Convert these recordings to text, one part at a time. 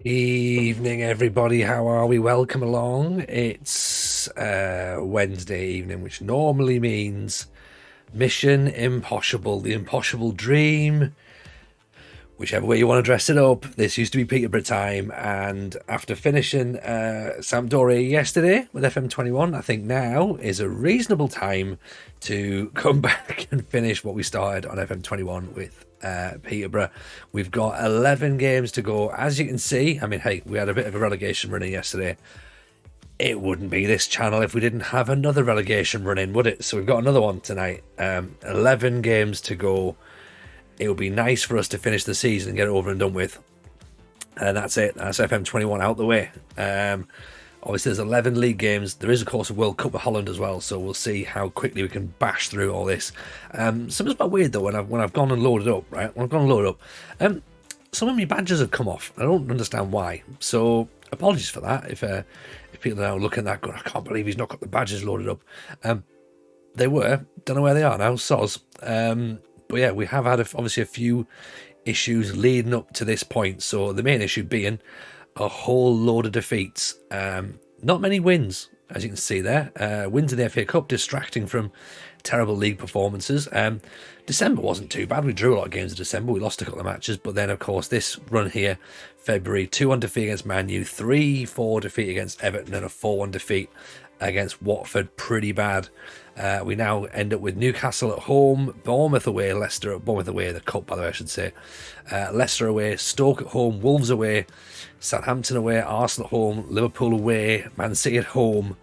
Evening, everybody. How are we? Welcome along. It's Wednesday evening, which normally means Mission Impossible, the impossible dream, whichever way you want to dress it up. This used to be Peterborough time, and after finishing Sampdoria yesterday with FM21, I think now is a reasonable time to come back and finish what we started on FM21 with Peterborough. We've got 11 games to go. As you can see, I mean, hey, we had a bit of a relegation running yesterday. It wouldn't be this channel if we didn't have another relegation running, would it? So we've got another one tonight. 11 games to go. It would be nice for us to finish the season and get it over and done with. And that's it. That's FM21 out the way. Obviously, there's 11 league games. There is, of course, a World Cup with Holland as well. So we'll see how quickly we can bash through all this. Something's a bit weird, though, when I've gone and loaded up, right? When I've gone and loaded up, some of my badges have come off. I don't understand why. So apologies for that. If people are now looking at that going, I can't believe he's not got the badges loaded up. They were. Don't know where they are now. Soz. But yeah, we have had obviously a few issues leading up to this point. So the main issue being a whole load of defeats. Not many wins, as you can see there. Wins in the FA Cup, distracting from terrible league performances. December wasn't too bad. We drew a lot of games in December. We lost a couple of matches. But then, of course, this run here, February, 2-1 defeat against Man U, 3-4 defeat against Everton, and a 4-1 defeat against Watford. Pretty bad. We now end up with Newcastle at home, Bournemouth away, Bournemouth away, the Cup, by the way, I should say. Leicester away, Stoke at home, Wolves away, Southampton away, Arsenal at home, Liverpool away, Man City at home.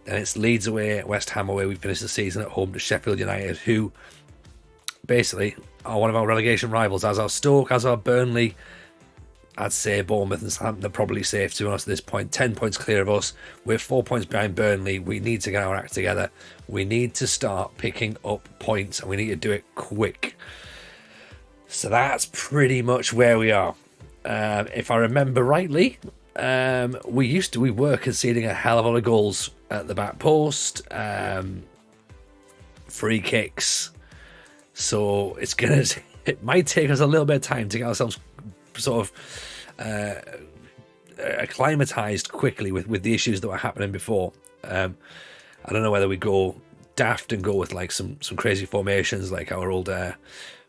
Then it's Leeds away, West Ham away. We finished the season at home to Sheffield United, who basically are one of our relegation rivals, as our Stoke, as our Burnley. I'd say Bournemouth and Southampton are probably safe, to be honest, at this point. 10 points clear of us. We're 4 points behind Burnley. We need to get our act together. We need to start picking up points, and we need to do it quick. So that's pretty much where we are. If I remember rightly, we were conceding a hell of a lot of goals at the back post, free kicks. So it might take us a little bit of time to get ourselves sort of acclimatized quickly with the issues that were happening before. I don't know whether we go daft and go with like some crazy formations like our old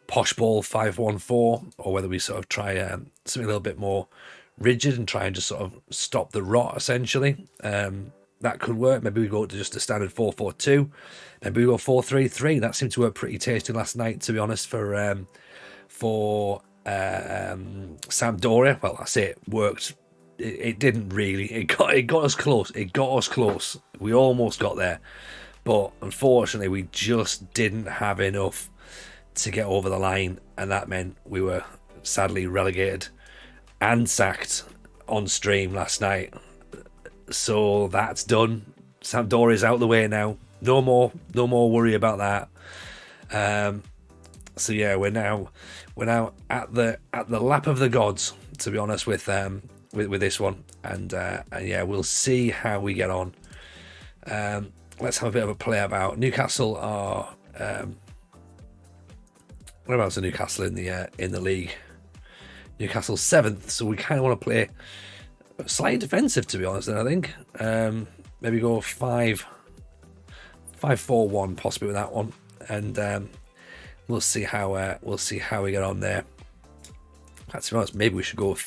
posh ball 5-1-4, or whether we sort of try something a little bit more rigid and try and just sort of stop the rot essentially. That could work. Maybe we go to just a standard 4-4-2. Maybe we go 4-3-3. That seemed to work pretty tasty last night, to be honest, for Sampdoria. Well, I say it worked. It didn't really. It got us close. It got us close. We almost got there, but unfortunately, we just didn't have enough to get over the line, and that meant we were sadly relegated and sacked on stream last night. So that's done. Sampdoria's out the way now. No more worry about that. So yeah, we're now at the lap of the gods, to be honest, with this one, and yeah, we'll see how we get on. Let's have a bit of a play about. Newcastle are whereabouts are Newcastle in the league? Newcastle 7th, so we kind of want to play slightly defensive, to be honest. And I think maybe go 5-4-1 possibly with that one, and we'll see how we get on there. To be honest, maybe we should go with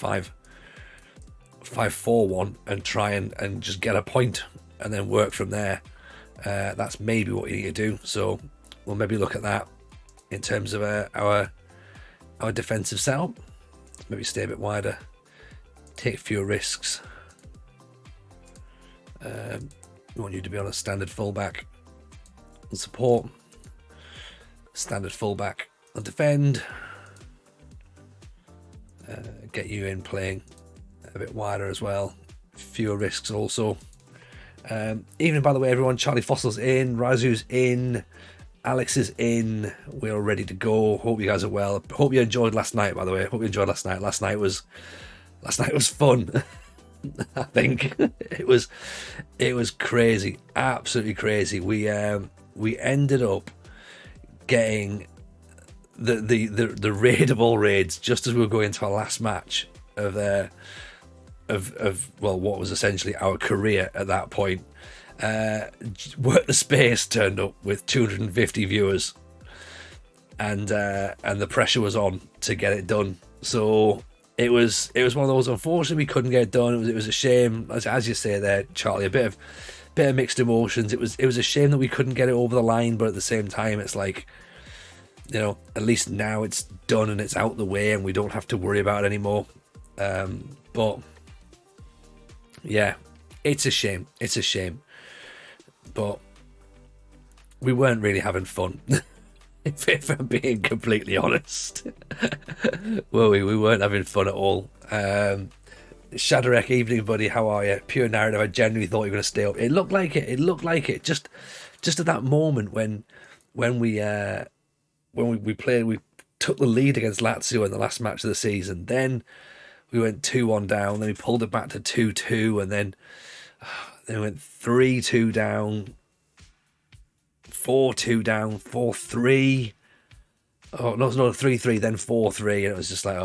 5-4-1 and try and just get a point and then work from there. That's maybe what you need to do. So we'll maybe look at that in terms of our defensive setup. Maybe stay a bit wider, take fewer risks. We want you to be on a standard fullback and support, standard fullback and defend. Get you in playing a bit wider as well, fewer risks also. Even, by the way, everyone, Charlie Fossil's in, Razu's in, Alex is in. We're all ready to go. Hope you guys are well. Hope you enjoyed last night, by the way. Hope you enjoyed last night. Last night was fun. I think it was crazy, absolutely crazy. We ended up getting the raid of all raids just as we were going into our last match of of well, what was essentially our career at that point. Work the Space turned up with 250 viewers, and the pressure was on to get it done. So it was one of those. Unfortunately, we couldn't get it done. It was a shame, as you say there, Charlie. A bit of mixed emotions. It was a shame that we couldn't get it over the line, but at the same time, it's like, at least now it's done and it's out the way, and we don't have to worry about it anymore. But yeah, it's a shame. It's a shame. But we weren't really having fun, if I'm being completely honest. Well, we weren't having fun at all. Shadarek, evening, buddy. How are you? Pure narrative. I genuinely thought you were going to stay up. It looked like it. It looked like it. Just at that moment when we played, we took the lead against Lazio in the last match of the season. Then we went 2-1 down. Then we pulled it back to 2-2, and then we went 3-2 down, 4-2 down, 4-3. Oh no, 3-3, then 4-3, and it was just like,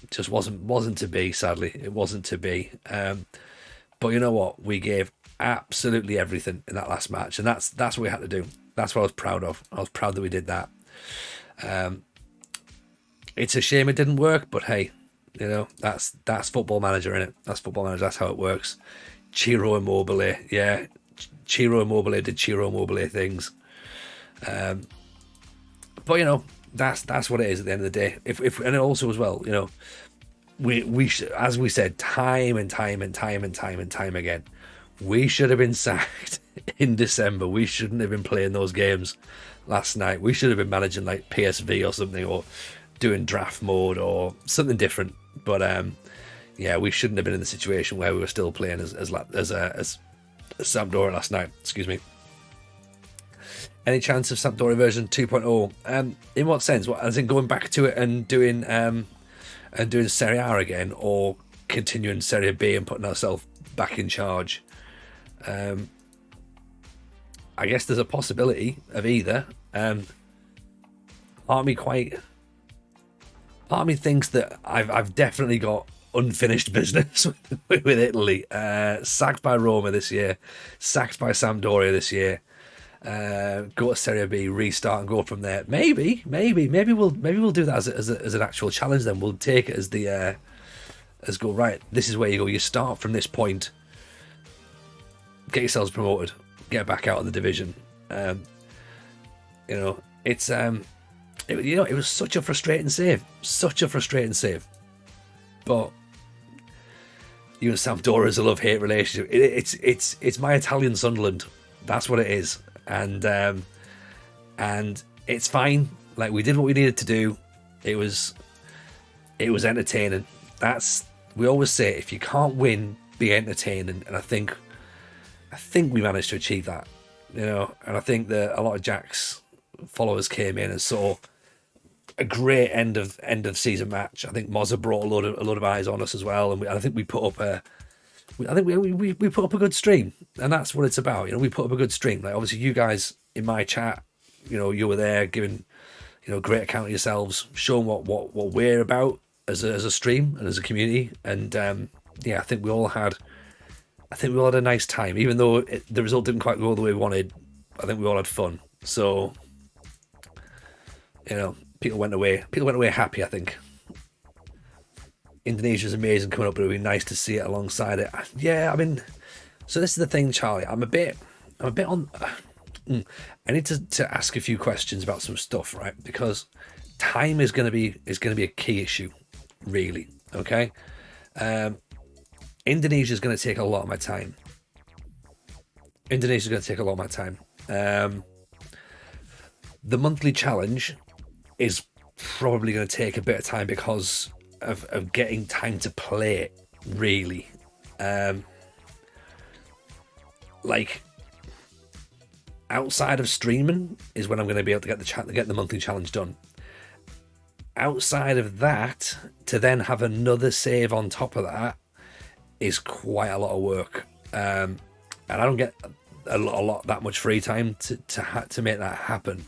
it just wasn't to be. Sadly, it wasn't to be. But you know what? We gave absolutely everything in that last match, and that's what we had to do. That's what I was proud of. I was proud that we did that. It's a shame it didn't work, but hey, that's Football Manager, innit? That's Football Manager. That's how it works. Ciro Immobile, yeah. Ciro Immobile did Ciro Immobile things. But that's what it is at the end of the day. If and also as well, we should, as we said time and time again, we should have been sacked in December. We shouldn't have been playing those games last night. We should have been managing like PSV or something, or doing draft mode or something different. But yeah, we shouldn't have been in the situation where we were still playing as Sampdoria last night. Excuse me. Any chance of Sampdoria version 2.0? In what sense? What, as in going back to it and doing Serie A again, or continuing Serie B and putting ourselves back in charge? I guess there's a possibility of either. Part of me thinks that I've definitely got unfinished business with Italy. Sacked by Roma this year, sacked by Sampdoria this year. Go to Serie B, restart, and go from there. Maybe we'll do that as an actual challenge. Then we'll take it as the as go right. This is where you go. You start from this point, get yourselves promoted, get back out of the division. It's it was such a frustrating save, but you and Sampdoria is a love-hate relationship. It's my Italian Sunderland. That's what it is, and it's fine. Like, we did what we needed to do. It was entertaining. We always say, if you can't win, be entertaining, and I think we managed to achieve that. And I think that a lot of Jack's followers came in and saw a great end of season match. I think Mozza brought a lot of eyes on us as well, and I think we put up we put up a good stream, and that's what it's about. We put up a good stream. Like, obviously you guys in my chat, you were there giving great account of yourselves, showing what we're about as a stream and as a community, and yeah, I think we all had a nice time, even though the result didn't quite go the way we wanted. I think we all had fun. So people went away happy, I think. Indonesia's amazing coming up, but it would be nice to see it alongside it. Yeah, I mean, so this is the thing, Charlie. I'm a bit on. I need to ask a few questions about some stuff, right? Because time is going to be a key issue, really. Okay, Indonesia is going to take a lot of my time. The monthly challenge is probably going to take a bit of time because of getting time to play it, really. Like, outside of streaming is when I'm going to be able to get the monthly challenge done. Outside of that, to then have another save on top of that is quite a lot of work, and I don't get that much free time to make that happen.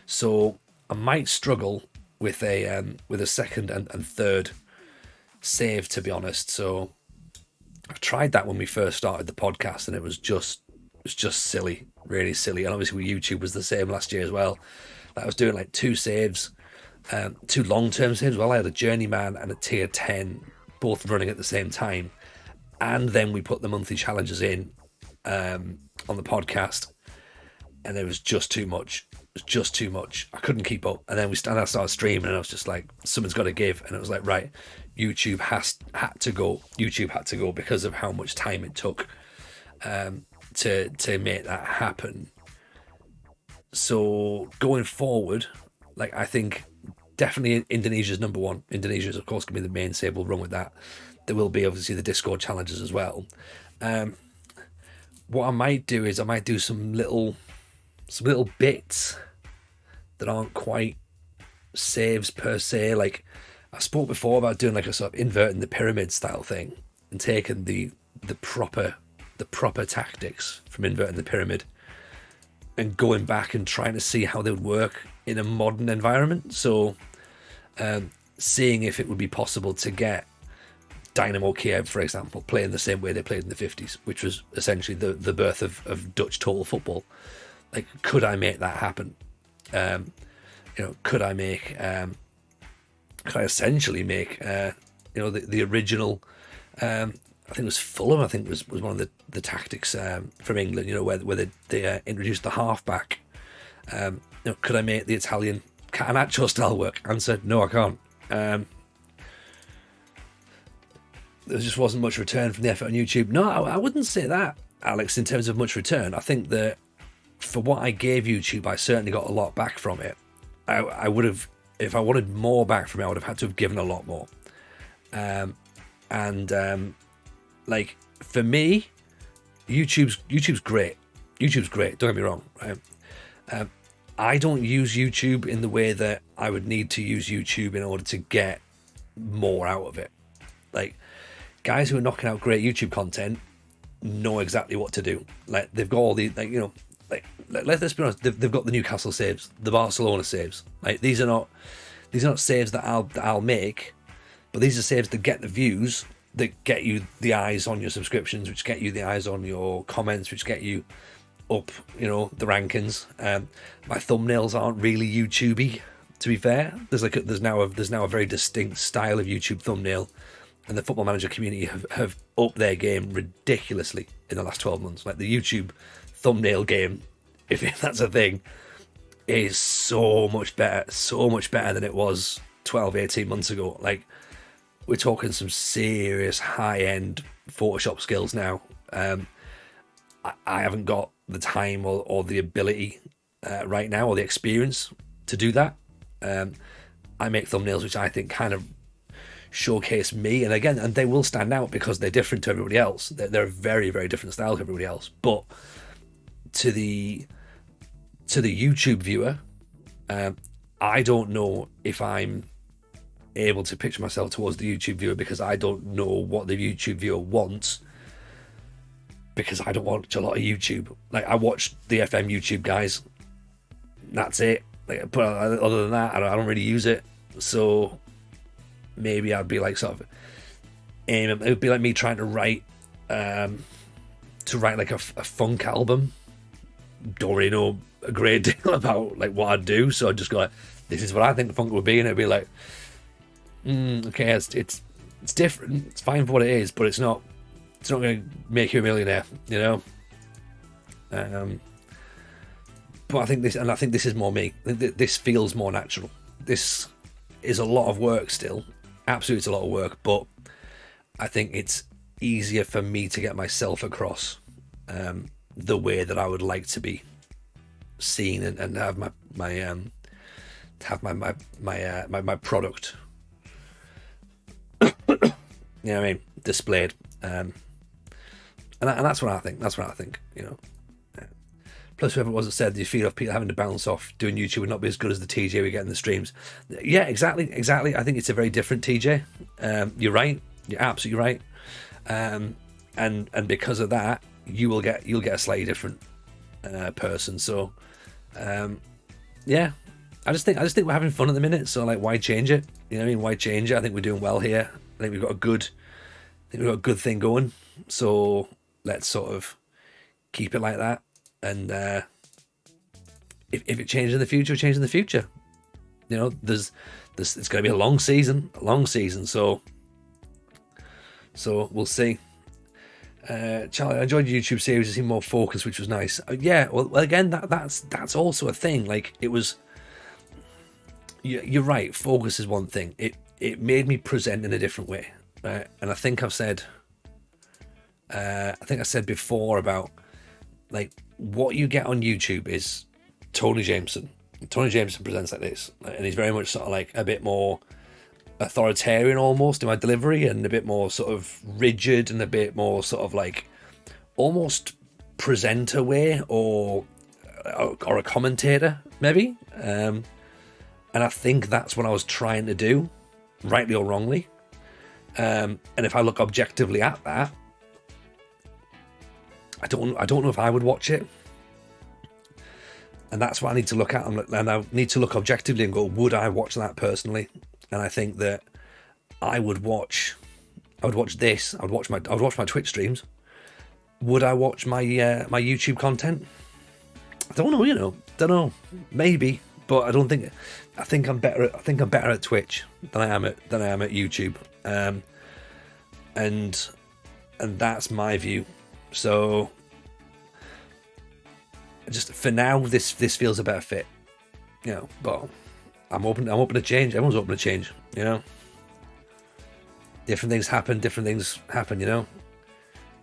So I might struggle with a second and third save, to be honest. So I tried that when we first started the podcast, and it was just silly, really silly. And obviously, with YouTube was the same last year as well. I was doing like two saves, two long-term saves. Well, I had a journeyman and a tier 10 both running at the same time, and then we put the monthly challenges in on the podcast, and it was just too much. It was just too much. I couldn't keep up. And then I started streaming, and I was just like, something's got to give. And it was like, right, YouTube had to go. YouTube had to go because of how much time it took to make that happen. So going forward, like, I think definitely Indonesia's number one. Indonesia's, of course, going to be the mainstay. We'll run with that. There will be obviously the Discord challenges as well. What I might do is I might do some little bits that aren't quite saves per se. Like, I spoke before about doing like a sort of inverting the pyramid style thing and taking the proper tactics from inverting the pyramid and going back and trying to see how they would work in a modern environment. So seeing if it would be possible to get Dynamo Kiev, for example, playing the same way they played in the 50s, which was essentially the birth of Dutch total football. Like, could I make that happen? Could I essentially make the original, I think it was Fulham, I think was one of the tactics from England, where they introduced the halfback. Could I make the Italian Catenaccio style work? Answer, no, I can't. There just wasn't much return from the effort on YouTube. No, I wouldn't say that, Alex, in terms of much return. I think that for what I gave YouTube, I certainly got a lot back from it. I would have, if I wanted more back from it, I would have had to have given a lot more. Like, for me, YouTube's great. YouTube's great, don't get me wrong, right? I don't use YouTube in the way that I would need to use YouTube in order to get more out of it. Like, guys who are knocking out great YouTube content know exactly what to do. Like, they've got all the, let's be honest, they've got the Newcastle saves, the Barcelona saves. Like, these are not saves that I'll make, but these are saves that get the views, that get you the eyes on your subscriptions, which get you the eyes on your comments, which get you up, the rankings. My thumbnails aren't really YouTubey, to be fair. There's now a very distinct style of YouTube thumbnail, and the Football Manager community have upped their game ridiculously in the last 12 months. Like, the YouTube thumbnail game, if that's a thing, is so much better than it was 12, 18 months ago. Like, we're talking some serious high-end Photoshop skills now. I haven't got the time or the ability right now, or the experience to do that. I make thumbnails which I think kind of showcase me, and they will stand out because they're different to everybody else. They're a very, very different style to everybody else. But to the YouTube viewer, I don't know if I'm able to picture myself towards the YouTube viewer, because I don't know what the YouTube viewer wants, because I don't watch a lot of YouTube. Like, I watch the FM YouTube guys, that's it. Like, but other than that, I don't really use it. So maybe I'd be like, sort of, it would be like me trying to write like a funk album. Don't really know a great deal about like what I'd do, so I'd just go like, this is what I think the funk would be, and it'd be like, okay, it's different, it's fine for what it is, but it's not going to make you a millionaire, but I think this is more me. This feels more natural. This is a lot of work still, absolutely, it's a lot of work, but I think it's easier for me to get myself across the way that I would like to be seen, and have my product you know what I mean, displayed, and that's what I think. Plus, whoever it was that said you feed off people having to bounce off doing YouTube would not be as good as the TJ we get in the streams. Yeah, exactly. I think it's a very different TJ. You're right. You're absolutely right. And because of that, you'll get a slightly different person. So, yeah, I just think we're having fun at the minute. So, like, why change it? You know what I mean? Why change it? I think we're doing well here. I think we've got a good thing going. So let's sort of keep it like that. And if it changes in the future, it changes in the future. You know, there's it's going to be a long season. So we'll see. Charlie, I enjoyed your YouTube series. It seemed more focused, which was nice. Yeah, well, again, that's also a thing. Like, it was. You're right. Focus is one thing. It made me present in a different way, right? And I think I've said. I think I said before about, like, what you get on YouTube is Tony Jameson. Tony Jameson presents like this, and he's very much sort of like a bit more authoritarian almost in my delivery, and a bit more sort of rigid, and a bit more sort of like almost presenter way, or a commentator maybe. And I think that's what I was trying to do, rightly or wrongly. And if I look objectively at that, I don't know if I would watch it. And that's what I need to look at, and I need to look objectively and go, would I watch that personally? And I think that I would watch this. I would watch my Twitch streams. Would I watch my my YouTube content? I don't know. Don't know. Maybe, but I don't think. I think I'm better at Twitch than I am at YouTube. And that's my view. So. Just for now, this feels a better fit, you know. But I'm open to change. Everyone's open to change, you know. Different things happen, you know.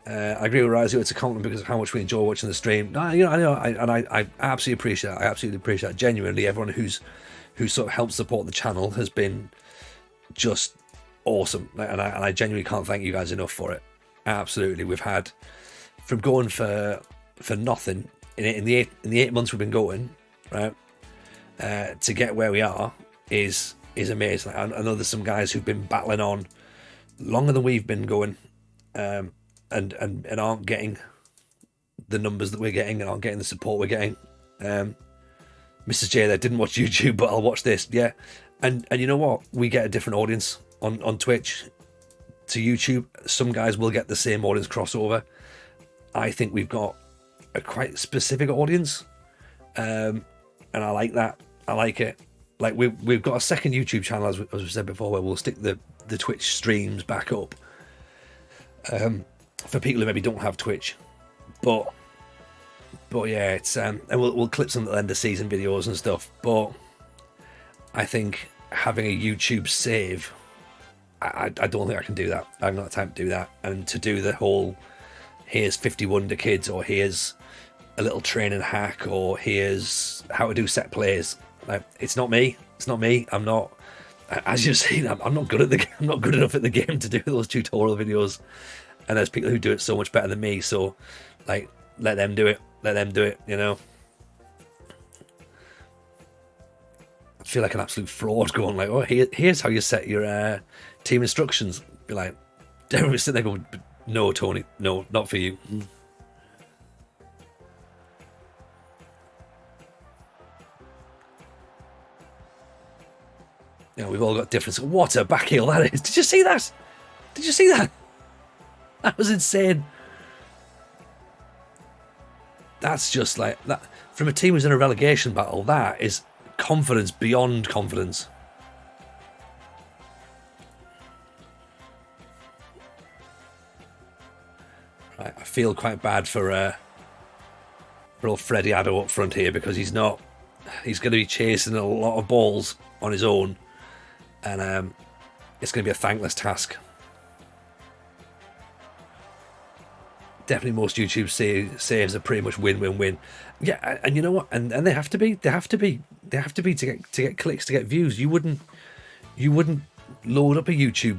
I agree with Rizzo. It's a compliment because of how much we enjoy watching the stream. No, you know, I absolutely appreciate that. I absolutely appreciate that. Genuinely, everyone who sort of helped support the channel has been just awesome, and I genuinely can't thank you guys enough for it. Absolutely, we've had from going for nothing. In the 8 months we've been going, right, to get where we are is amazing. I know there's some guys who've been battling on longer than we've been going, and aren't getting the numbers that we're getting, and aren't getting the support we're getting. Mrs. J there didn't watch YouTube, but I'll watch this. Yeah, and you know what? We get a different audience on Twitch to YouTube. Some guys will get the same audience crossover. I think we've got a quite specific audience, and I like that. I like it. Like, we've got a second YouTube channel, as we said before, where we'll stick the Twitch streams back up, for people who maybe don't have Twitch. But yeah, it's and we'll clip some of the end of season videos and stuff. But I think having a YouTube save, I don't think I can do that. I haven't got time to do that, and to do the whole here's 50 Wonder Kids, or here's a little training hack, or here's how to do set plays. Like, it's not me. I'm not, as you've seen, I'm not good at the game. I'm not good enough at the game to do those tutorial videos. And there's people who do it so much better than me. So, like, let them do it. You know. I feel like an absolute fraud going like, oh, here's how you set your team instructions. Be like, everyone's sitting there going, no, Tony, no, not for you. You know, we've all got different. What a back heel that is! Did you see that? That was insane. That's just like that from a team who's in a relegation battle. That is confidence beyond confidence. Right, I feel quite bad for old Freddie Addo up front here, because he's going to be chasing a lot of balls on his own, and it's going to be a thankless task. Definitely most YouTube saves are pretty much win. Yeah, and you know what? And they have to be. They have to be to get clicks, to get views. You wouldn't load up a YouTube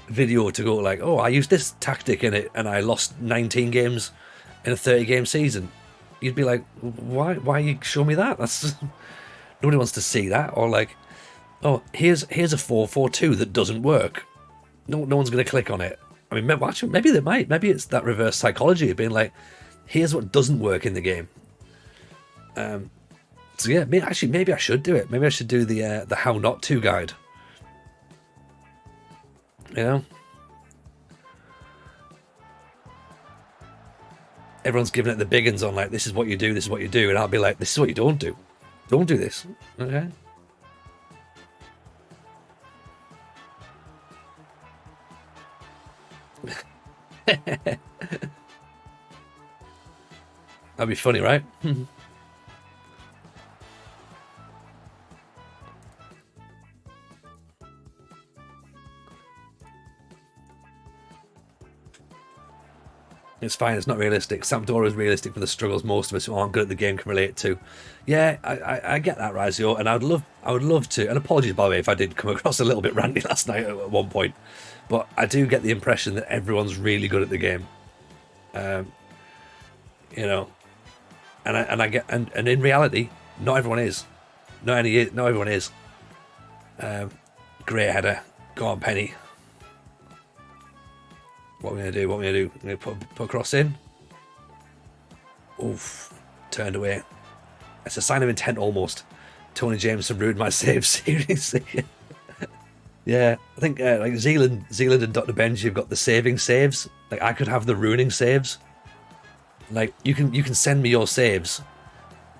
video to go like, oh, I used this tactic in it and I lost 19 games in a 30-game season. You'd be like, why you show me that? That's nobody wants to see that. Or like, oh, here's a 4-4-2 that doesn't work. No one's going to click on it. I mean, actually, maybe they might. Maybe it's that reverse psychology of being like, here's what doesn't work in the game. So yeah, maybe I should do it. Maybe I should do the how not to guide. You know. everyone's giving it the big uns on like, this is what you do, this is what you do, and I'll be like, this is what you don't do. Don't do this. Okay. That'd be funny, right? It's fine. It's not realistic. Sampdoria is realistic for the struggles most of us who aren't good at the game can relate to. Yeah, I get that, Razio, and I would love to. And apologies by the way if I did come across a little bit randy last night at one point, but I do get the impression that everyone's really good at the game. You know, and I get and in reality, not everyone is. Not everyone is. Great header. Go on, Penny. What are we going to do? What are we going to do? We're going to put a cross in. Oof. Turned away. It's a sign of intent almost. Tony Jameson ruined my save series. Yeah, I think like Zealand and Dr. Benji have got the saving saves. Like I could have the ruining saves. Like you can send me your saves,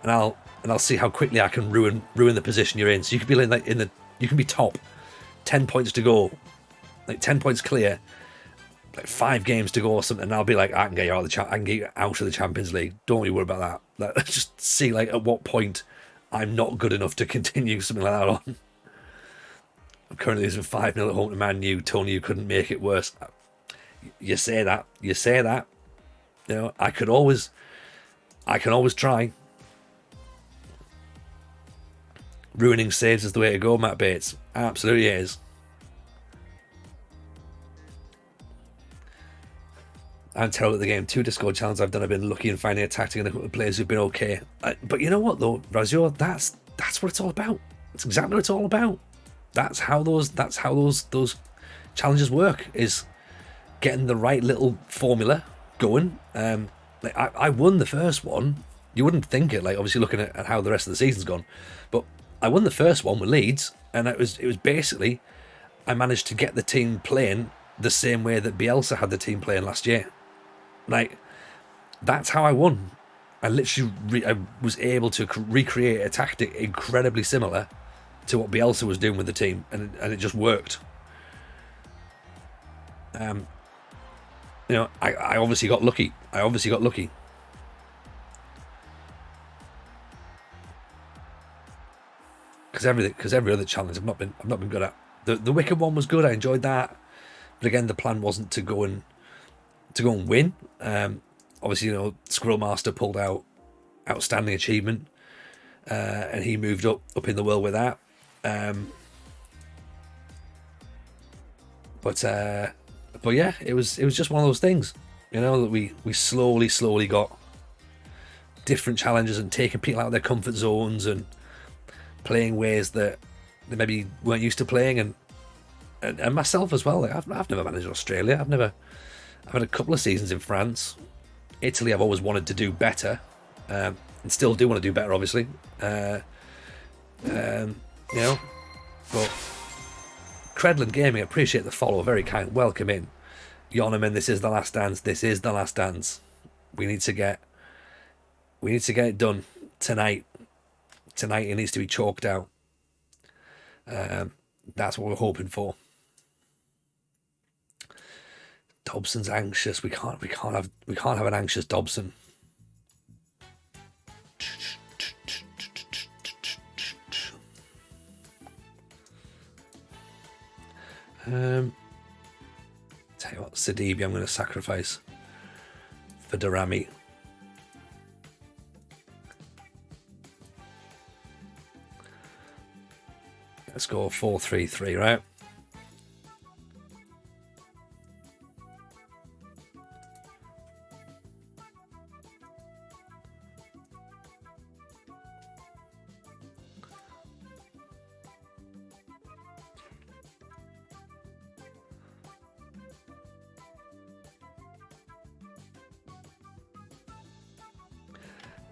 and I'll see how quickly I can ruin the position you're in. So you could be like you can be top, 10 points to go, like 10 points clear. Like 5 games to go or something, and I'll be like, I can get you out of the Champions League. Don't you worry about that. Like, just see like at what point I'm not good enough to continue something like that on. I'm currently losing 5-0 at home to Man U. Tony, you couldn't make it worse. You say that. You know, I can always try. Ruining saves is the way to go, Matt Bates. Absolutely is. I'm terrible at the game. 2 Discord challenges I've done, I've been lucky in finding a tactic and a couple of players who've been okay. But you know what though, Razio, that's what it's all about. That's exactly what it's all about. That's how those challenges work, is getting the right little formula going. Like I won the first one. You wouldn't think it, like obviously looking at how the rest of the season's gone. But I won the first one with Leeds, and it was basically I managed to get the team playing the same way that Bielsa had the team playing last year. Like, that's how I won. I literally I was able to recreate a tactic incredibly similar to what Bielsa was doing with the team, and it just worked. You know, I obviously got lucky. Because every other challenge I've not been good at. The Wickham one was good. I enjoyed that, but again, the plan wasn't to go and win. Obviously, you know, Squirrel Master pulled out outstanding achievement, and he moved up in the world with that. But yeah, it was just one of those things, you know, that we slowly got different challenges and taking people out of their comfort zones and playing ways that they maybe weren't used to playing, and myself as well. Like I've never managed Australia. I've had a couple of seasons in France. Italy, I've always wanted to do better, and still do want to do better, obviously. You know, but Credland Gaming, appreciate the follow, very kind. Welcome in, Yonaman. This is the last dance. This is the last dance. We need to get it done tonight. Tonight, it needs to be chalked out. That's what we're hoping for. Dobson's anxious. We can't have an anxious Dobson. Tell you what, Sidibe, I'm going to sacrifice for Darami. Let's go 4-3-3, right?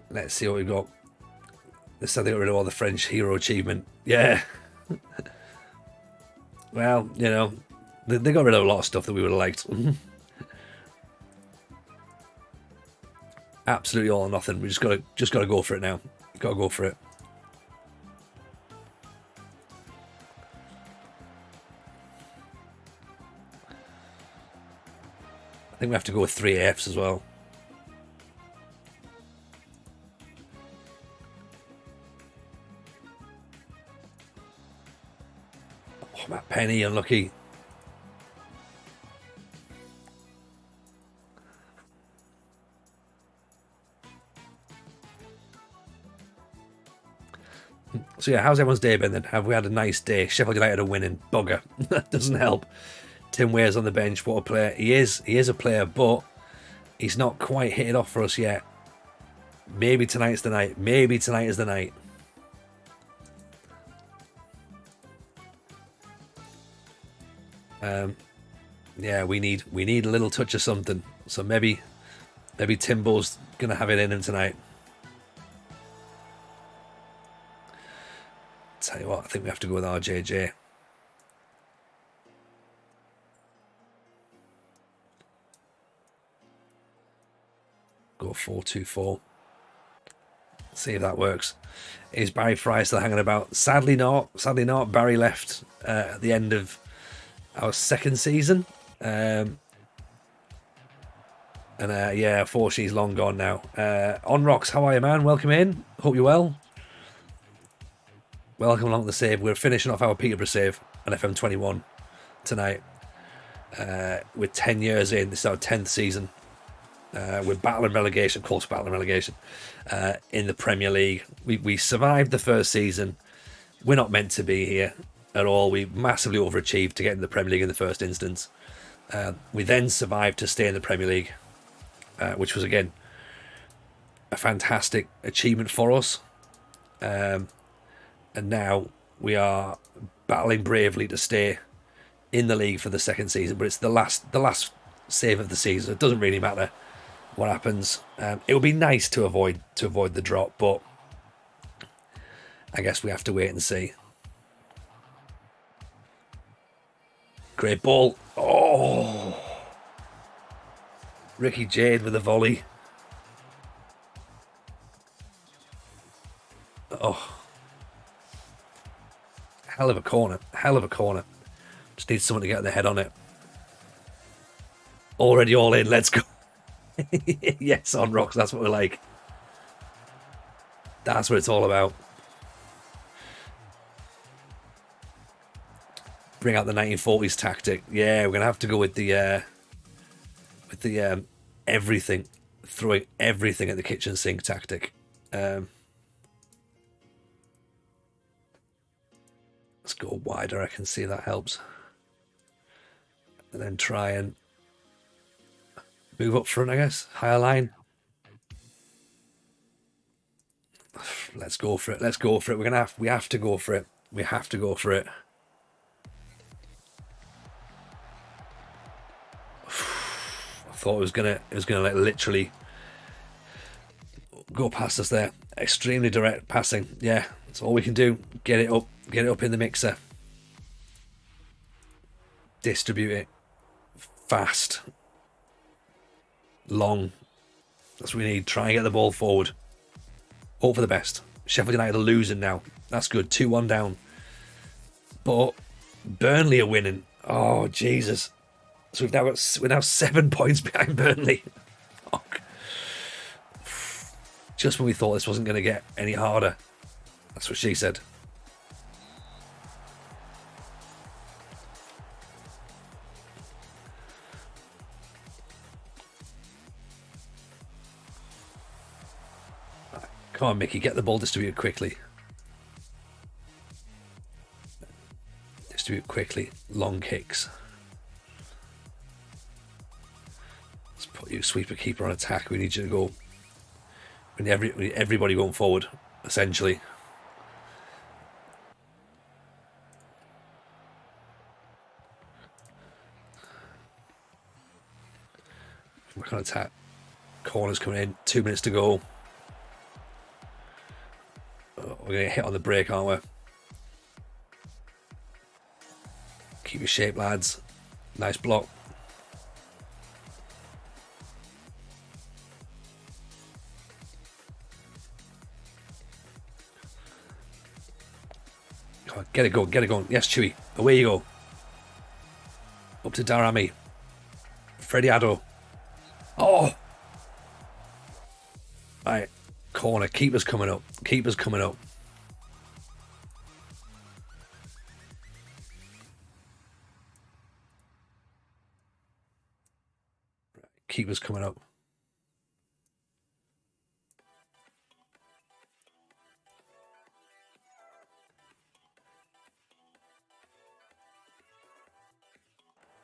Let's see what we've got. Let's say they got rid of all the French hero achievement. Yeah. Well, you know, they got rid of a lot of stuff that we would have liked. Absolutely all or nothing. We just gotta go for it now. Gotta go for it. I think we have to go with 3 AFs as well. Oh, Matt Penny, unlucky. So yeah, how's everyone's day been then? Have we had a nice day? Sheffield United are winning. Bugger. That doesn't help. Tim Weir's on the bench. What a player. He is a player, but he's not quite hit it off for us yet. Maybe tonight's the night. Maybe tonight is the night. Yeah, we need a little touch of something. So maybe Timbo's gonna have it in him tonight. Tell you what, I think we have to go with RJJ. Go 4-2-4. See if that works. Is Barry Fry still hanging about? Sadly not. Sadly not. Barry left at the end of our second season. And yeah, unfortunately he's long gone now. On Rocks, how are you, man? Welcome in. Hope you're well. Welcome along to the save. We're finishing off our Peterborough save on FM21 tonight. We're 10 years in. This is our 10th season. We're battling relegation, of course, battling relegation in the Premier League. We survived the first season. We're not meant to be here at all. We massively overachieved to get in the Premier League in the first instance. We then survived to stay in the Premier League, which was, again, a fantastic achievement for us. And now we are battling bravely to stay in the league for the second season, but it's the last save of the season. It doesn't really matter what happens. It would be nice to avoid the drop, but I guess we have to wait and see. Great ball. Oh, Ricky Jade with a volley. Oh, hell of a corner. Hell of a corner. Just need someone to get their head on it. Already all in. Let's go. Yes, on Rocks. That's what we like. That's what it's all about. Bring out the 1940s tactic. Yeah, we're gonna have to go with the everything, throwing everything at the kitchen sink tactic. Let's go wider. I can see that helps. And then try and move up front, I guess. Higher line. Let's go for it. Let's go for it. We have to go for it. We have to go for it. I thought it was gonna like literally go past us there. Extremely direct passing. Yeah, that's all we can do. Get it up in the mixer. Distribute it fast, long. That's what we need. Try and get the ball forward. Hope for the best. Sheffield United are losing now. That's good. 2-1 down. But Burnley are winning. Oh Jesus! So we're now 7 points behind Burnley. Fuck. Just when we thought this wasn't going to get any harder. That's what she said. Come on, Mickey, get the ball distributed quickly. Distribute quickly. Long kicks. Let's put you sweeper keeper on attack. We need you to go. We need everybody going forward, essentially. We're going to attack. Corners coming in. 2 minutes to go. We're going to get hit on the break, aren't we? Keep your shape, lads. Nice block. Come on, get it going, get it going. Yes, Chewy. Away you go. Up to Darami. Freddie Addo. Oh! Right. Corner. Keeper's coming up. Keeper's coming up. Keeper's coming up.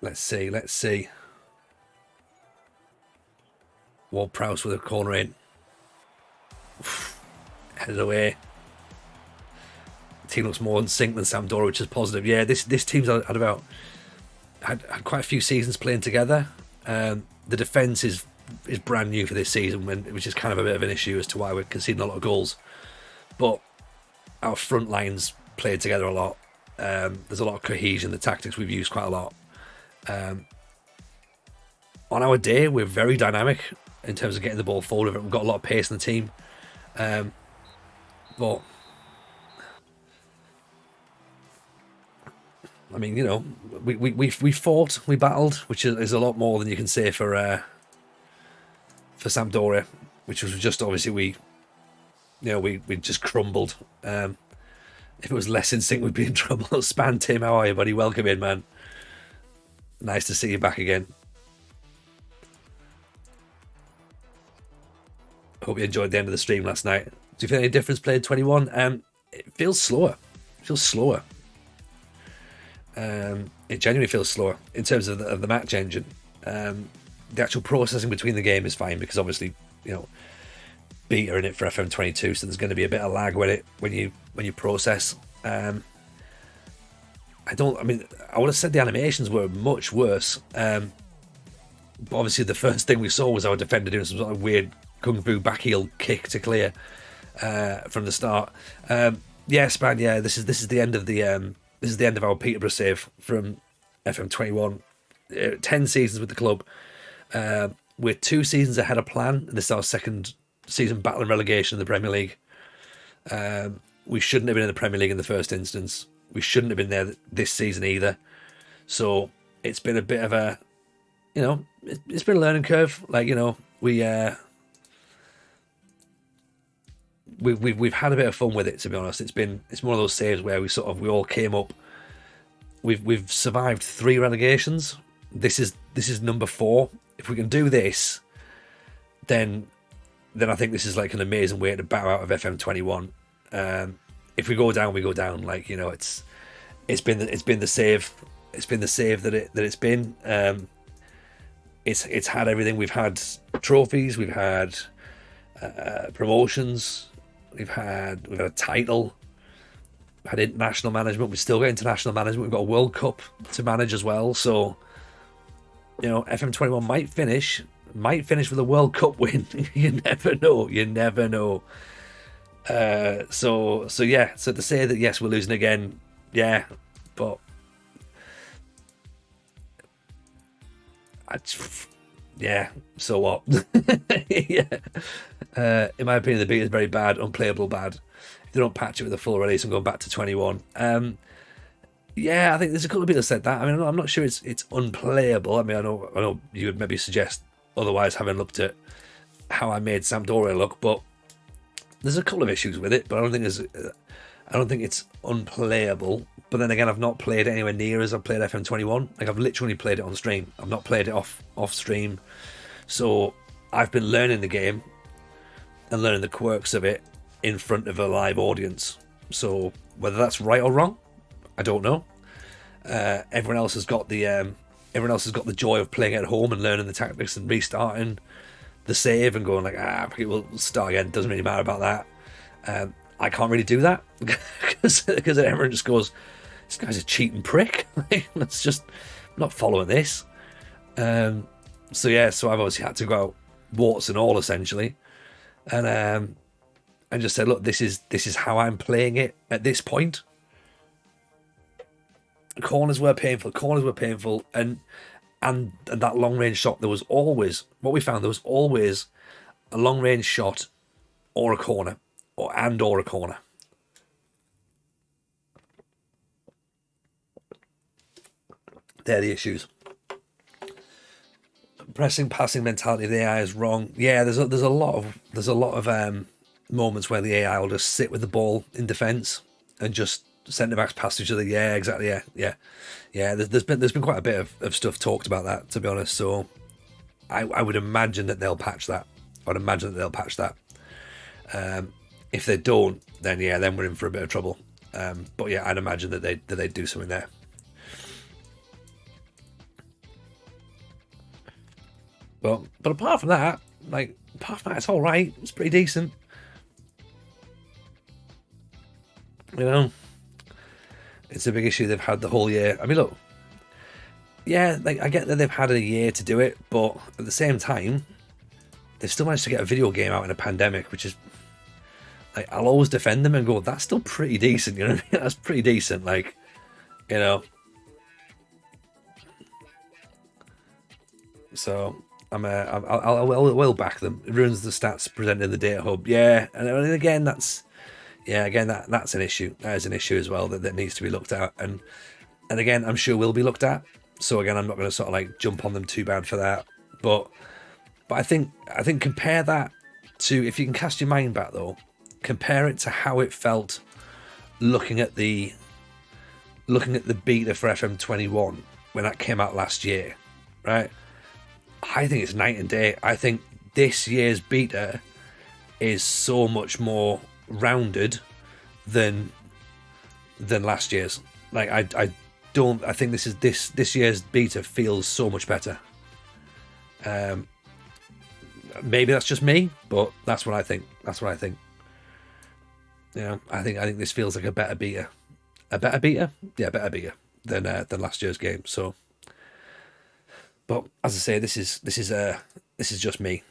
Let's see, let's see. Ward-Prowse with a corner in. Headed away. The team looks more in sync than Sampdoria, which is positive. Yeah, this team's had quite a few seasons playing together. The defence is brand new for this season, which is kind of a bit of an issue as to why we're conceding a lot of goals. But our front lines played together a lot. There's a lot of cohesion. The tactics we've used quite a lot. On our day, we're very dynamic in terms of getting the ball forward. We've got a lot of pace in the team. But I mean, you know, we fought, we battled, which is a lot more than you can say for Sampdoria, which was just obviously we just crumbled. If it was less in sync, we'd be in trouble. Span Tim, how are you, buddy? Welcome in, man. Nice to see you back again. Hope you enjoyed the end of the stream last night. Do you feel any difference playing 21? It feels slower. It feels slower. It genuinely feels slower in terms of the match engine. The actual processing between the game is fine because obviously, you know, beta in it for FM22, so there's going to be a bit of lag when you process. I would have said the animations were much worse. But obviously the first thing we saw was our defender doing some sort of weird kung fu back heel kick to clear from the start. Span. Yeah, this is the end of the this is the end of our Peterborough save from FM21. 10 seasons with the club. We're 2 seasons ahead of plan. This is our second season battling relegation in the Premier League. We shouldn't have been in the Premier League in the first instance. We shouldn't have been there this season either. So it's been a bit of a, you know, it's been a learning curve. Like, you know, we've had a bit of fun with it, to be honest. It's one of those saves where we all came up. We've survived 3 relegations. This is number 4. If we can do this, then I think this is like an amazing way to bow out of FM21. If we go down, we go down. Like, you know, it's been the save. It's been the save that it's been. It's had everything. We've had trophies. We've had promotions. We've had a title. We've had international management. We've still got international management. We've got a World Cup to manage as well. So, you know, FM21 might finish with a World Cup win. You never know. You never know. So to say that yes, we're losing again, yeah, but so what? Yeah. In my opinion, the beat is very bad, unplayable bad. If they don't patch it with a full release and go back to 21, I think there's a couple of people that said that. I mean, I'm not sure it's unplayable. I mean, I know you would maybe suggest otherwise, having looked at how I made Sampdoria look, but there's a couple of issues with it. But I don't think it's unplayable. But then again, I've not played it anywhere near as I've played FM21. Like, I've literally played it on stream. I've not played it off stream. So I've been learning the game and learning the quirks of it in front of a live audience. So whether that's right or wrong, I don't know. Everyone else has got the joy of playing at home and learning the tactics and restarting the save and going like, we'll start again. Doesn't really matter about that. I can't really do that because everyone just goes, this guy's a cheating prick. Let's just not following this. So I've obviously had to go out warts and all essentially, and just said, look, this is how I'm playing it at this point. Corners were painful, and that long range shot. There was always a long range shot or a corner, or a corner. They're the issues. Pressing passing mentality of the AI is wrong. Yeah, there's a lot of moments where the AI will just sit with the ball in defence and just centre backs pass each other. Yeah, exactly. Yeah. There's been quite a bit of stuff talked about that, to be honest. So I would imagine that they'll patch that. If they don't, then we're in for a bit of trouble. But yeah, I'd imagine that they'd do something there. But apart from that, it's all right. It's pretty decent. You know, it's a big issue they've had the whole year. I mean, look, yeah, I get that they've had a year to do it, but at the same time, they've still managed to get a video game out in a pandemic, which is, I'll always defend them and go, that's still pretty decent. You know what I mean? That's pretty decent. So I will back them. It ruins the stats presented in the data hub. Yeah, and again, that's an issue. That is an issue as well that needs to be looked at. And again, I'm sure will be looked at. So again, I'm not going to sort of jump on them too bad for that. But I think compare that to, if you can cast your mind back though, compare it to how it felt looking at the beta for FM21 when that came out last year, right? I think it's night and day. I think this year's beta is so much more rounded than last year's. I think this year's beta feels so much better. Maybe that's just me, but that's what I think. Yeah, I think this feels like a better beta. A better beta? Yeah, better beta than last year's game. So, but as I say, this is just me.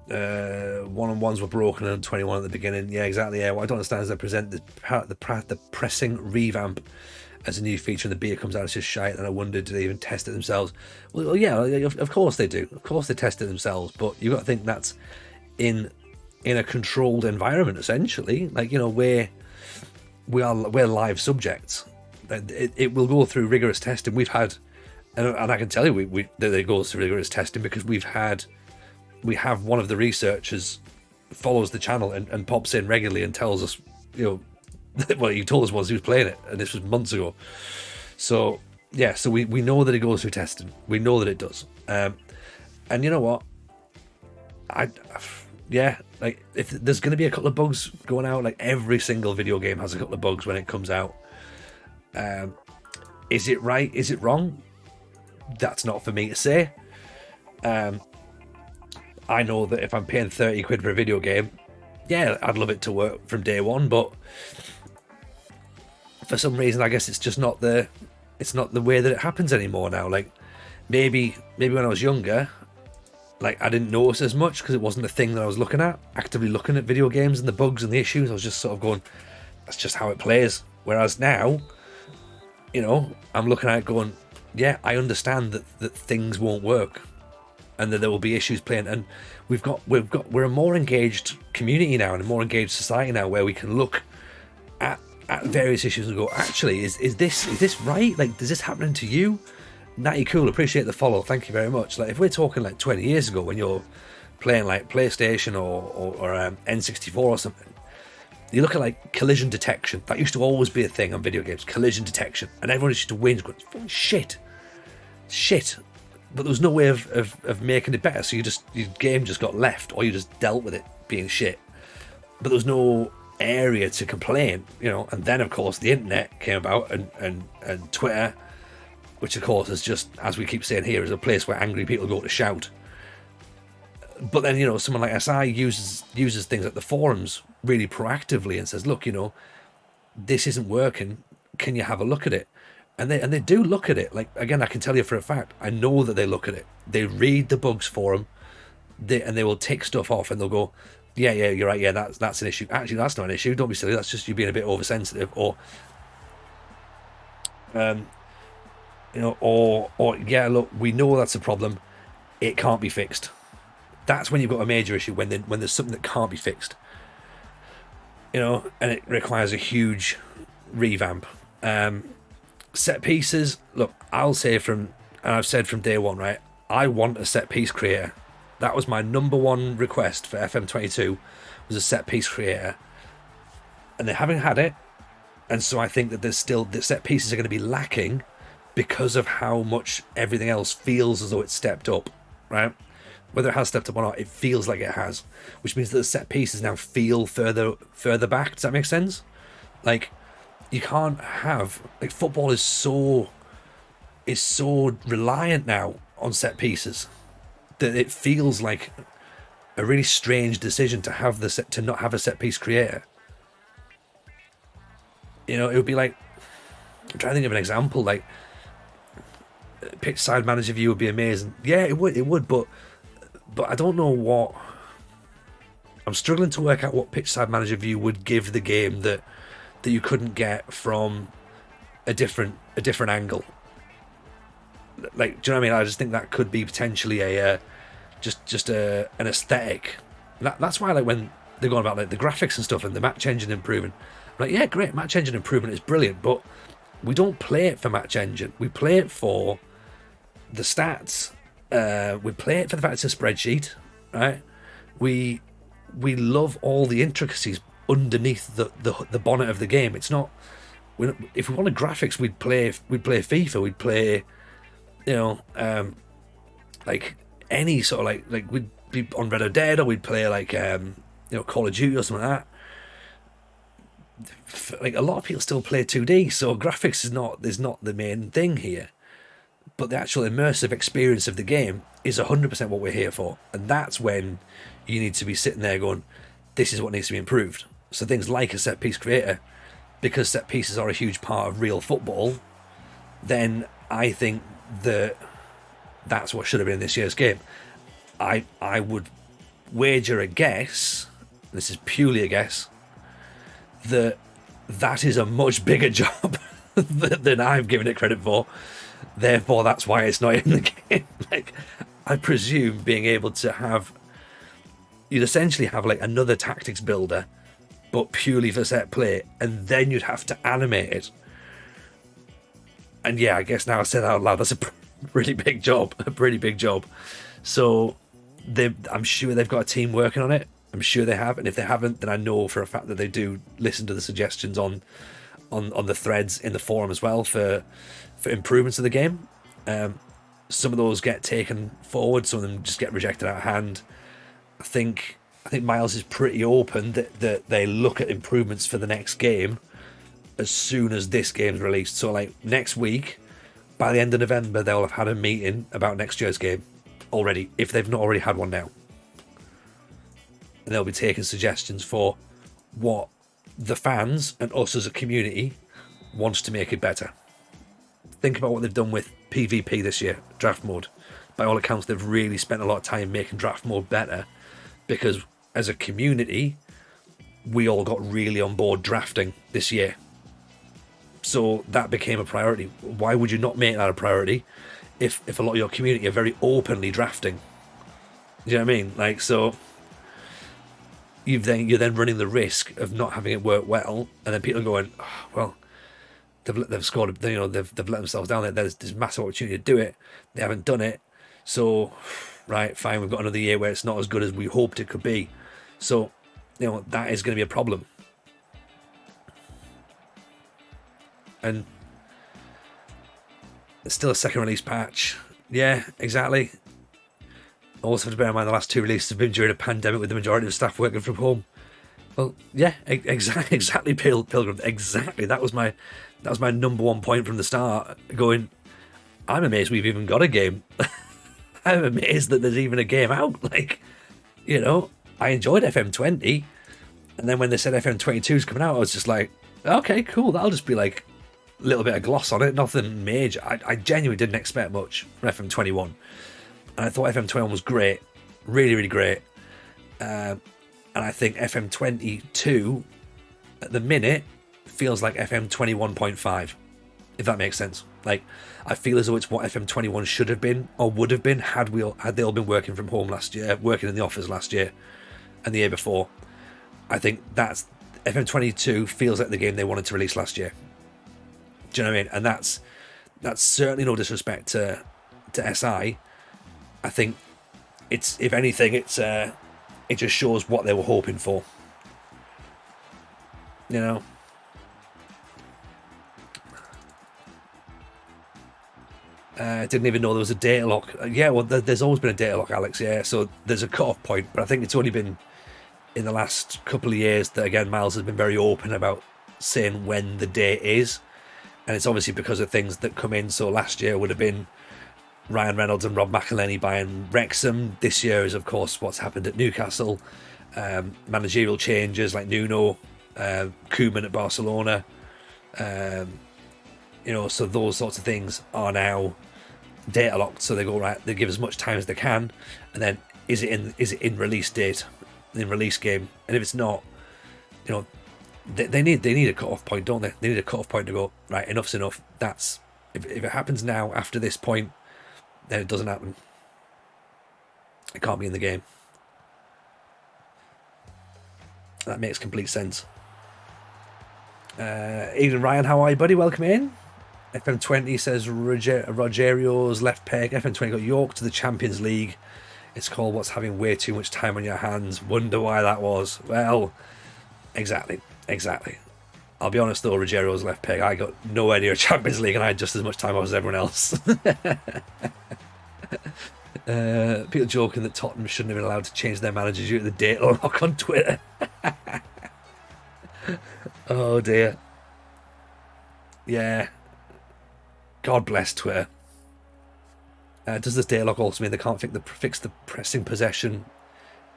One-on-ones were broken and 21 at the beginning. Yeah, exactly. Yeah, what I don't understand is they present the pressing revamp as a new feature and the beta comes out, it's just shite. And I wonder, do they even test it themselves? Well, yeah, of course they do. Of course they test it themselves. But you've got to think that's in a controlled environment, essentially. We're live subjects. It will go through rigorous testing. We've had, and I can tell you, that it goes through rigorous testing because we have one of the researchers follows the channel and pops in regularly and tells us, well, he told us once he was playing it, and this was months ago. So yeah, so we know that it goes through testing. We know that it does. And you know what? If there's going to be a couple of bugs going out, every single video game has a couple of bugs when it comes out. Is it right? Is it wrong? That's not for me to say. I know that if I'm paying 30 quid for a video game, yeah, I'd love it to work from day one, but for some reason, I guess it's just not the way that it happens anymore now. Maybe when I was younger, I didn't notice as much because it wasn't a thing that I was actively looking at video games and the bugs and the issues. I was just sort of going, that's just how it plays. Whereas now, I'm looking at it going, yeah, I understand that things won't work and that there will be issues playing. And we're a more engaged community now and a more engaged society now where we can look at various issues and go, actually, is this right? Is this happening to you? Natty Cool, appreciate the follow. Thank you very much. If we're talking 20 years ago when you're playing PlayStation or N64 or something, you look at collision detection. That used to always be a thing on video games, collision detection, and everyone used to win. Going, shit. But there was no way of making it better. So your game just got left, or you just dealt with it being shit. But there was no area to complain, And then of course the internet came about and Twitter, which of course is just, as we keep saying here, is a place where angry people go to shout. But then someone like SI uses things like the forums really proactively and says, look, this isn't working, can you have a look at it? And they do look at it. Again, I can tell you for a fact, I know that they look at it. They read the bugs forum, and they will take stuff off and they'll go, yeah, you're right, yeah, that's an issue. Actually, that's not an issue, don't be silly, that's just you being a bit oversensitive, or yeah, look, we know that's a problem, it can't be fixed. That's when you've got a major issue, when there's something that can't be fixed. and it requires a huge revamp. Set pieces, look, I'll say and I've said from day one, right, I want a set piece creator. That was my number one request for FM22, was a set piece creator. And they haven't had it. And so I think that the set pieces are going to be lacking because of how much everything else feels as though it's stepped up, right? Whether it has stepped up or not, it feels like it has, which means that the set pieces now feel further back. Does that make sense? Like, you can't have, like, football is so reliant now on set pieces that it feels like a really strange decision to not have a set piece creator. It would be like, I'm trying to think of an example, like pitch side manager view would be amazing. Yeah, it would, but I don't know what. I'm struggling to work out what pitch side manager view would give the game that you couldn't get from a different angle. Like, do you know what I mean? I just think that could be potentially an aesthetic. That's why, like, when they're going about like the graphics and stuff and the match engine improving, I'm like, yeah, great, match engine improvement is brilliant, but we don't play it for match engine. We play it for the stats. We play it for the fact it's a spreadsheet, right? We love all the intricacies underneath the bonnet of the game. It's not. If we wanted graphics, we'd play FIFA. We'd play, like any sort of like we'd be on Red or Dead, or we'd play like Call of Duty or something like that. Like, a lot of people still play 2D, so graphics is not the main thing here, but the actual immersive experience of the game is 100% what we're here for. And that's when you need to be sitting there going, this is what needs to be improved. So things like a set piece creator, because set pieces are a huge part of real football, then I think that's what should have been in this year's game. I would wager a guess, this is purely a guess, that is a much bigger job than I've given it credit for. Therefore, that's why it's not in the game. Like, I presume being able to you'd essentially have like another tactics builder, but purely for set play, and then you'd have to animate it. And yeah, I guess now I said out loud, that's a really big job, a pretty big job. So I'm sure they've got a team working on it. I'm sure they have, and if they haven't, then I know for a fact that they do listen to the suggestions on the threads in the forum as well for improvements of the game. Some of those get taken forward, some of them just get rejected out of hand. I think Miles is pretty open that they look at improvements for the next game as soon as this game's released. So like next week, by the end of November, they'll have had a meeting about next year's game already, if they've not already had one now. And they'll be taking suggestions for what the fans and us as a community wants to make it better. Think about what they've done with PvP this year, draft mode. By all accounts, they've really spent a lot of time making draft mode better, because as a community, we all got really on board drafting this year. So that became a priority. Why would you not make that a priority if a lot of your community are very openly drafting? Do you know what I mean? Like, so you're then running the risk of not having it work well, and then people are going, oh, well, they've scored, they've let themselves down there. There's massive opportunity to do it. They haven't done it. So, right, fine, we've got another year where it's not as good as we hoped it could be. So, that is going to be a problem. And it's still a second release patch. Yeah, exactly. Also have to bear in mind the last two releases have been during a pandemic with the majority of staff working from home. Well, yeah, exactly, Pilgrim. Exactly. That was my number one point from the start. Going, I'm amazed we've even got a game. I'm amazed that there's even a game out. Like, I enjoyed FM20, and then when they said FM22 is coming out, I was just like, okay, cool. That'll just be like a little bit of gloss on it, nothing major. I genuinely didn't expect much from FM21. And I thought FM21 was great, really, really great. And I think FM22, at the minute, feels like FM21.5, if that makes sense. Like, I feel as though it's what FM21 should have been, or would have been, had they all been working from home last year, working in the office last year, and the year before. I think that's FM22 feels like the game they wanted to release last year. Do you know what I mean? And that's certainly no disrespect to SI. I think it's, if anything, it just shows what they were hoping for. You know. Didn't even know there was a data lock. Yeah, well, there's always been a data lock, Alex. Yeah, so there's a cut-off point, but I think it's only been in the last couple of years that, again, Miles has been very open about saying when the date is, and it's obviously because of things that come in. So last year would have been Ryan Reynolds and Rob McElhenney buying Wrexham. This year is, of course, what's happened at Newcastle. Managerial changes like Nuno, Koeman at Barcelona. So those sorts of things are now data locked. So they go, right, they give as much time as they can, and then is it in release date, in release game? And if it's not, they need a cut-off point, don't they? They need a cut-off point to go, right, enough's enough. That's if it happens now after this point, then it doesn't happen. It can't be in the game. That makes complete sense. Aidan Ryan, how are you, buddy? Welcome in. FM20 says Rogerio's left peg. FM20 got York to the Champions League. It's called what's having way too much time on your hands. Wonder why that was. Well, exactly. I'll be honest though, Rogerio's left peg, I got nowhere near Champions League, and I had just as much time as everyone else. People joking that Tottenham shouldn't have been allowed to change their manager due to the data lock on Twitter. Oh dear. Yeah. God bless Twitter. Does this data lock also mean they can't fix the pressing possession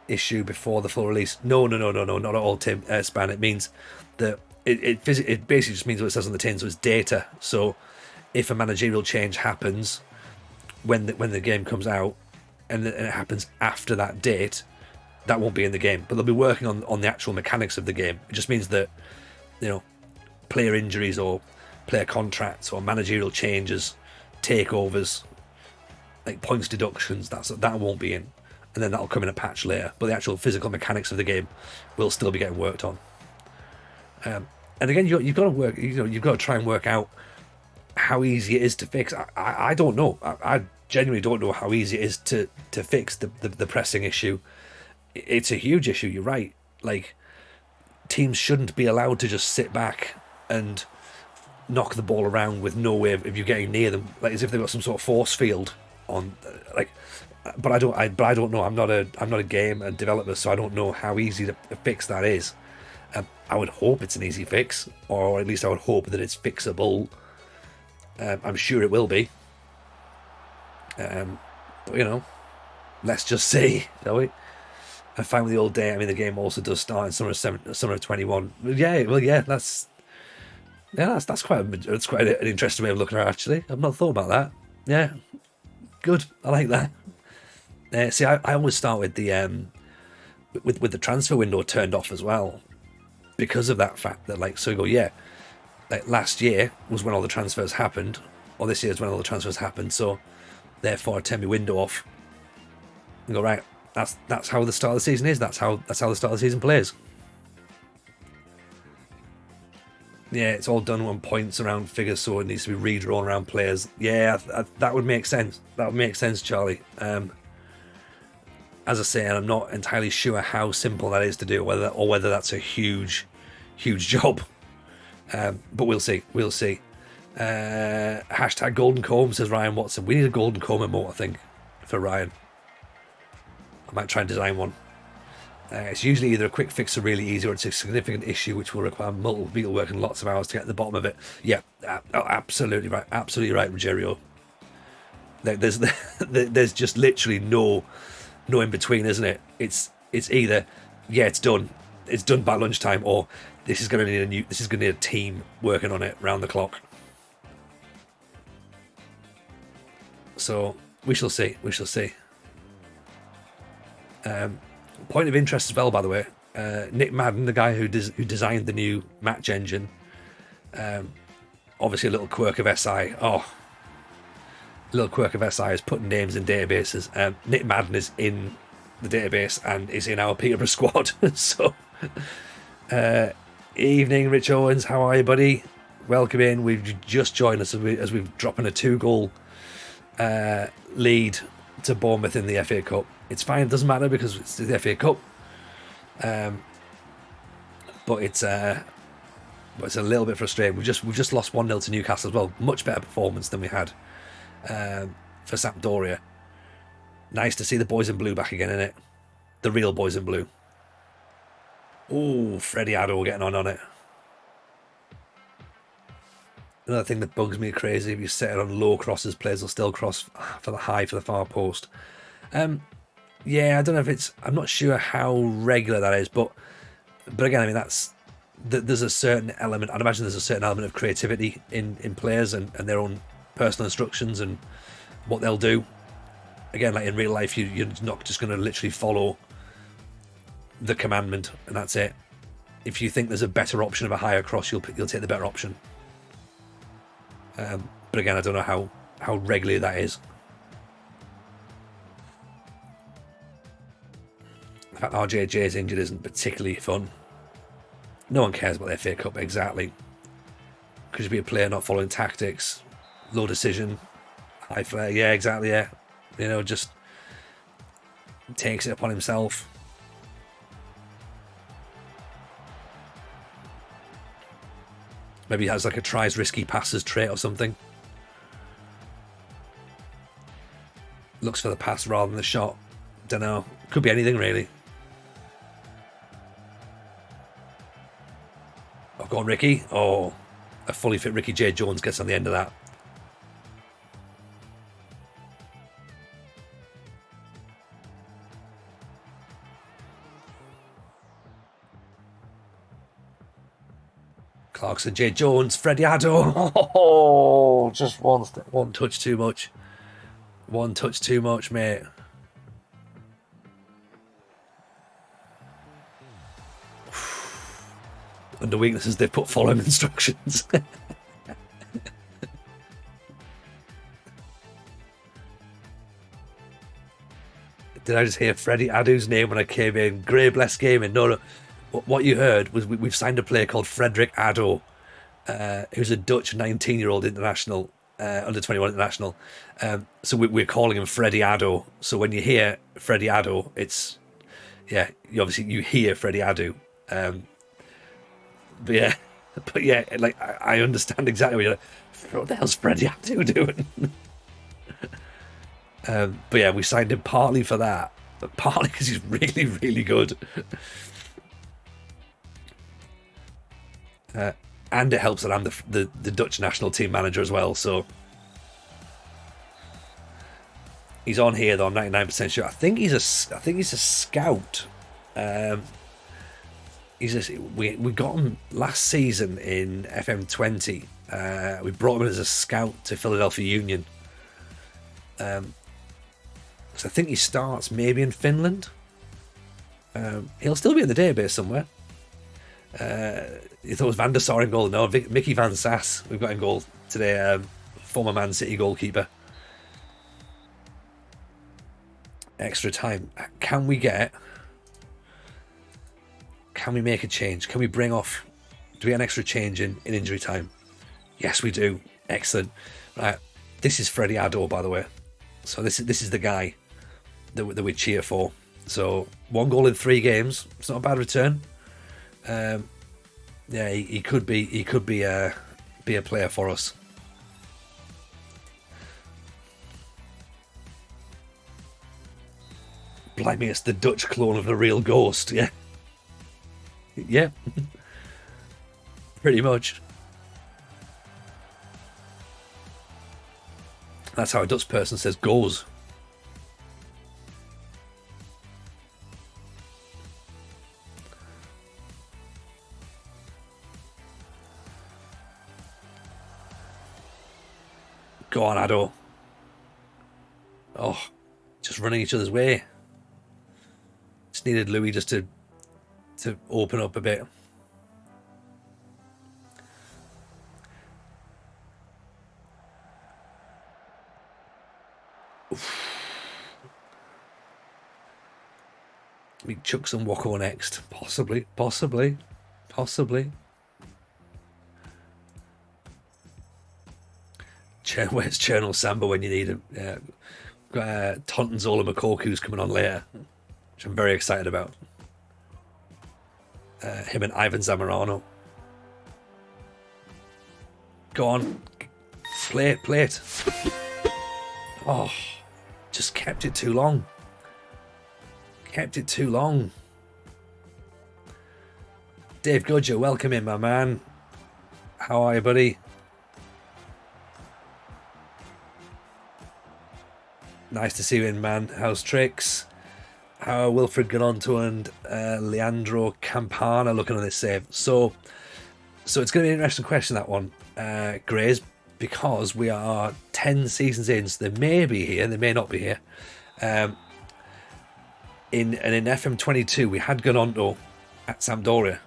issue before the full release? No, not at all, Tim. Span. It means that it basically just means what it says on the tin, so it's data. So if a managerial change happens when the game comes out, and it happens after that date, that won't be in the game. But they'll be working on the actual mechanics of the game. It just means that, player injuries or player contracts or managerial changes, takeovers, like points deductions, that won't be in, and then that'll come in a patch later. But the actual physical mechanics of the game will still be getting worked on. And again, you've got to work. You've got to try and work out how easy it is to fix. I don't know. I genuinely don't know how easy it is to fix the pressing issue. It's a huge issue. You're right. Like, teams shouldn't be allowed to just sit back and knock the ball around with no way of you getting near them, like as if they've got some sort of force field on, like. But I don't know. I'm not a game developer, so I don't know how easy to fix that is. I would hope it's an easy fix, or at least I would hope that it's fixable. I'm sure it will be. But let's just see, shall we? And finally, the old day. I mean, the game also does start in summer of 21. Yeah, well, yeah, that's quite an interesting way of looking at it. Actually, I've not thought about that. Yeah, good. I like that. See, I always start with the with the transfer window turned off as well, because of that fact that, like, so you go, yeah, like last year was when all the transfers happened, or this year is when all the transfers happened. So therefore, I turn my window off and go, right. That's how the start of the season is. That's how the start of the season plays. Yeah, it's all done on points around figures, so it needs to be redrawn around players. Yeah, that would make sense. That would make sense, Charlie. As I say, I'm not entirely sure how simple that is to do, whether that's a huge job. But we'll see. Hashtag Golden Comb, says Ryan Watson. We need a Golden Comb emote, I think, for Ryan. I might try and design one. It's usually either a quick fix or really easy, or it's a significant issue which will require multiple people working lots of hours to get to the bottom of it. Yeah, absolutely right. Absolutely right, Rogerio. There's just literally no in between, isn't it? It's either, yeah, it's done by lunchtime, or this is going to need a team working on it round the clock. So we shall see. Point of interest as well, by the way, Nick Madden, the guy who designed the new match engine, obviously a little quirk of SI. Is putting names in databases. Nick Madden is in the database and is in our Peterborough squad. So Evening, Rich Owens. How are you, buddy? Welcome in. We've just joined us as we've dropping a 2-goal lead to Bournemouth in the FA Cup. It's fine. It doesn't matter because it's the FA Cup. But it's a little bit frustrating. We've just lost 1-0 to Newcastle as well. Much better performance than we had for Sampdoria. Nice to see the boys in blue back again, innit? The real boys in blue. Oh, Freddie Addo getting on it. Another thing that bugs me crazy, if you set it on low crosses, players will still cross for the high for the far post. Yeah, I don't know if it's... I'm not sure how regular that is, but again, I mean, there's a certain element... I'd imagine there's a certain element of creativity in players and their own personal instructions and what they'll do. Again, like in real life, you're not just going to literally follow the commandment and that's it. If you think there's a better option of a higher cross, you'll take the better option. But again, I don't know how regular that is. The fact RJJ's injured isn't particularly fun. No one cares about the FA Cup, exactly. Could you be a player not following tactics, low decision, high flair? Yeah, exactly, yeah. You know, just takes it upon himself. Maybe he has like a tries risky passes trait or something. Looks for the pass rather than the shot. Don't know. Could be anything really. Oh, go on, Ricky. Oh, a fully fit Ricky J. Jones gets on the end of that. Clarkson, J. Jones, Freddie Addo. Oh, just one touch too much. One touch too much, mate. Under weaknesses, they've put following instructions. Did I just hear Freddie Addo's name when I came in? Grey Bless Gaming. No. What you heard was we've signed a player called Frederick Addo, who's a Dutch 19-year-old international, under 21 international. So we're calling him Freddie Addo. So when you hear Freddie Addo, it's, yeah, you hear Freddie Addo. But yeah, like I understand exactly what you're like. What the hell's Freddie Addo doing? But yeah, we signed him partly for that, but partly because he's really, really good. And it helps that I'm the Dutch national team manager as well, so he's on here though. I'm 99% sure. I think he's a scout. We got him last season in FM20. We brought him in as a scout to Philadelphia Union. So I think he starts maybe in Finland. He'll still be in the database somewhere. You thought it was Van der Sar in goal? No, Mickey Van Sass we've got in goal today. Former Man City goalkeeper. Extra time. Can we make a change? Can we bring off? Do we get an extra change in injury time? Yes, we do. Excellent. Right. This is Freddie Addo, by the way. So this is the guy that we cheer for. So 1 goal in 3 games. It's not a bad return. Yeah, he could be a player for us. Blimey, it's the Dutch clone of the real Ghost. Yeah, yeah, pretty much. That's how a Dutch person says goes. Go on, Addo. Oh, just running each other's way. Just needed Louis just to open up a bit. Oof. We chuck some Wacko next. Possibly. Where's Cherno Samba when you need him? Yeah. Tontonzola Makoku's coming on later, which I'm very excited about. Him and Ivan Zamorano. Go on. Play it. Oh, just kept it too long. Dave Gudger, welcome in, my man. How are you, buddy? Nice to see you in, man. How's Tricks? How are Wilfred Galonto and Leandro Campana looking on this save? So it's going to be an interesting question, that one, Grays, because we are 10 seasons in, so they may be here, they may not be here. In FM22, we had Galonto at Sampdoria.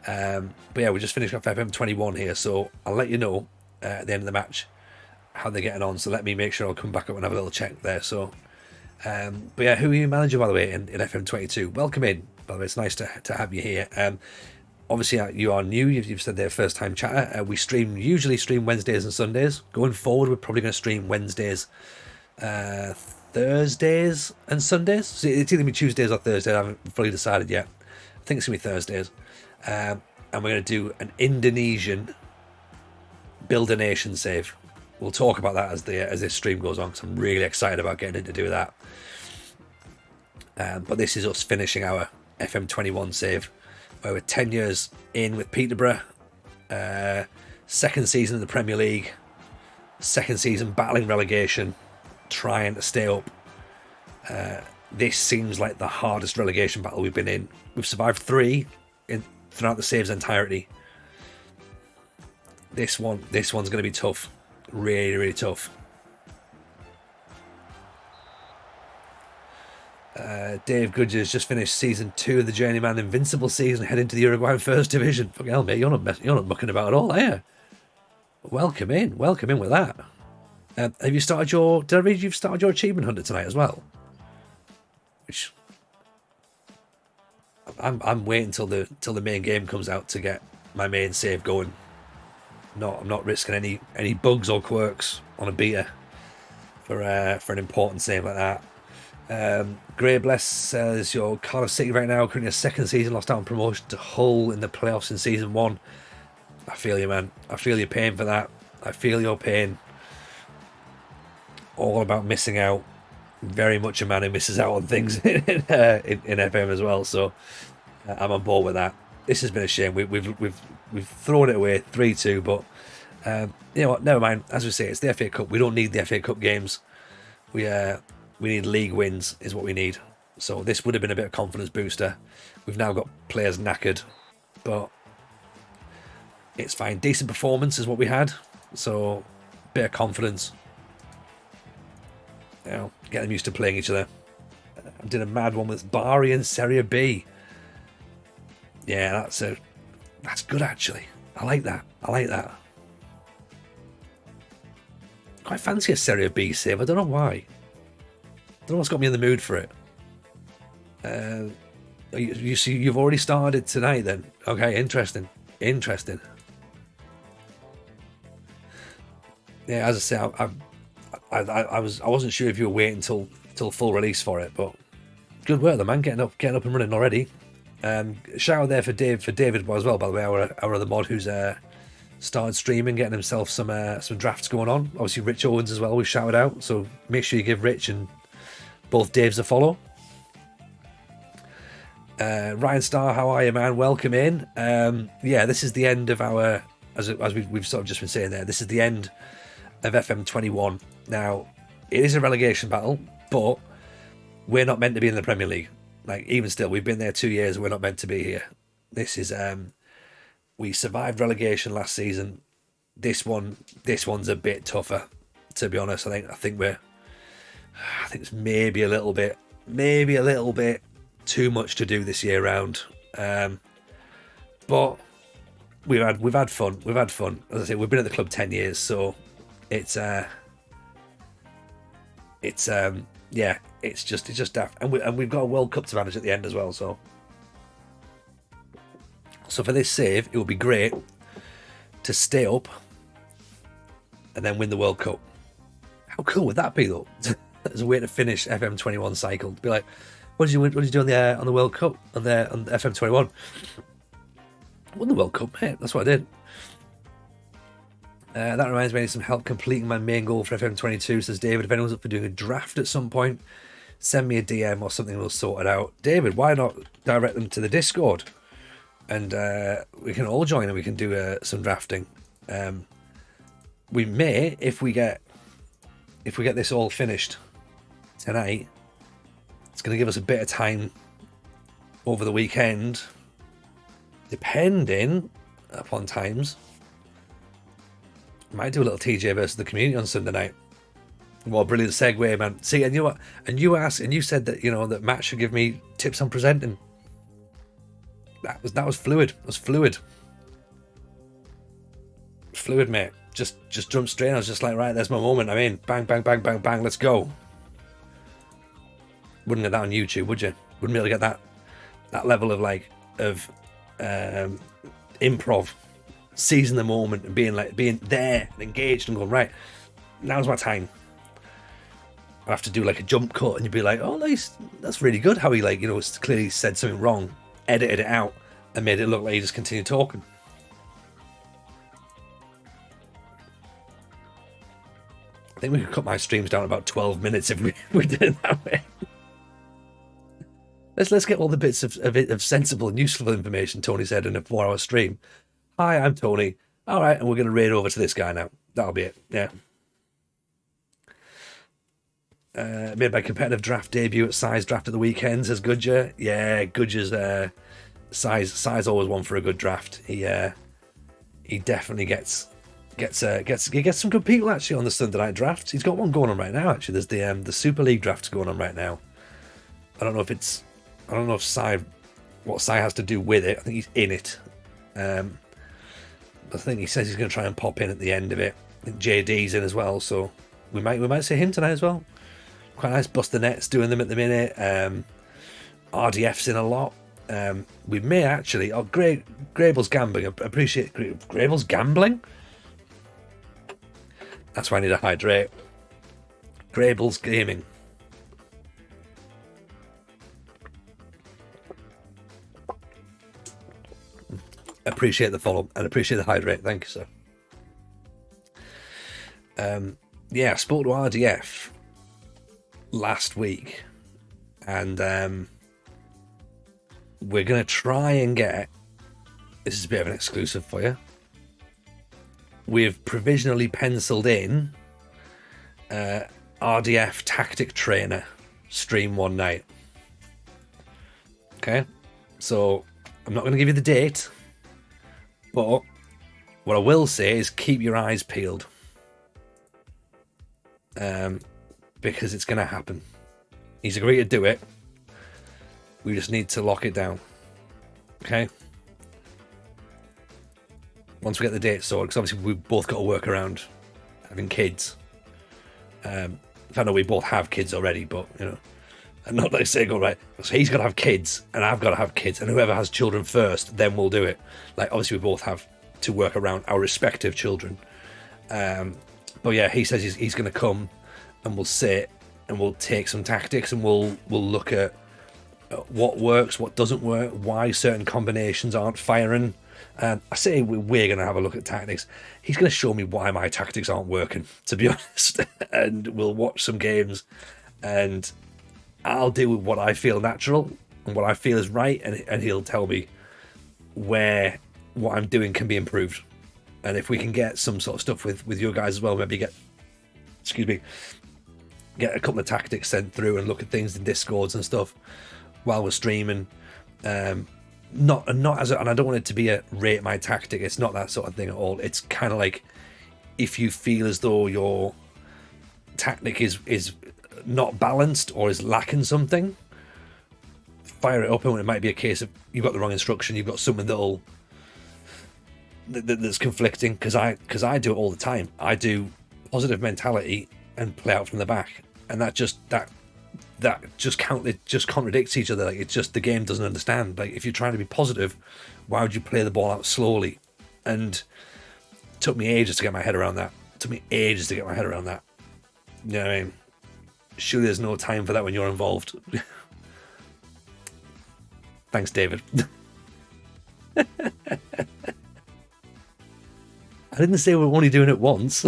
But yeah, we just finished off FM21 here, so I'll let you know at the end of the match how they're getting on. So let me make sure I'll come back up and have a little check there. So, but yeah, who are you manager, by the way, in FM22? Welcome in, by the way. It's nice to have you here. Obviously, you are new. You've said they're first time chatter. We usually stream Wednesdays and Sundays. Going forward, we're probably going to stream Wednesdays, Thursdays and Sundays. So it's either going to be Tuesdays or Thursdays. I haven't fully decided yet. I think it's going to be Thursdays. And we're going to do an Indonesian Build a Nation save. We'll talk about that as this stream goes on, because I'm really excited about getting in to do that. But this is us finishing our FM21 save, where we're 10 years in with Peterborough, second season in the Premier League, second season battling relegation, trying to stay up. This seems like the hardest relegation battle we've been in. We've survived 3 throughout the save's entirety. This one's going to be tough. Really, really tough. Dave Goodger's just finished season 2 of the Journeyman Invincible season, heading to the Uruguayan First Division. Fucking hell, mate, you're not mucking about at all, are you? Welcome in with that. Have you started did I read you've started your achievement hunter tonight as well? Which I'm waiting till the main game comes out to get my main save going. I'm not risking any bugs or quirks on a beta for an important save like that. Grey Bless says you're Cardiff City right now, currently a second season, lost out on promotion to Hull in the playoffs in season 1. I feel you, man. I feel your pain for that. I feel your pain. All about missing out. Very much a man who misses out on things in FM as well. So I'm on board with that. This has been a shame. We've thrown it away 3-2, but you know what? Never mind. As we say, it's the FA Cup. We don't need the FA Cup games. We need league wins is what we need. So this would have been a bit of confidence booster. We've now got players knackered, but it's fine. Decent performance is what we had. So bit of confidence. You know, get them used to playing each other. I did a mad one with Bari and Serie B. Yeah, that's good actually. I like that. Quite fancy a Serie B save. I don't know why. I don't know what's got me in the mood for it. You see, you've already started tonight then. Okay, interesting. Yeah, as I say, I wasn't sure if you were waiting till full release for it, but good work, the man, getting up and running already. Shout out there for David as well, by the way, our other mod who's started streaming, getting himself some drafts going on. Obviously, Rich Owens as well, we've shouted out, so make sure you give Rich and both Daves a follow. Ryan Starr, how are you, man? Welcome in. Yeah, this is the end of our, as we've sort of just been saying there, this is the end of FM21. Now, it is a relegation battle, but we're not meant to be in the Premier League. Like, even still, we've been there 2 years and we're not meant to be here. This is we survived relegation last season. This one's a bit tougher, to be honest. I think it's maybe a little bit too much to do this year round. But we've had fun. As I say, we've been at the club 10 years, so it's just daft. And we've got a World Cup to manage at the end as well, so for this save, it would be great to stay up and then win the World Cup. How cool would that be, though? As a way to finish FM21 cycle, to be like, what did you do on the World Cup on FM21? Won the World Cup, mate. That's what I did. That reminds me, I need some help completing my main goal for FM22, says David. If anyone's up for doing a draft at some point, send me a DM or something, we'll sort it out. David, why not direct them to the Discord? And we can all join and we can do some drafting. We may, if we get this all finished tonight, it's going to give us a bit of time over the weekend, depending upon times. Might do a little TJ versus the community on Sunday night. Well, brilliant segue, man. See, and you know what? And you asked, and you said that, you know, that Matt should give me tips on presenting. That was fluid. It was fluid. Fluid, mate. Just jumped straight. I was just like, right, there's my moment. I mean, bang, bang, bang, bang, bang. Let's go. Wouldn't get that on YouTube, would you? Wouldn't be able to get that level of improv, seizing the moment and being there and engaged and going, right, now's my time. I have to do like a jump cut and you'd be like, oh, nice, that's really good. How he clearly said something wrong, edited it out and made it look like he just continued talking. I think we could cut my streams down about 12 minutes if we did it that way. Let's get all the bits of sensible and useful information, Tony said in a 4-hour stream. Hi, I'm Tony. All right, and we're going to raid over to this guy now. That'll be it. Yeah. Made my competitive draft debut at Size Draft at the weekend, says Gudger. Yeah, Gudger's Size always one for a good draft. He definitely gets some good people actually on the Sunday night drafts. He's got one going on right now. Actually, there's the Super League draft's going on right now. I don't know if what Sai has to do with it. I think he's in it. I think he says he's going to try and pop in at the end of it. I think JD's in as well, so we might see him tonight as well. Quite nice. Bust the Nets doing them at the minute. RDF's in a lot. We may actually. Oh, Grable's gambling. I appreciate Grable's gambling. That's why I need to hydrate. Grable's gaming. Appreciate the follow and appreciate the hydrate. Thank you, sir. Yeah, I spoke to RDF last week, and we're going to try and get. This is a bit of an exclusive for you. We've provisionally penciled in RDF Tactic Trainer stream one night. Okay, so I'm not going to give you the date. But what I will say is keep your eyes peeled. Because it's going to happen. He's agreed to do it. We just need to lock it down. Okay? Once we get the date sorted, because obviously we've both got to work around having kids. I know we both have kids already, but, you know, and not like say, go right, so he's got to have kids, and I've got to have kids, and whoever has children first, then we'll do it. Like, obviously, we both have to work around our respective children. But yeah, he says he's going to come, and we'll sit, and we'll take some tactics, and we'll look at what works, what doesn't work, why certain combinations aren't firing. I say we're going to have a look at tactics. He's going to show me why my tactics aren't working, to be honest. And we'll watch some games, and I'll deal with what I feel natural and what I feel is right, and he'll tell me where what I'm doing can be improved. And if we can get some sort of stuff with your guys as well, maybe get a couple of tactics sent through and look at things in Discords and stuff while we're streaming. Not as and I don't want it to be a rate my tactic. It's not that sort of thing at all. It's kind of like if you feel as though your tactic is not balanced or is lacking something, fire it up, and it might be a case of you've got the wrong instruction, you've got something that's conflicting, because I do it all the time. I do positive mentality and play out from the back, and that just contradicts each other. Like, it's just the game doesn't understand. Like, if you're trying to be positive, why would you play the ball out slowly? And it took me ages to get my head around that. You know what I mean? Surely there's no time for that when you're involved. Thanks, David. I didn't say we're only doing it once.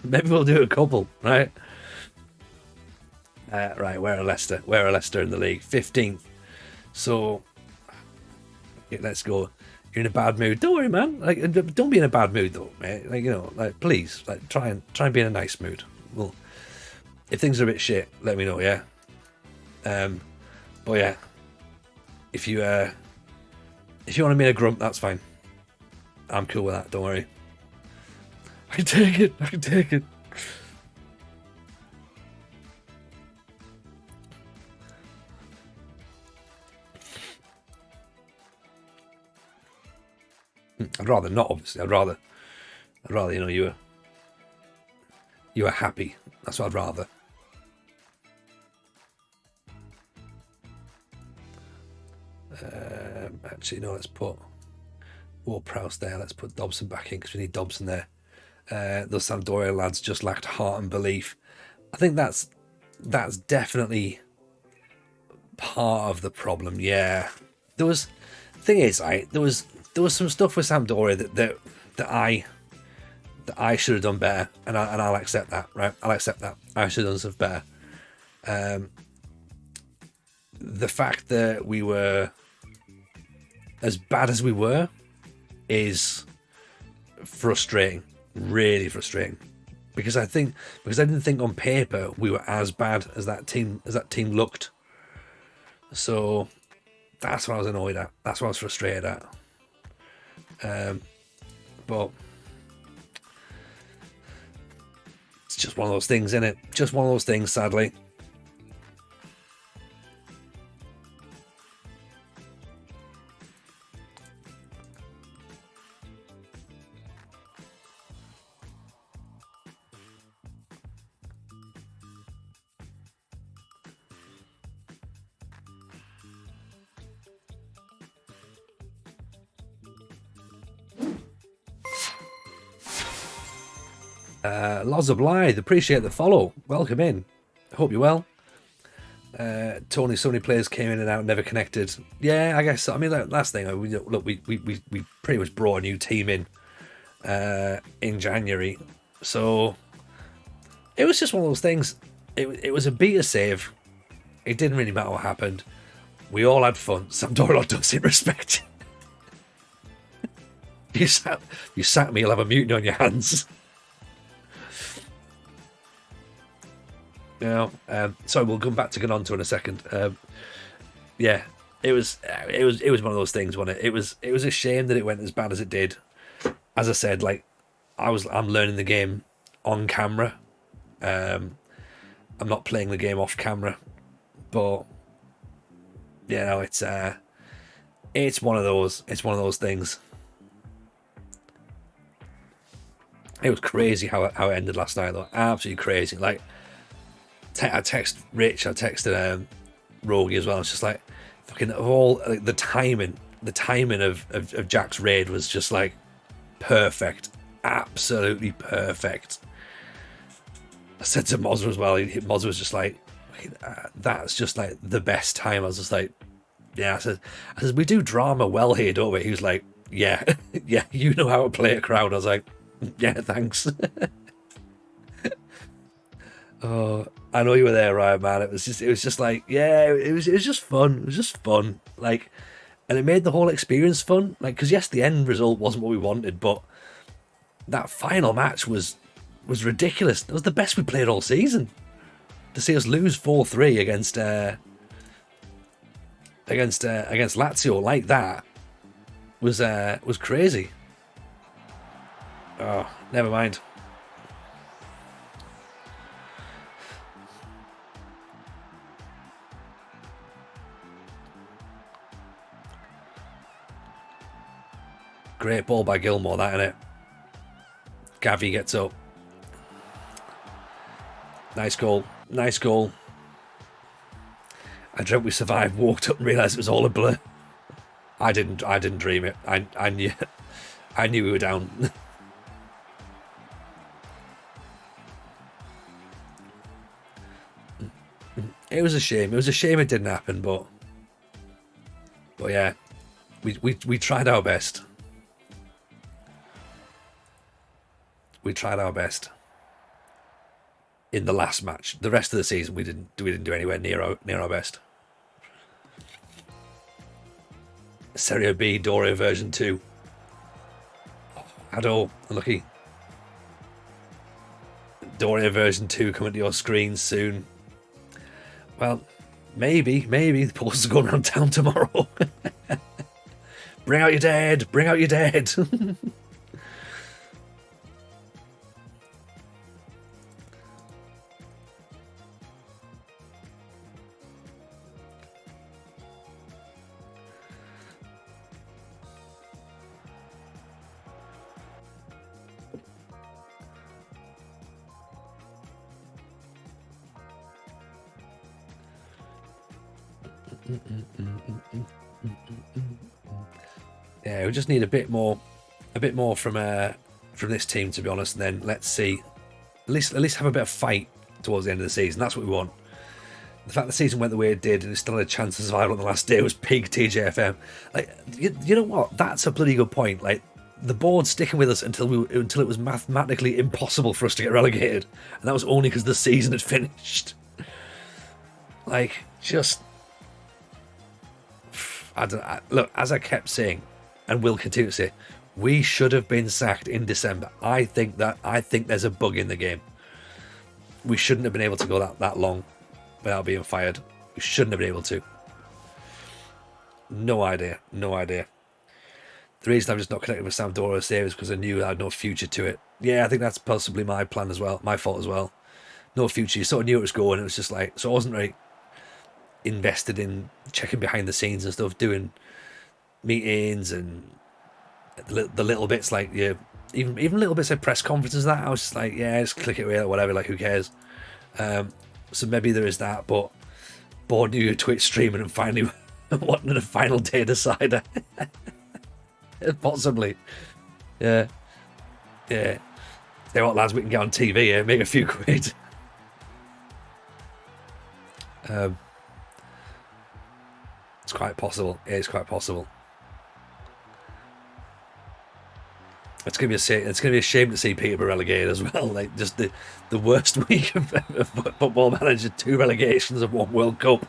Maybe we'll do a couple, right? Right, where are Leicester? Where are Leicester in the league? 15th. So, yeah, let's go. You're in a bad mood. Don't worry, man. Like, don't be in a bad mood, though, mate. Like, you know, like, please, like, try and be in a nice mood. Well, if things are a bit shit, let me know, yeah. But yeah, if you want to be in a grump, that's fine. I'm cool with that. Don't worry. I can take it. I can take it. I'd rather not, obviously. I'd rather, you know, you were happy. That's what I'd rather. Actually, no, let's put Ward-Prowse there. Let's put Dobson back in because we need Dobson there. Those Sampdoria lads just lacked heart and belief. I think that's definitely part of the problem. Yeah, there was. Thing is, right, there was some stuff with Sampdoria that I should have done better, and I'll accept that. Right, I'll accept that. I should have done stuff better. The fact that we were as bad as we were is frustrating, really frustrating, because I didn't think on paper we were as bad as that team looked. So that's what I was annoyed at. That's what I was frustrated at. But it's just one of those things, isn't it? Just one of those things, sadly. Lots of Blythe, appreciate the follow. Welcome in. Hope you're well. Tony, so many players came in and out, never connected. Yeah, I guess. I mean, last thing, we pretty much brought a new team in January, so it was just one of those things. It was a beta save. It didn't really matter what happened. We all had fun. Sampdoria doesn't respect you. You sack me, you'll have a mutiny on your hands. You know, sorry, we'll come back to Ganonto in a second. Yeah, it was one of those things, wasn't it? It was a shame that it went as bad as it did. As I said, like I'm learning the game on camera. I'm not playing the game off camera, but you know, it's one of those things. It was crazy how it ended last night, though. Absolutely crazy. Like, I text Rich, I texted Rogie as well. It's just like, fucking of all like, the timing of Jack's raid was just like perfect, absolutely perfect. I said to Mozza as well. Mozza was just like, that's just like the best time. I was just like, yeah. I said, we do drama well here, don't we? He was like, yeah, yeah. You know how to play a crowd. I was like, yeah, thanks. Oh, I know you were there, Ryan, man. It was just like, yeah, it was just fun. It was just fun, like, and it made the whole experience fun. Like, because yes, the end result wasn't what we wanted, but that final match was ridiculous. It was the best we played all season. To see us lose 4-3 against Lazio like that was crazy. Oh, never mind. Great ball by Gilmore, that, innit? Gavi gets up. Nice goal. Nice goal. I dreamt we survived, walked up and realised it was all a blur. I didn't dream it. I knew we were down. It was a shame. It was a shame it didn't happen, but yeah, we tried our best. We tried our best in the last match. The rest of the season, we didn't do anywhere near our best. Serie B Doria version 2. Ado, unlucky. Doria version 2 coming to your screens soon. Well, maybe the posters are going around town tomorrow. Bring out your dead. Bring out your dead. Yeah, we just need a bit more from this team, to be honest. And then let's see, at least have a bit of fight towards the end of the season. That's what we want. The fact the season went the way it did and it still had a chance of survival on the last day was peak TJFM. Like, you know what? That's a bloody good point. Like, the board sticking with us until it was mathematically impossible for us to get relegated, and that was only because the season had finished. Like, just. Look, as I kept saying, and will continue to say, we should have been sacked in December. I think there's a bug in the game. We shouldn't have been able to go that long without being fired. We shouldn't have been able to. No idea. The reason I'm just not connected with Sampdoria save is because I knew I had no future to it. Yeah, I think that's possibly my plan as well, my fault as well. No future. You sort of knew it was going. It was just like, so I wasn't really invested in checking behind the scenes and stuff, doing meetings and the little bits, like, yeah, even little bits of press conferences. That I was just like, yeah, just click it away or whatever, like, who cares. So maybe there is that, but bored knew your Twitch streaming and finally wanting a final day decider. Possibly. Yeah. Say what, lads, we can get on TV here, make a few quid. It's quite possible. It is quite possible. It's gonna be a shame to see Peterborough relegated as well. Like, just the worst week of Football Manager, 2 relegations and 1 World Cup.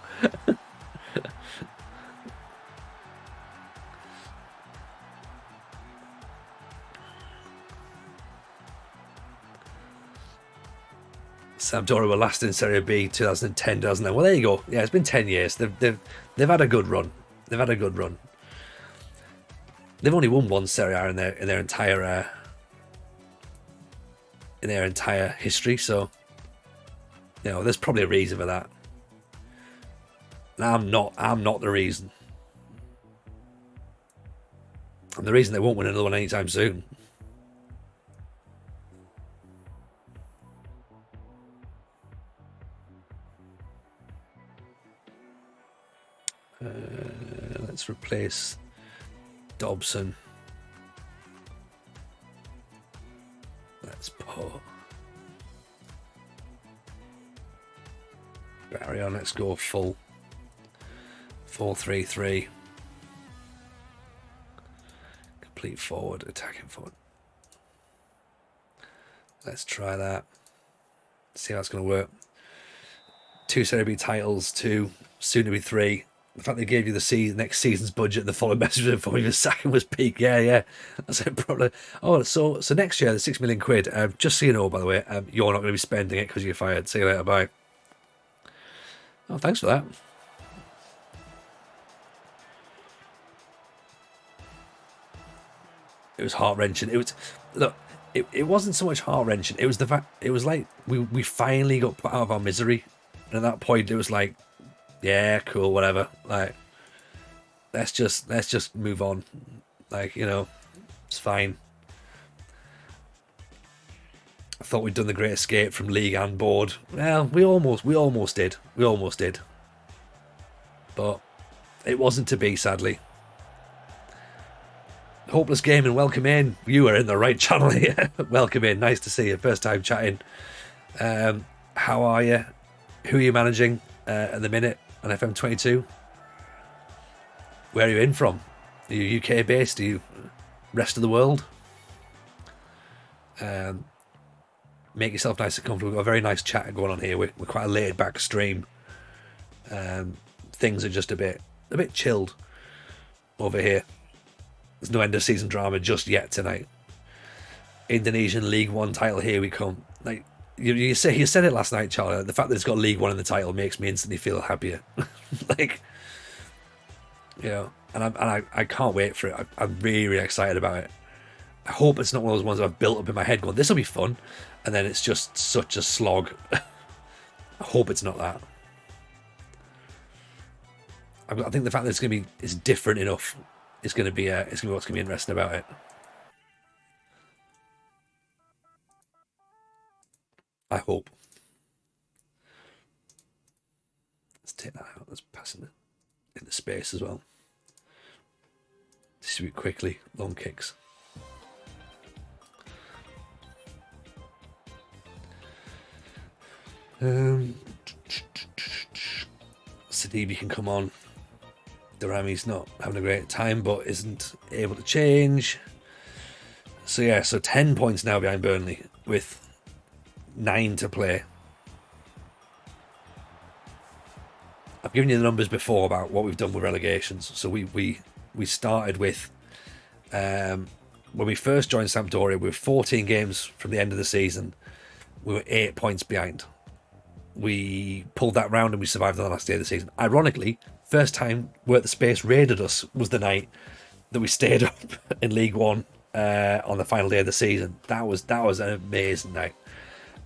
Sampdoria were last in Serie B 2010, 2009. Well, there you go. Yeah, it's been 10 years. They've had a good run. They've only won 1 Serie A in their entire history. So, you know, there's probably a reason for that. And I'm not the reason. I'm the reason they won't win another one anytime soon. Let's replace Dobson. Let's put Barry on. Let's go full 4-3-3. Complete forward, attacking forward. Let's try that. See how it's going to work. 2 Serie B titles, 2, soon to be 3. The fact they gave you the next season's budget and the following message for you, sacking was peak. Yeah. That's it, probably. Oh, so next year, the £6 million, just so you know, by the way, you're not going to be spending it because you're fired. See you later, bye. Oh, thanks for that. It was heart-wrenching. It wasn't so much heart-wrenching. It was the fact, it was like we finally got put out of our misery. And at that point, it was like, yeah, cool, whatever. Like, let's just move on. Like, you know, it's fine. I thought we'd done the great escape from league and board. Well, we almost did. But it wasn't to be, sadly. Hopeless Gaming, welcome in. You are in the right channel here. Welcome in. Nice to see you. First time chatting. How are you? Who are you managing? at the minute on FM22. Where are you in from? Are you UK based? Are you rest of the world? Make yourself nice and comfortable. We've got a very nice chat going on here. We're quite a laid back stream. Things are just a bit chilled over here. There's no end of season drama just yet tonight. Indonesian League One title, here we come. Like you said it last night, Charlie. The fact that it's got League One in the title makes me instantly feel happier. Like, you know, and I can't wait for it. I'm really, really excited about it. I hope it's not one of those ones that I've built up in my head going, this will be fun, and then it's just such a slog. I hope it's not that. I think the fact that it's different enough is going to be what's going to be interesting about it. I hope. Let's take that out. Let's pass it in the space as well. Distribute quickly. Long kicks. Sidibe can come on. Darami's not having a great time, but isn't able to change. So yeah, 10 points now behind Burnley with 9 to play. I've given you the numbers before about what we've done with relegations. So we started with when we first joined Sampdoria, we were 14 games from the end of the season. We were 8 points behind. We pulled that round and we survived on the last day of the season. Ironically, first time Work the Space raided us was the night that we stayed up in League One on the final day of the season. That was an amazing night.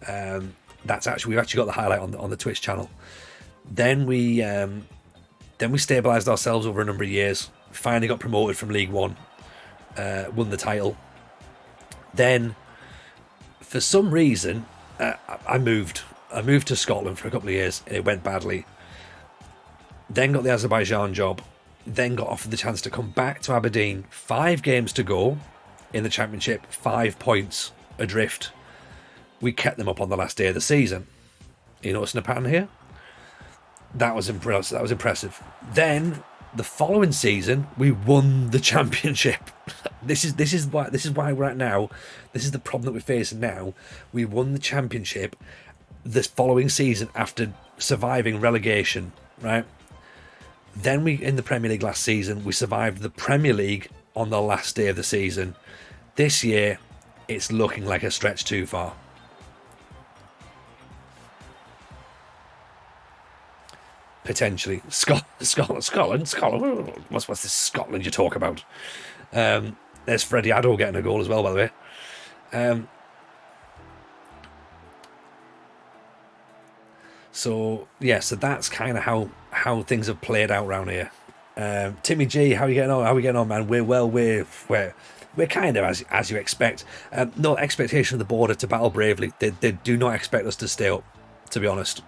We've actually got the highlight on the Twitch channel. Then we stabilised ourselves over a number of years. Finally got promoted from League One, won the title. Then, for some reason, I moved to Scotland for a couple of years and it went badly. Then got the Azerbaijan job. Then got offered the chance to come back to Aberdeen. 5 games to go in the Championship, 5 points adrift. We kept them up on the last day of the season. You noticing a pattern here? That was impressive. Then the following season, we won the Championship. This is why we're at now. This is the problem that we're facing now. We won the Championship this following season after surviving relegation, right? Then in the Premier League last season, we survived the Premier League on the last day of the season. This year, it's looking like a stretch too far. Potentially. Scotland. What's this Scotland you talk about? There's Freddie Addo getting a goal as well, by the way. So that's kind of how things have played out around here. Timmy G, how are you getting on? How are we getting on, man? We're kind of as you expect. No expectation of the border to battle bravely. They do not expect us to stay up, to be honest.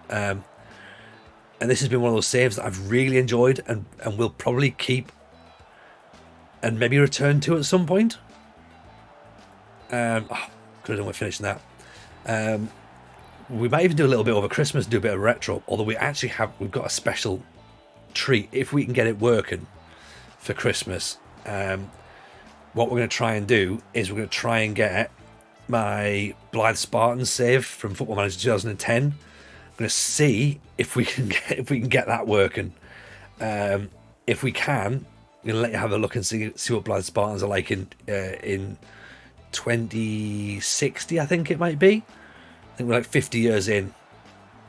And this has been one of those saves that I've really enjoyed and will probably keep and maybe return to at some point. Could have done with finishing that. We might even do a little bit over Christmas, do a bit of retro, although we've got a special treat if we can get it working for Christmas. What we're going to try and do is we're going to try and get my Blythe Spartans save from Football Manager 2010. I'm going to see if we can get that working. If we can, I'm going to let you have a look and see what Blythe Spartans are like in 2060, I think it might be. I think we're like 50 years in.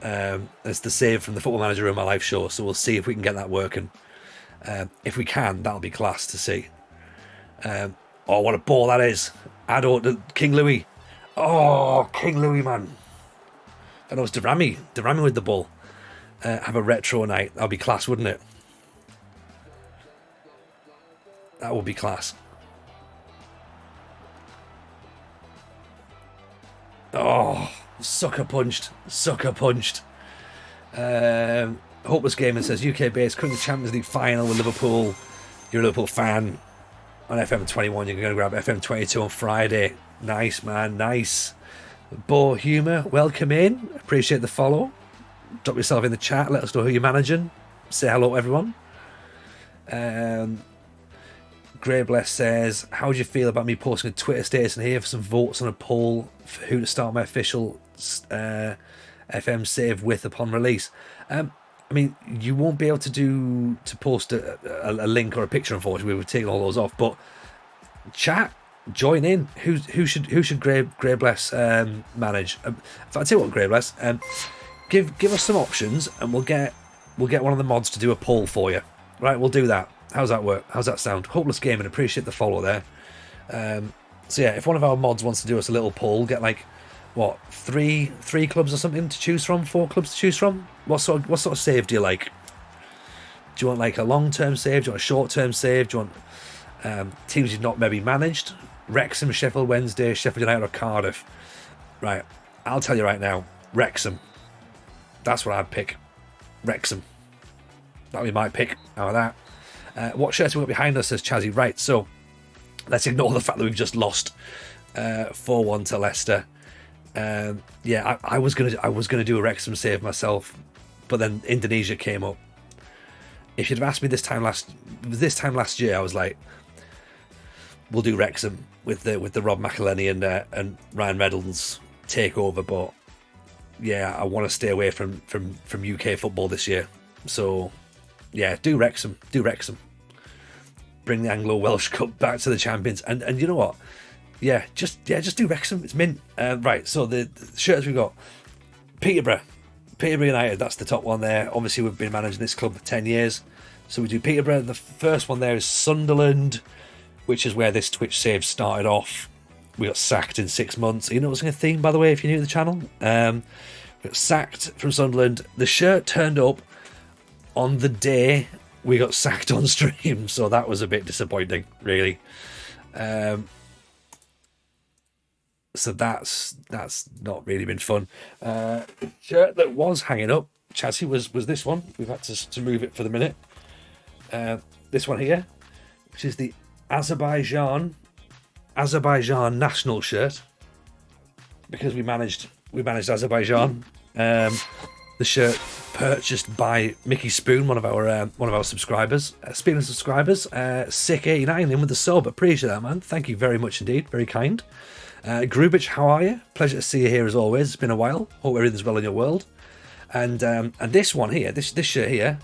It's the save from the Football Manager in my life show, so we'll see if we can get that working. If we can, that'll be class to see. Oh, what a ball that is. King Louis. Oh, King Louis, man. I know it's Darami with the ball. Have a retro night. That'll be class, wouldn't it? That would be class. Oh, sucker punched. Hopeless Gamer says UK based, currently Champions League final with Liverpool. You're a Liverpool fan. On FM21, you're going to grab FM22 on Friday. Nice, man, nice. Bo Humour, welcome in. Appreciate the follow. Drop yourself in the chat. Let us know who you're managing. Say hello to everyone. Grey Bless says, how do you feel about me posting a Twitter status in here for some votes on a poll for who to start my official FM save with upon release? I mean, you won't be able to post a link or a picture, unfortunately. We're taking all those off, but chat, join in. Who should Grey Bless manage? If I tell you what, Grey Bless, give us some options, and we'll get one of the mods to do a poll for you. Right, we'll do that. How's that work? How's that sound? Hopeless Gaming, appreciate the follow there. So yeah, if one of our mods wants to do us a little poll, get like what, three clubs or something to choose from, 4 clubs to choose from. What sort of save do you like? Do you want like a long-term save? Do you want a short-term save? Do you want teams you've not maybe managed? Wrexham, Sheffield Wednesday, Sheffield United, or Cardiff? Right, I'll tell you right now, Wrexham. That's what I'd pick. Wrexham. That'll be my pick. How about that? What shirts have we got behind us, says Chazzy. Right, so let's ignore the fact that we've just lost 4-1 to Leicester. Yeah, I was gonna do a Wrexham save myself, but then Indonesia came up. If you'd have asked me this time last year, I was like, we'll do Wrexham with the Rob McElhenney and Ryan Reynolds takeover. But yeah, I want to stay away from UK football this year. So yeah, do Wrexham. Bring the Anglo-Welsh Cup back to the champions. And you know what? Yeah, just do Wrexham. It's mint. Right, so the shirts we've got. Peterborough United, that's the top one there. Obviously, we've been managing this club for 10 years. So we do Peterborough. The first one there is Sunderland, which is where this Twitch save started off. We got sacked in 6 months. You know what's a theme, by the way, if you're new to the channel? We got sacked from Sunderland. The shirt turned up on the day we got sacked on stream, so that was a bit disappointing, really. So that's not really been fun. Shirt that was hanging up, chassis, was this one. We've had to move it for the minute. This one here, which is the Azerbaijan national shirt, because we managed Azerbaijan. The shirt purchased by Mickey Spoon, one of our subscribers. Speaking of subscribers, Sick89 in with the sub. Appreciate that, man. Thank you very much indeed. Very kind. Grubich, how are you? Pleasure to see you here as always. It's been a while. Hope everything's well in your world. And this one here, this shirt here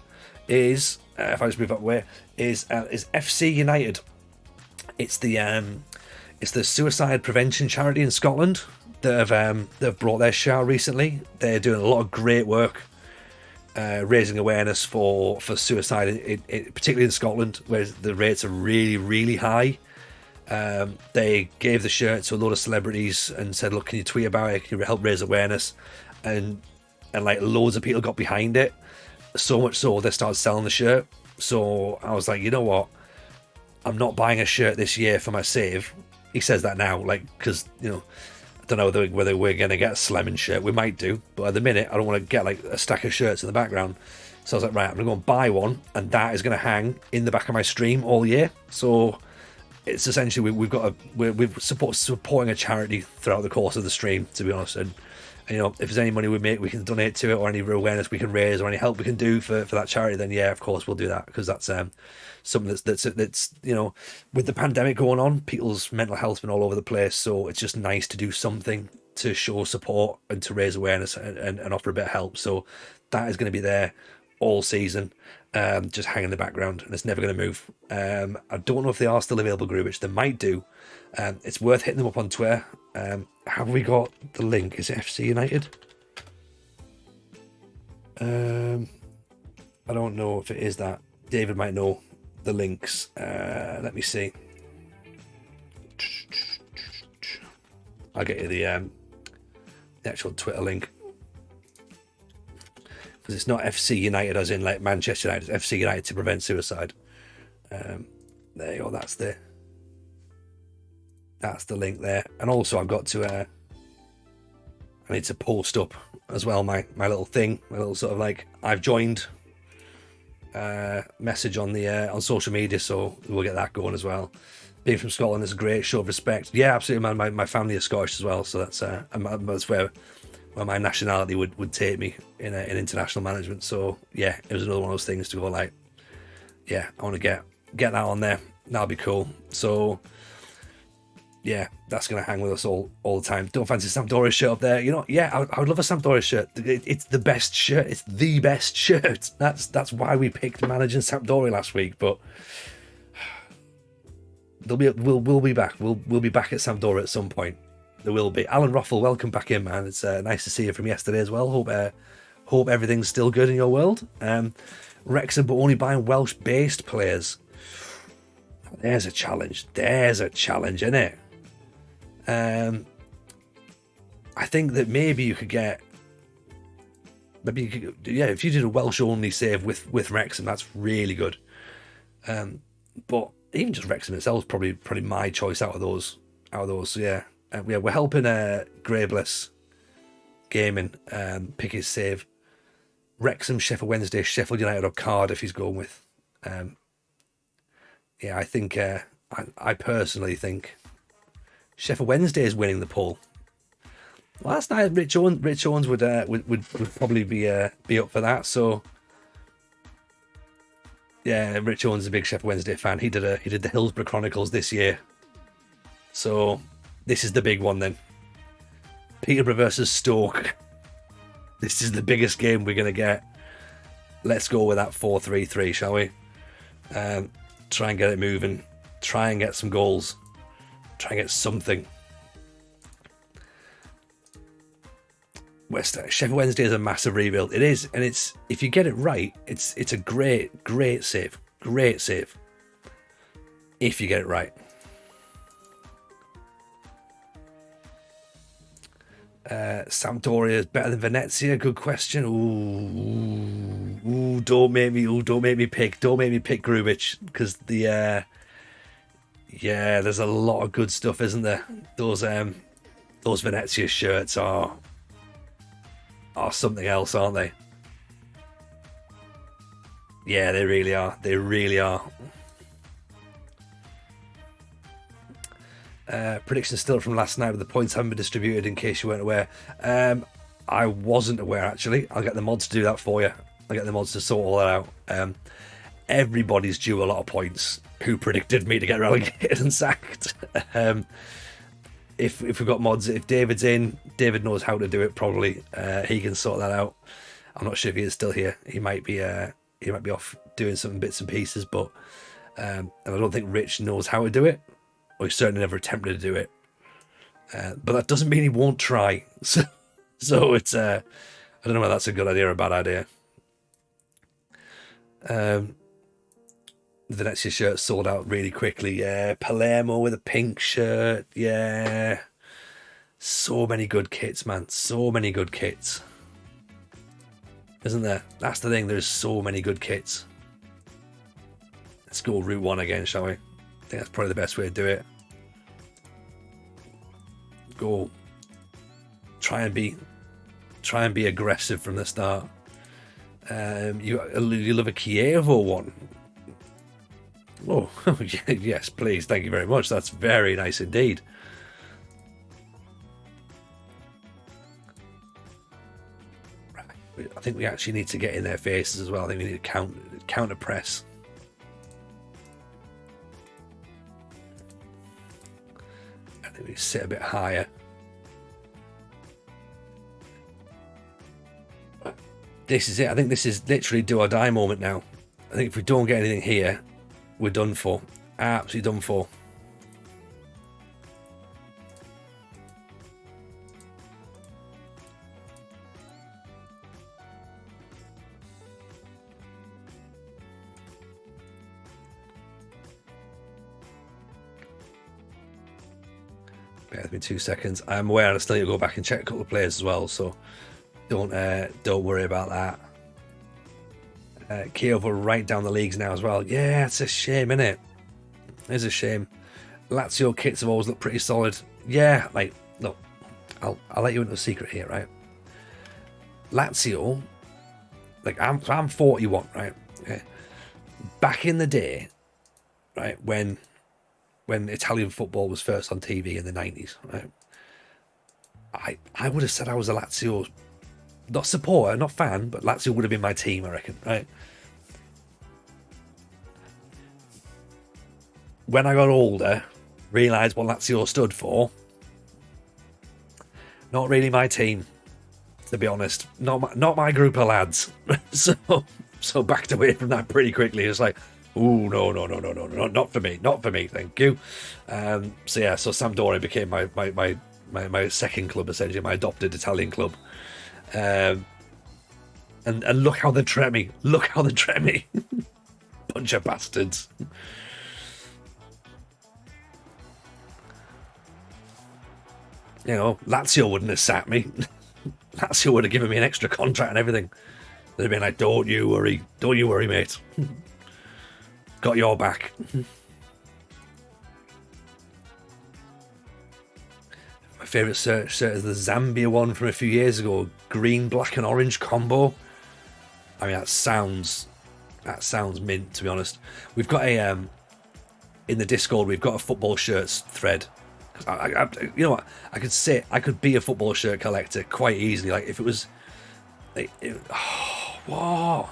is, if I just move up away, is FC United. It's the suicide prevention charity in Scotland that have brought their shirt out recently. They're doing a lot of great work, raising awareness for suicide, particularly in Scotland, where the rates are really, really high. They gave the shirt to a lot of celebrities and said, look, can you tweet about it? Can you help raise awareness? And like loads of people got behind it. So much so they started selling the shirt. So I was like, you know what? I'm not buying a shirt this year for my save. He says that now, like, because, you know, I don't know whether we're going to get a Slemon shirt. We might do. But at the minute, I don't want to get like a stack of shirts in the background. So I was like, right, I'm going to go and buy one. And that is going to hang in the back of my stream all year. So it's essentially we're supporting a charity throughout the course of the stream, to be honest. And you know, if there's any money we make, we can donate to it, or any awareness we can raise, or any help we can do for that charity, then yeah, of course we'll do that, because that's something that's you know, with the pandemic going on, people's mental health's been all over the place. So it's just nice to do something to show support and to raise awareness and offer a bit of help. So that is going to be there all season. Just hang in the background, and it's never going to move. I don't know if they are still available, Grubich. They might do. It's worth hitting them up on Twitter. Have we got the link? Is it FC United? I don't know if it is that. David might know the links. Let me see. I'll get you the actual Twitter link. Because it's not FC United as in like Manchester United, it's FC United to prevent suicide. There you go, that's the link there. And also I've got to I need to post up as well my little thing, my little sort of like I've joined message on the on social media, so we'll get that going as well. Being from Scotland is a great show of respect. Yeah, absolutely, man. My family is Scottish as well, so that's where where my nationality would take me in international management. So yeah, it was another one of those things to go like, yeah, I want to get that on there. That'll be cool. So yeah, that's going to hang with us all the time. Don't fancy Sampdoria shirt up there? You know, yeah, I would love a Sampdoria shirt. It's the best shirt. It's the best shirt. That's why we picked managing Sampdoria last week. But we'll be back. We'll be back at Sampdoria at some point. There will be. Alan Roffel, welcome back in, man. It's nice to see you from yesterday as well. Hope everything's still good in your world. Wrexham, but only buying Welsh-based players. There's a challenge. Isn't it? I think that maybe you could get, if you did a Welsh only save with Wrexham, that's really good. But even just Wrexham itself is probably my choice out of those. So yeah, we're helping Graveless Gaming pick his save. Wrexham, Sheffield Wednesday, Sheffield United, or Cardiff he's going with. Yeah, I think I personally think Sheffield Wednesday is winning the poll. Last night, Rich Owens would probably be up for that. So yeah, Rich Owens is a big Sheffield Wednesday fan. He did the Hillsborough Chronicles this year. So this is the big one then. Peterborough versus Stoke. This is the biggest game we're gonna get. Let's go with that 4-3-3, shall we? Try and get it moving. Try and get some goals. Try and get something. Sheffield Wednesday is a massive rebuild. It is, and it's, if you get it right, it's a great save. Great save. If you get it right. Sampdoria is better than Venezia. Good question. Ooh, don't make me pick Grubic, because there's a lot of good stuff, isn't there? Those Venezia shirts are something else, aren't they? Yeah, they really are. Predictions still from last night, but the points haven't been distributed, in case you weren't aware. I wasn't aware, actually. I'll get the mods to do that for you. I'll get the mods to sort all that out. Everybody's due a lot of points who predicted me to get relegated and sacked. If we've got mods, if David's in, David knows how to do it, probably. He can sort that out. I'm not sure if he is still here. He might be off doing some bits and pieces, but and I don't think Rich knows how to do it. Or he certainly never attempted to do it. But that doesn't mean he won't try. So it's, I don't know whether that's a good idea or a bad idea. The Venezia shirt sold out really quickly. Yeah, Palermo with a pink shirt. Yeah. So many good kits, man. So many good kits. Isn't there? That's the thing. There's so many good kits. Let's go Route 1 again, shall we? I think that's probably the best way to do it. Go. Try and be aggressive from the start. You love a Chievo one. Oh, yes, please. Thank you very much. That's very nice indeed. Right. I think we actually need to get in their faces as well. I think we need to counter press. I think we sit a bit higher. This is it. I think this is literally do or die moment now. I think if we don't get anything here, we're done for. Absolutely done for. Bear with me 2 seconds. I'm aware I still need to go back and check a couple of players as well, so don't worry about that. Kiev are right down the leagues now as well. Yeah, it's a shame, isn't it? It's a shame. Lazio kits have always looked pretty solid. Yeah, like, look, I'll let you into a secret here, right? Lazio, like, I'm 41, right? Okay. Back in the day, right, when Italian football was first on TV in the 90s, right? I would have said I was a Lazio, not supporter, not fan, but Lazio would have been my team, I reckon, right? When I got older, realised what Lazio stood for. Not really my team, to be honest. Not my group of lads. so backed away from that pretty quickly. It's like, ooh, no, not for me, thank you. So Sampdoria became my second club, essentially, my adopted Italian club. And look how they treat me. Bunch of bastards. You know, Lazio wouldn't have sacked me. Lazio would have given me an extra contract and everything. They'd have been like, don't you worry, mate. Got your back. My favourite shirt is the Zambia one from a few years ago. Green, black and orange combo. I mean, that sounds mint, to be honest. We've got a, in the Discord, we've got a football shirts thread. You know what? I could be a football shirt collector quite easily. Like if it was, whoa!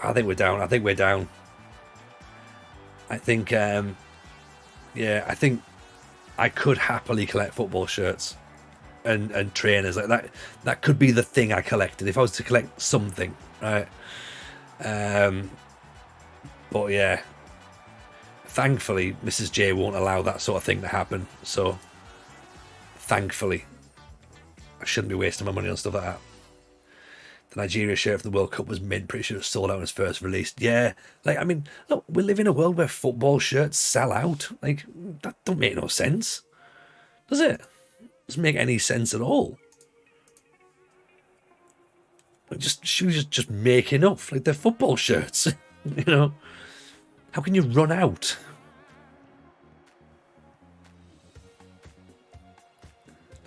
I think we're down. I think, I think I could happily collect football shirts and trainers like that. That could be the thing I collected if I was to collect something, right? But yeah. Thankfully, Mrs. J won't allow that sort of thing to happen. So, thankfully, I shouldn't be wasting my money on stuff like that. The Nigeria shirt for the World Cup was mint. Pretty sure it was sold out when it was first released. Yeah, like, I mean, look, we live in a world where football shirts sell out. Like, that don't make no sense. Does it? Doesn't make any sense at all. Like, shoes just make enough. Like, they're football shirts, you know? How can you run out?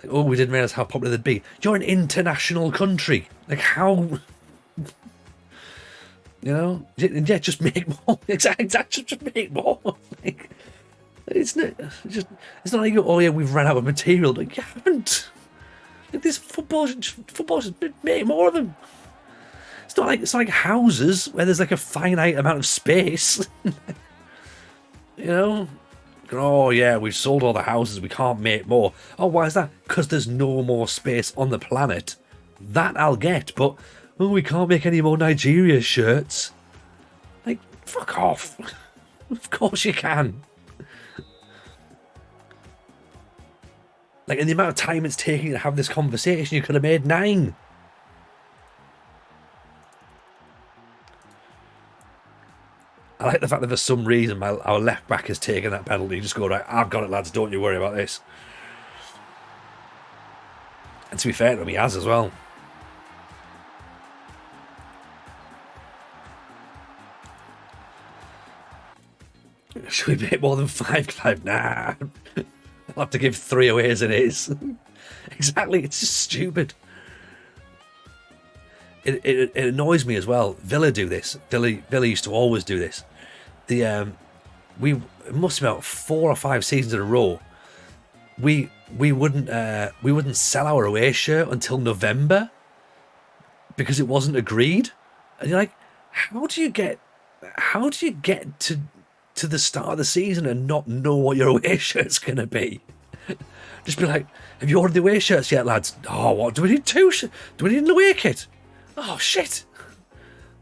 Like, oh, we didn't realise how popular they'd be. You're an international country. Like, how? You know? Yeah, just make more. Exactly, just make more. Like, it's not like, oh yeah, we've run out of material. Like, you haven't. Like, this football should make more of them. It's like houses where there's like a finite amount of space. You know? Oh yeah, we've sold all the houses, we can't make more. Oh, why is that? Because there's no more space on the planet. That I'll get, but oh, we can't make any more Nigeria shirts. Like, fuck off. Of course you can. Like, in the amount of time it's taking to have this conversation, you could have made 9. I like the fact that for some reason our left back has taken that penalty. Just go, right, I've got it, lads, don't you worry about this. And to be fair to him, he has as well. Should we make more than 5, Clive? Nah. I'll have to give 3 away as it is. Exactly, it's just stupid. It annoys me as well. Villa do this. Villa used to always do this. It must be about 4 or 5 seasons in a row. We wouldn't sell our away shirt until November because it wasn't agreed. And you're like, how do you get to the start of the season and not know what your away shirt's gonna be? Just be like, have you ordered the away shirts yet, lads? Oh, what do we need? 2? Do we need an away kit? Oh shit!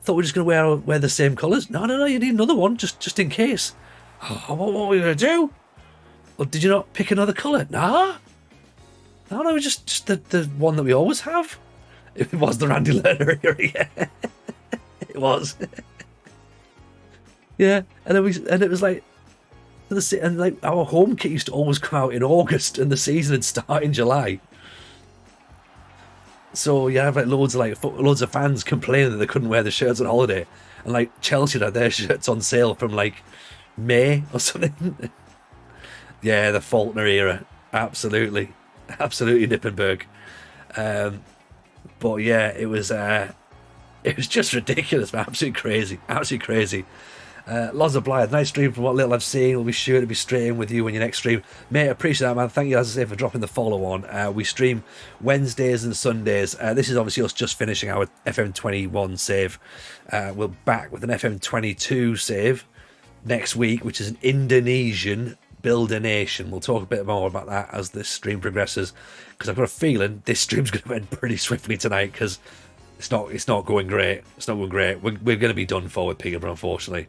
Thought we were just going to wear the same colours. No, you need another one just in case. Oh, what are we going to do? Well, did you not pick another colour? Nah. No, just the one that we always have. It was the Randy Lerner era, yeah. It was. Yeah, and it was like, and like our home kit used to always come out in August, and the season would start in July. So you have like loads of fans complaining that they couldn't wear the shirts on holiday, and like Chelsea had their shirts on sale from like May or something. Yeah, the Faulkner era, absolutely Nippenberg. But yeah, it was just ridiculous, man. Absolutely crazy. Lots of Blythe, nice stream from what little I've seen. We'll be sure to be straight in with you when your next stream. Mate, appreciate that, man. Thank you, as I say, for dropping the follow on. We stream Wednesdays and Sundays. This is obviously us just finishing our FM21 save. We're back with an FM22 save next week, which is an Indonesian Builder Nation. We'll talk a bit more about that as this stream progresses, because I've got a feeling this stream's going to end pretty swiftly tonight, because it's not going great. It's not going great. We're going to be done for with Peterborough, unfortunately.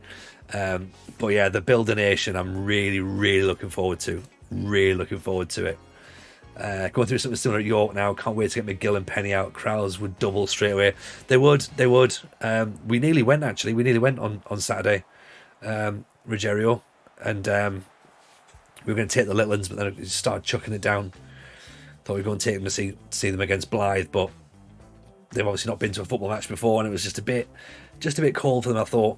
But yeah, the Builder Nation, I'm really, really looking forward to. Really looking forward to it. Going through something similar at York now. Can't wait to get McGill and Penny out. Crowds would double straight away. They would. We nearly went, actually. We nearly went on Saturday, Ruggiero. And we were going to take the little ones, but then it started chucking it down. Thought we were going to take them to see them against Blythe, but they've obviously not been to a football match before, and it was just a bit cold for them, I thought.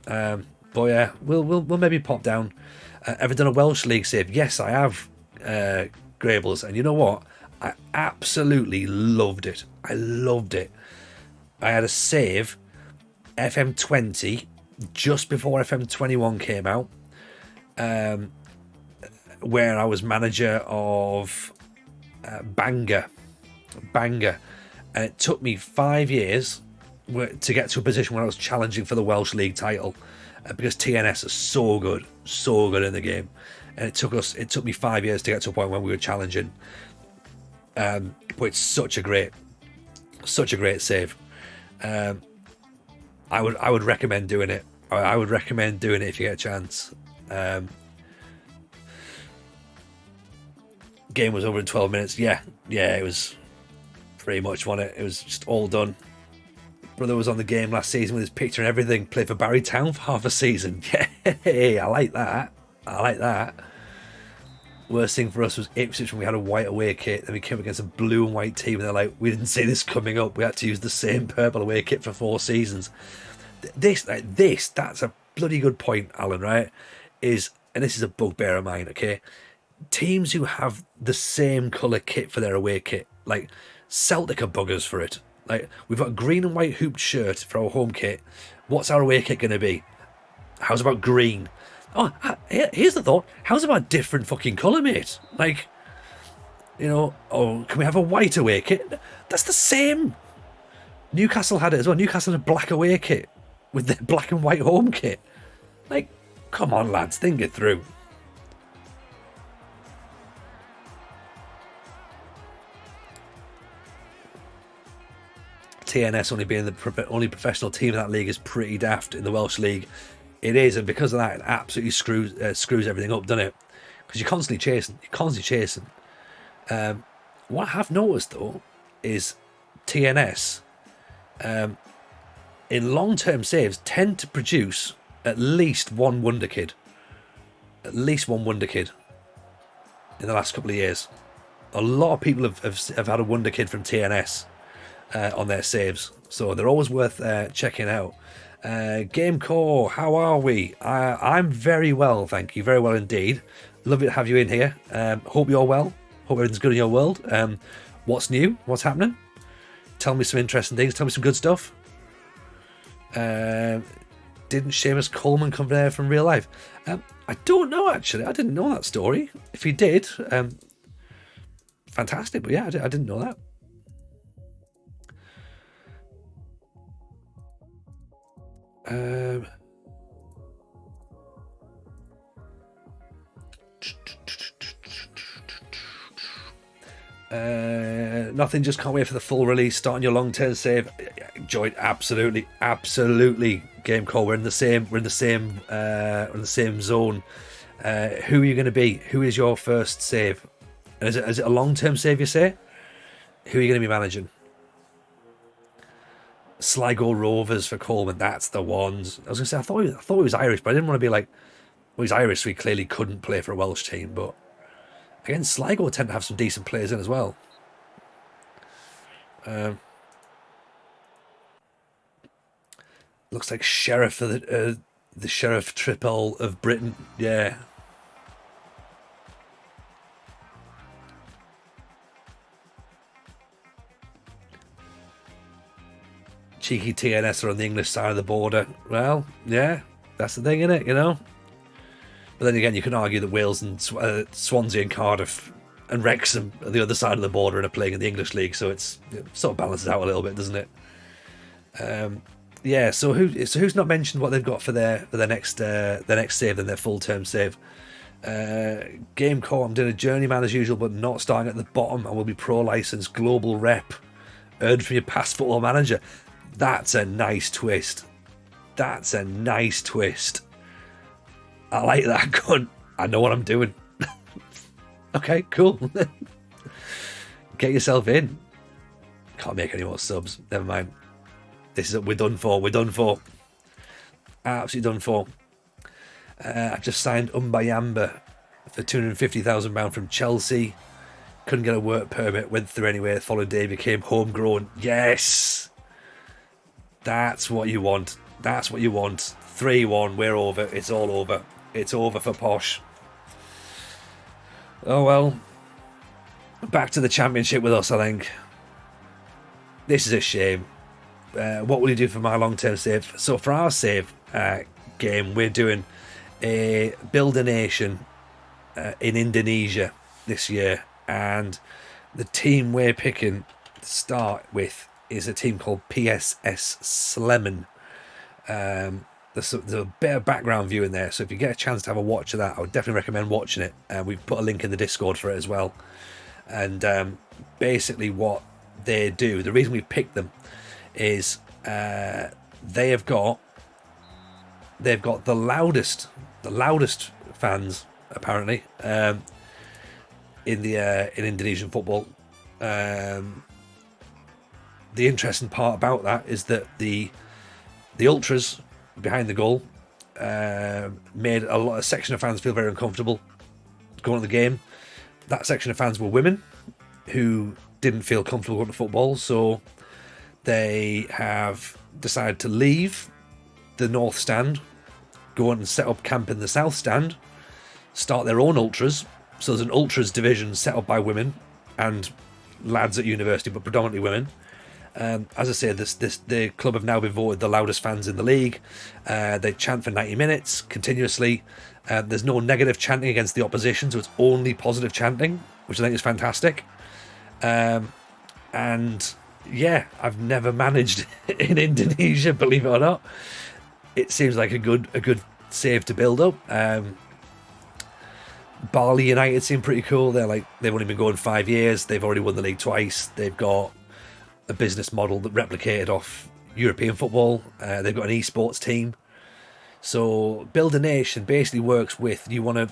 But yeah, we'll maybe pop down. Ever done a Welsh League save? Yes, I have, Grables, and you know what? I absolutely loved it. I loved it. I had a save, FM20, just before FM21 came out, where I was manager of Bangor. And it took me 5 years to get to a position where I was challenging for the Welsh League title, because TNS are so good in the game, and it took me 5 years to get to a point where we were challenging. But it's such a great save. I would recommend doing it. I would recommend doing it if you get a chance. Game was over in 12 minutes. Yeah, it was. Pretty much won it. It was just all done. Brother was on the game last season with his picture and everything. Played for Barry Town for half a season. Yeah, I like that. Worst thing for us was Ipswich when we had a white away kit. Then we came against a blue and white team, and they're like, we didn't see this coming up. We had to use the same purple away kit for 4 seasons. That's a bloody good point, Alan. Right? And this is a bugbear of mine. Okay, teams who have the same colour kit for their away kit, like Celtic are buggers for it. Like, we've got a green and white hooped shirt for our home kit. What's our away kit going to be? How's about green? Oh, here's the thought. How's about a different fucking colour, mate? Like, can we have a white away kit? That's the same. Newcastle had it as well. Newcastle had a black away kit with their black and white home kit. Like, come on, lads, think it through. TNS only being the only professional team in that league is pretty daft in the Welsh League. It is, and because of that, it absolutely screws everything up, doesn't it? Because you're constantly chasing. What I have noticed, though, is TNS, in long-term saves, tend to produce at least one wonder kid. At least one wonder kid in the last couple of years. A lot of people have had a wonder kid from TNS. On their saves, so they're always worth checking out. Gamecore, how are we? I'm very well, thank you, very well indeed. Lovely to have you in here. Hope you're well. Hope everything's good in your world. What's new? What's happening? Tell me some interesting things. Tell me some good stuff. Didn't Seamus Coleman come there from real life? I don't know, actually. I didn't know that story. If he did, fantastic. But yeah, I didn't know that. Nothing, just can't wait for the full release. Starting your long-term save. Enjoyed, absolutely game call. We're in the same zone. Who are you going to be? Who is your first save? And is it a long-term save, you say? Who are you going to be managing? Sligo Rovers for Coleman, that's the ones. I was going to say, I thought he was Irish, but I didn't want to be like, well, he's Irish, so he clearly couldn't play for a Welsh team. But again, Sligo tend to have some decent players in as well. Looks like Sheriff for the Sheriff Triple of Britain. Yeah. Cheeky TNS are on the English side of the border. Well, yeah. That's the thing, isn't it? You know. But then again, you can argue that Wales and Swansea and Cardiff and Wrexham are the other side of the border and are playing in the English league, so it sort of balances out a little bit, doesn't it? Yeah. So who's not mentioned what they've got for their next save, then their full term save? Game call. I'm doing a journeyman as usual, but not starting at the bottom. I will be pro license global rep, earned from your past Football Manager. That's a nice twist. That's a nice twist. I like that, cunt. I know what I'm doing. Okay, cool. Get yourself in. Can't make any more subs. Never mind. We're done for. We're done for. Absolutely done for. I've just signed Umbayamba for £250,000 from Chelsea. Couldn't get a work permit. Went through anyway. The following day became homegrown. Yes. That's what you want. That's what you want. 3-1. We're over. It's all over. It's over for Posh. Oh well. Back to the championship with us, I think. This is a shame. What will you do for my long-term save? So for our save game, we're doing a Build a Nation in Indonesia this year. And the team we're picking to start with is a team called PSS Sleman. There's a bit of background view in there, so if you get a chance to have a watch of that, I would definitely recommend watching it. We've put a link in the Discord for it as well. And basically what they do, the reason we picked them is they've got the loudest fans apparently in Indonesian football. The interesting part about that is that the ultras behind the goal made a section of fans feel very uncomfortable going to the game. That section of fans were women who didn't feel comfortable going to football, so they have decided to leave the north stand, go on and set up camp in the south stand, start their own ultras. So there's an ultras division set up by women and lads at university, but predominantly women. As I say, the club have now been voted the loudest fans in the league. They chant for 90 minutes continuously. There's no negative chanting against the opposition, so it's only positive chanting, which I think is fantastic. And yeah, I've never managed in Indonesia, believe it or not. It seems like a good save to build up. Bali United seem pretty cool. They've only been going 5 years. They've already won the league twice. They've got a business model that replicated off European football. They've got an esports team. So Build a Nation basically works with you want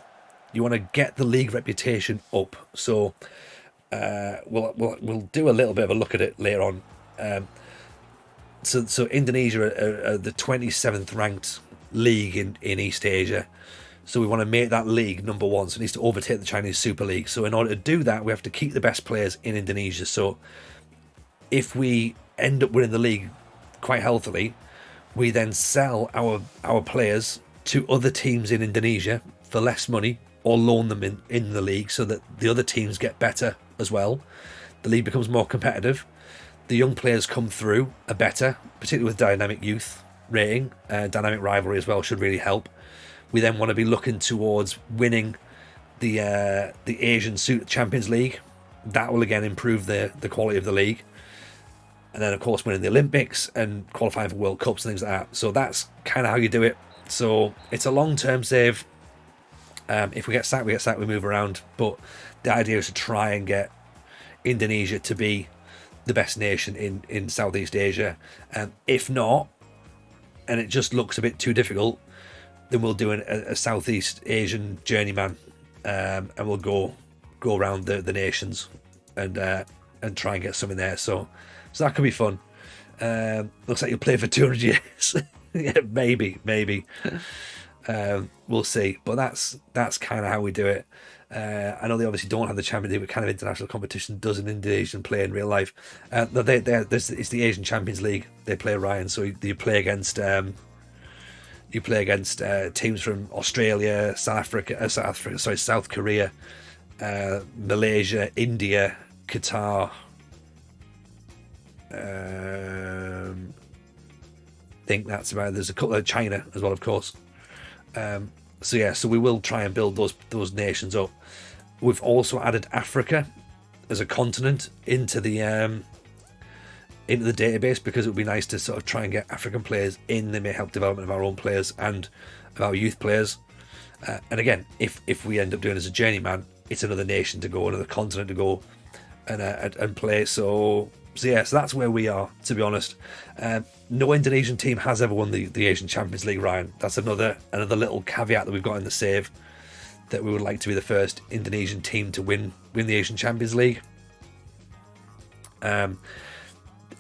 to get the league reputation up. So we'll do a little bit of a look at it later on. So Indonesia are the 27th ranked league in East Asia. So we want to make that league number one. So it needs to overtake the Chinese Super League. So in order to do that, we have to keep the best players in Indonesia. So if we end up winning the league quite healthily, we then sell our players to other teams in Indonesia for less money or loan them in the league so that the other teams get better as well. The league becomes more competitive. The young players come through are better, particularly with dynamic youth rating. Dynamic rivalry as well should really help. We then want to be looking towards winning the Asian Champions League. That will again improve the quality of the league. And then, of course, winning the Olympics and qualifying for World Cups and things like that. So that's kind of how you do it. So it's a long-term save. If we get sacked, we move around. But the idea is to try and get Indonesia to be the best nation in Southeast Asia. If not, and it just looks a bit too difficult, then we'll do a Southeast Asian journeyman. And we'll go around the nations and try and get some in there. So that could be fun. Looks like you'll play for 200 years. Yeah, maybe. We'll see. But that's kind of how we do it. I know they obviously don't have the Champions League, but kind of international competition does an Indonesian play in real life. It's the Asian Champions League. They play Ryan, so you play against teams from Australia, South Korea, Malaysia, India, Qatar. I think that's about. There's a couple of China as well, of course. So yeah, so we will try and build those nations up. We've also added Africa as a continent into the database, because it would be nice to sort of try and get African players in. They may help development of our own players and of our youth players. And again, if we end up doing it as a journeyman, it's another nation to go, another continent to go and play. So yeah, so that's where we are, to be honest. No Indonesian team has ever won the Asian Champions League, Ryan. That's another little caveat that we've got in the save, that we would like to be the first Indonesian team to win the Asian Champions League.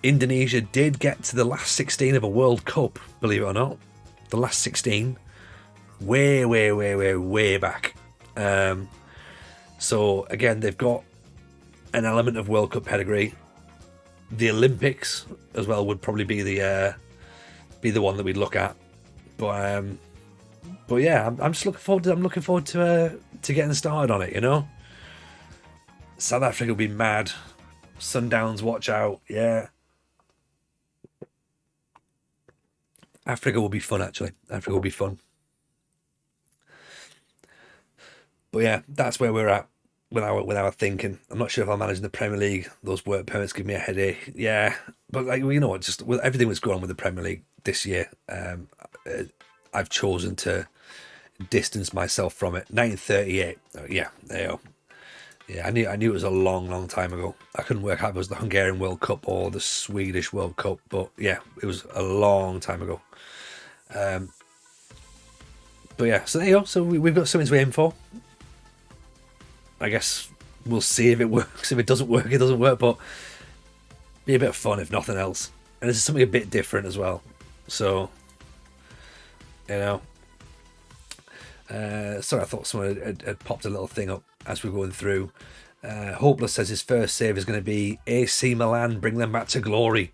Indonesia did get to the last 16 of a World Cup, believe it or not. The last 16, way back. So again, they've got an element of World Cup pedigree. The Olympics as well would probably be the one that we'd look at. But yeah, I'm just looking forward to getting started on it. You know, South Africa will be mad. Sundowns, watch out! Yeah, Africa will be fun. Actually, Africa will be fun. But yeah, that's where we're at with our thinking. I'm not sure if I'll manage in the Premier League. Those work permits give me a headache. Yeah, but like, you know what? Just with everything that's going on with the Premier League this year, I've chosen to distance myself from it. 1938. Yeah, there you go. Yeah, I knew it was a long time ago. I couldn't work out if it was the Hungarian World Cup or the Swedish World Cup, but yeah, it was a long time ago. But yeah, so there you go. So we've got something to aim for. I guess we'll see if it works. If it doesn't work, it doesn't work. But be a bit of fun, if nothing else. And this is something a bit different as well. So, you know. Sorry, I thought someone had popped a little thing up as we're going through. Hopeless says his first save is going to be AC Milan, bring them back to glory.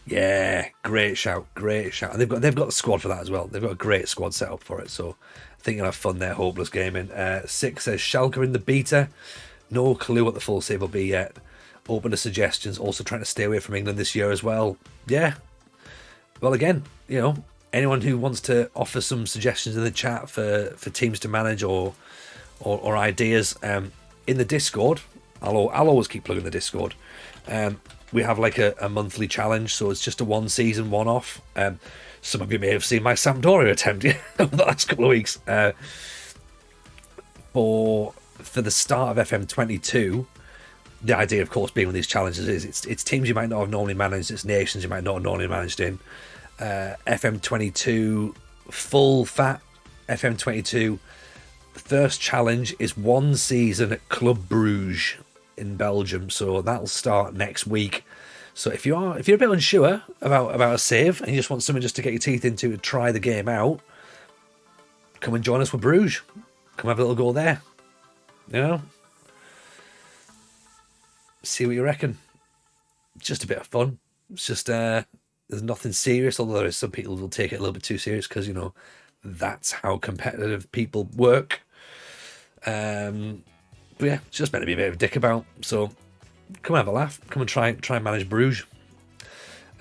Yeah, great shout. And they've got the squad for that as well. They've got a great squad set up for it. So I think you'll have fun there, Hopeless Gaming. Six says Schalke in the beta. No clue what the full save will be yet. Open to suggestions. Also trying to stay away from England this year as well. Yeah. Well, again, you know, anyone who wants to offer some suggestions in the chat for teams to manage or ideas, in the Discord, I'll always keep plugging the Discord. We have like a monthly challenge, so it's just a one season one off. Some of you may have seen my Sampdoria attempt over the last couple of weeks. For the start of FM22, the idea, of course, being with these challenges is it's teams you might not have normally managed, it's nations you might not have normally managed in. FM22 full fat FM22. The first challenge is one season at Club Bruges in Belgium, so that'll start next week. So if you're a bit unsure about a save and you just want something just to get your teeth into to try the game out, come and join us with Bruges. Come have a little go there. You know? See what you reckon. It's just a bit of fun. It's just there's nothing serious, although there is some people who will take it a little bit too serious because, you know, that's how competitive people work. But yeah, it's just meant to be a bit of a dick about. So come and have a laugh. Come and try and manage Bruges.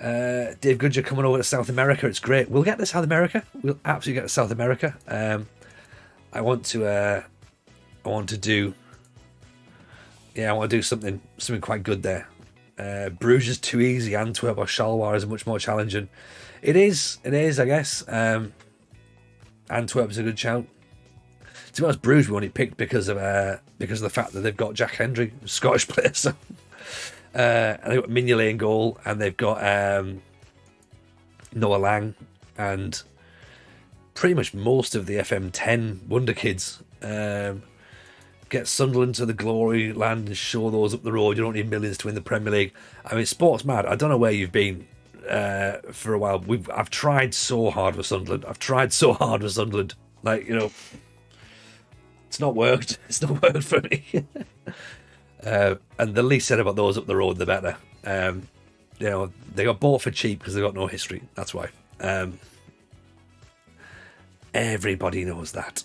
Dave Goodger coming over to South America. It's great. We'll get to South America. We'll absolutely get to South America. I want to do something quite good there. Bruges is too easy. Antwerp or Charleroi is much more challenging. It is, I guess. Antwerp is a good shout. To be honest, Bruges we only picked because of the fact that they've got Jack Hendry, Scottish player. So, and they've got Mignolet in goal, and they've got Noah Lang, and pretty much most of the FM10 wonder kids. Get Sunderland to the glory land and show those up the road. You don't need millions to win the Premier League. I mean, sports mad. I don't know where you've been for a while. I've tried so hard with Sunderland. Like, you know, it's not worked. It's not worked for me. And the least said about those up the road, the better. You know, they got bought for cheap because they got no history. That's why. Everybody knows that.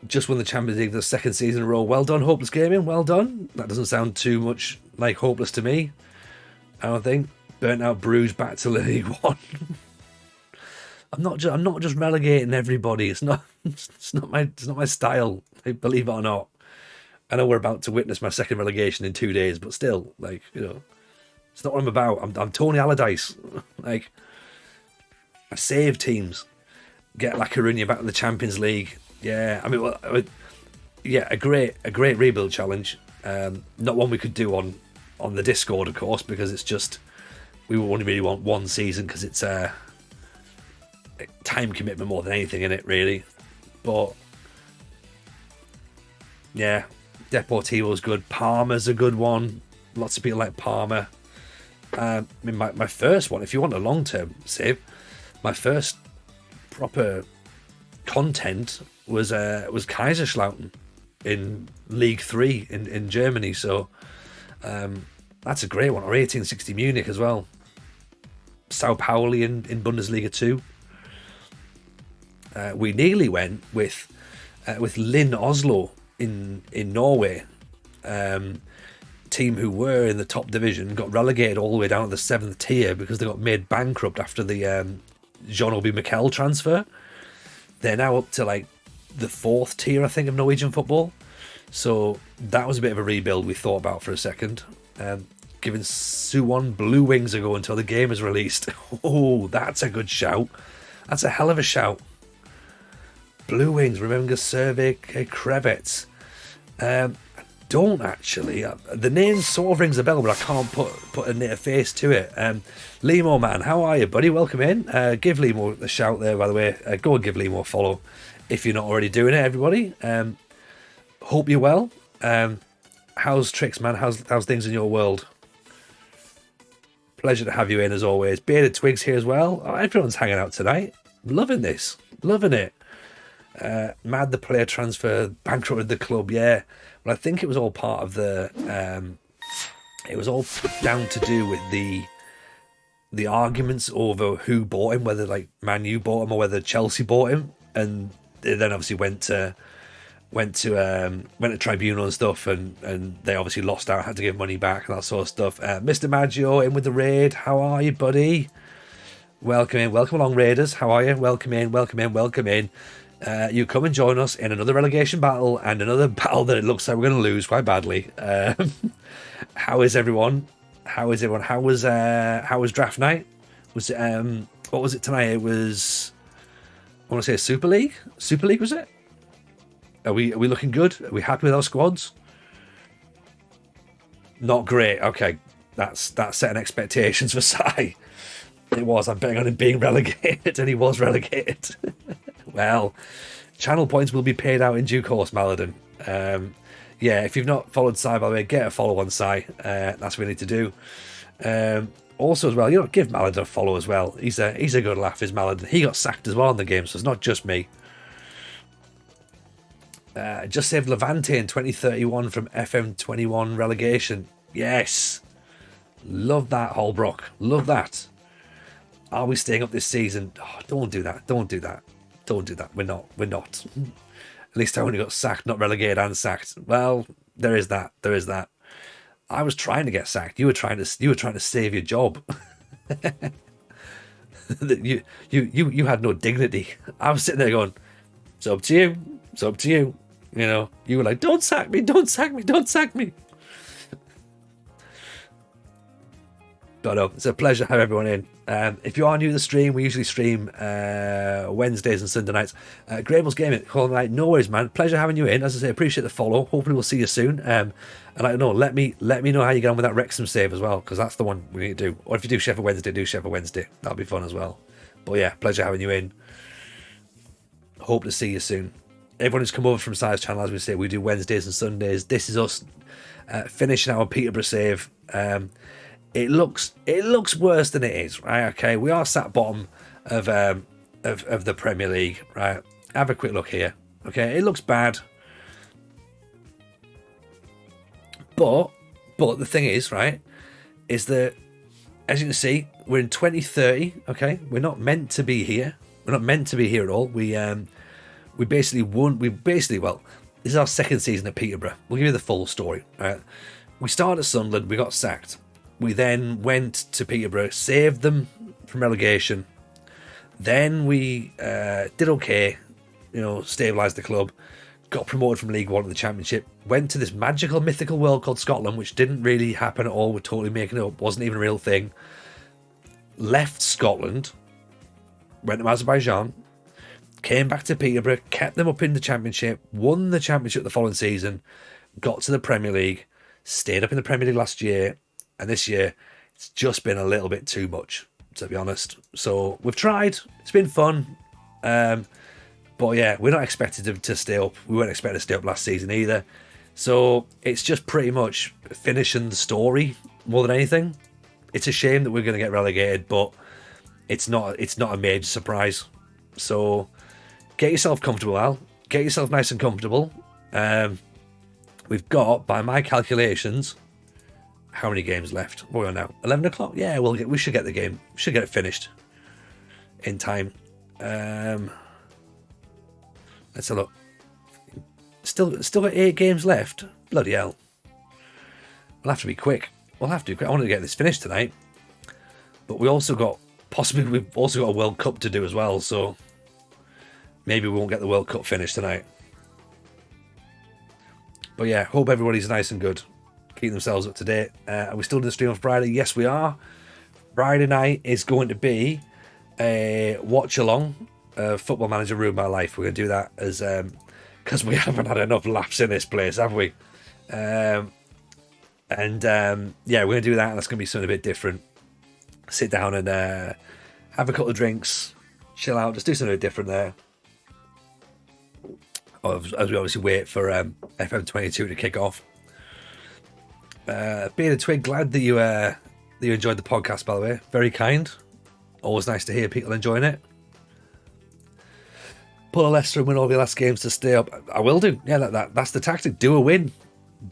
Just won the Champions League for the second season in a row. Well done, Hopeless Gaming. Well done. That doesn't sound too much like hopeless to me. I don't think. Burnt out Bruges back to League One. I'm not just relegating everybody. It's not my style. Believe it or not. I know we're about to witness my second relegation in 2 days, but still, like, it's not what I'm about. I'm Tony Allardyce. Like, I save teams, get La Coruña back in the Champions League. Yeah, yeah, a great rebuild challenge. Not one we could do on the Discord, of course, because it's just we only really want one season because it's a time commitment more than anything in it, really. But yeah, Deportivo's good. Parma's a good one. Lots of people like Parma. I mean, my first one, if you want a long-term save, my first proper content was Kaiserslautern in League 3 in Germany. So that's a great one. Or 1860 Munich as well. Sao Pauli in Bundesliga 2. We nearly went with Lyn Oslo in Norway. Team who were in the top division got relegated all the way down to the 7th tier because they got made bankrupt after the Jean Obi Mikel transfer. They're now up to like the 4th tier, I think, of Norwegian football. So that was a bit of a rebuild we thought about for a second. Giving Suwon Blue Wings a go until the game is released. Oh, that's a good shout. That's a hell of a shout. Blue Wings, remember Servik Krevets. Don't actually. The name sort of rings a bell, but I can't put a face to it. Limo man, how are you, buddy? Welcome in. Give Limo a shout there, by the way. Go and give Limo a follow if you're not already doing it, everybody. Hope you're well. How's tricks, man? How's things in your world? Pleasure to have you in as always. Bearded Twigs here as well. Oh, everyone's hanging out tonight. Loving this. Loving it. Mad the player transfer bankrupted the club. Yeah. Well, I think it was all part of the. It was all down to do with the arguments over who bought him, whether like Man U bought him or whether Chelsea bought him, and it then obviously went to tribunal and stuff, and they obviously lost out, had to give money back and that sort of stuff. Mr. Maggio in with the raid. How are you, buddy? Welcome in, welcome along, Raiders. How are you? Welcome in, welcome in, welcome in. You come and join us in another relegation battle and another battle that it looks like we're going to lose quite badly. How is everyone? How is everyone? How was draft night? Was it what was it tonight? It was, I want to say, Super League. Super League, was it? Are we looking good? Are we happy with our squads? Not great. Okay, that's setting expectations for Sai. It was. I'm betting on him being relegated, and he was relegated. Well, channel points will be paid out in due course, Maladin. Yeah, if you've not followed Sai, by the way, get a follow on Sai. That's what we need to do. Also, as well, give Maladin a follow as well. He's a good laugh, is Maladin. He got sacked as well in the game, so it's not just me. Just saved Levante in 2031 from FM21 relegation. Yes. Love that, Holbrook. Love that. Are we staying up this season? Oh, don't do that. Don't do that. Don't do that. We're not. We're not. At least I only got sacked, not relegated and sacked. Well, there is that. There is that. I was trying to get sacked. You were trying to save your job. you had no dignity. I was sitting there going, it's up to you. It's up to you. You were like, don't sack me, don't sack me, don't sack me. But no, it's a pleasure to have everyone in. If you are new to the stream, we usually stream Wednesdays and Sunday nights. Grable's Gaming, call night. No worries, man. Pleasure having you in. As I say, appreciate the follow. Hopefully we'll see you soon. And I don't know, let me know how you get on with that Wrexham save as well, because that's the one we need to do. Or if you do Sheffield Wednesday, do Sheffield Wednesday. That'll be fun as well. But yeah, pleasure having you in. Hope to see you soon. Everyone who's come over from Si's channel, as we say, we do Wednesdays and Sundays. This is us finishing our Peterborough save. It looks worse than it is, right? Okay, we are sat bottom of the Premier League, right? Have a quick look here. Okay, it looks bad, but the thing is, right, is that as you can see, we're in 2030. Okay, we're not meant to be here. We're not meant to be here at all. We basically won. Well, this is our second season at Peterborough. We'll give you the full story. Right? We started at Sunderland. We got sacked. We then went to Peterborough, saved them from relegation. Then we did okay, stabilised the club, got promoted from League One to the Championship, went to this magical, mythical world called Scotland, which didn't really happen at all. We're totally making it up, wasn't even a real thing. Left Scotland, went to Azerbaijan, came back to Peterborough, kept them up in the Championship, won the Championship the following season, got to the Premier League, stayed up in the Premier League last year, and this year it's just been a little bit too much, to be honest. So we've tried, it's been fun, but yeah, we're not expected to stay up. We weren't expected to stay up last season either. So it's just pretty much finishing the story more than anything. It's a shame that we're going to get relegated, but it's not a major surprise. So get yourself comfortable, Al. Get yourself nice and comfortable. We've got, by my calculations, how many games left? What are we on now? 11 o'clock? Yeah, we should get the game. We should get it finished in time. Let's have a look. Still got 8 games left. Bloody hell. We'll have to be quick. I want to get this finished tonight. But we've also got a World Cup to do as well, so maybe we won't get the World Cup finished tonight. But yeah, hope everybody's nice and good. Keep themselves up to date. Are we still doing the stream on Friday? Yes, we are. Friday night is going to be a watch along. Football Manager Ruined My Life. We're going to do that as because we haven't had enough laughs in this place, have we? Yeah, we're going to do that, and that's going to be something a bit different. Sit down and have a couple of drinks, chill out, just do something a bit different there. As we obviously wait for FM22 to kick off. Being a Twig, glad that you enjoyed the podcast, by the way. Very kind. Always nice to hear people enjoying it. Pull a Leicester and win all the last games to stay up. I will do. Yeah, that's the tactic. Do a win.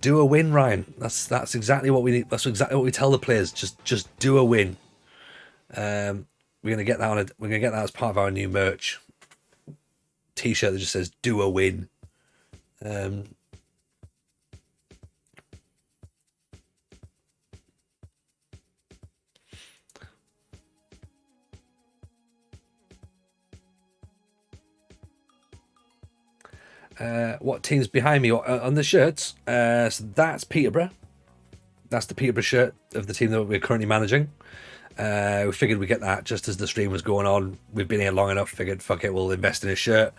Do a win, Ryan. That's exactly what we need. That's exactly what we tell the players. Just do a win. We're gonna get that we're gonna get that as part of our new merch T-shirt that just says "Do a win." What team's behind me on the shirts? So that's Peterborough. That's the Peterborough shirt of the team that we're currently managing. We figured we'd get that just as the stream was going on. We've been here long enough, figured, fuck it, we'll invest in a shirt.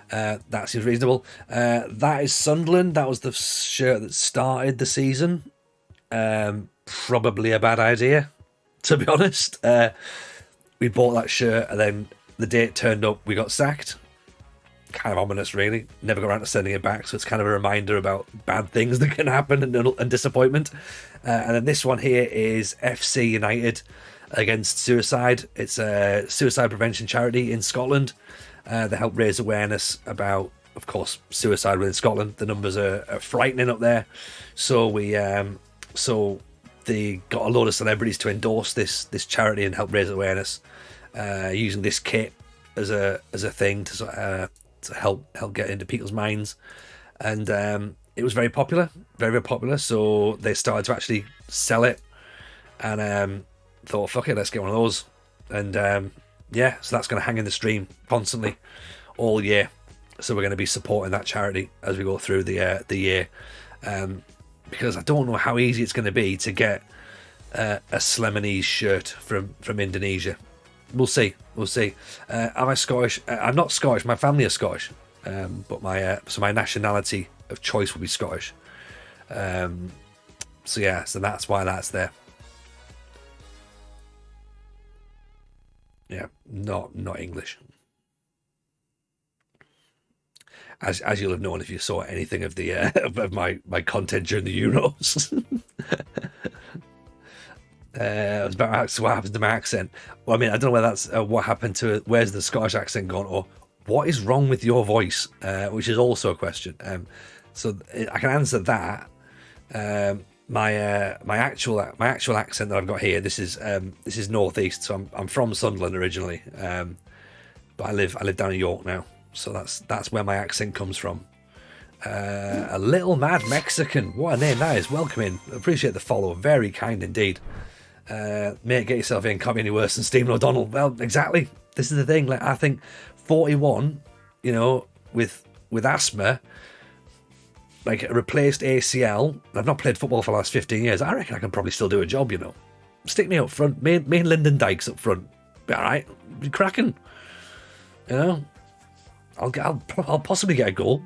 That seems reasonable. That is Sunderland. That was the shirt that started the season. Probably a bad idea, to be honest. We bought that shirt, and then the day it turned up, we got sacked. Kind of ominous, really. Never got around to sending it back, so it's kind of a reminder about bad things that can happen and disappointment. And then this one here is FC United against suicide. It's a suicide prevention charity in Scotland. They help raise awareness about, of course, suicide within Scotland. The numbers are frightening up there. So they got a load of celebrities to endorse this charity and help raise awareness using this kit as a thing to help get into people's minds. And it was very popular, very, very popular. So they started to actually sell it, and thought, fuck it, let's get one of those. And so that's going to hang in the stream constantly all year. So we're going to be supporting that charity as we go through the year, because I don't know how easy it's going to be to get a Slemonese shirt from Indonesia. We'll see. Am I Scottish? I'm not Scottish. My family is Scottish, but my nationality of choice will be Scottish. So that's why that's there. Yeah, not English. As you'll have known if you saw anything of the of my content during the Euros. It was about what happens to my accent. Well, I mean, I don't know whether that's what happened to it. Where's the Scottish accent gone, or what is wrong with your voice, which is also a question. So I can answer that. My actual accent that I've got here. This is northeast, so I'm from Sunderland originally, but I live down in York now. So that's where my accent comes from. A little mad Mexican. What a name that is. Welcome in. Appreciate the follow. Very kind indeed. Mate, get yourself in. Can't be any worse than Stephen O'Donnell. Well, exactly. This is the thing. Like, I think 41, with asthma, like a replaced ACL. I've not played football for the last 15 years. I reckon I can probably still do a job. Stick me up front. Me and Lyndon Dykes up front. Be all right. Be cracking. I'll possibly get a goal.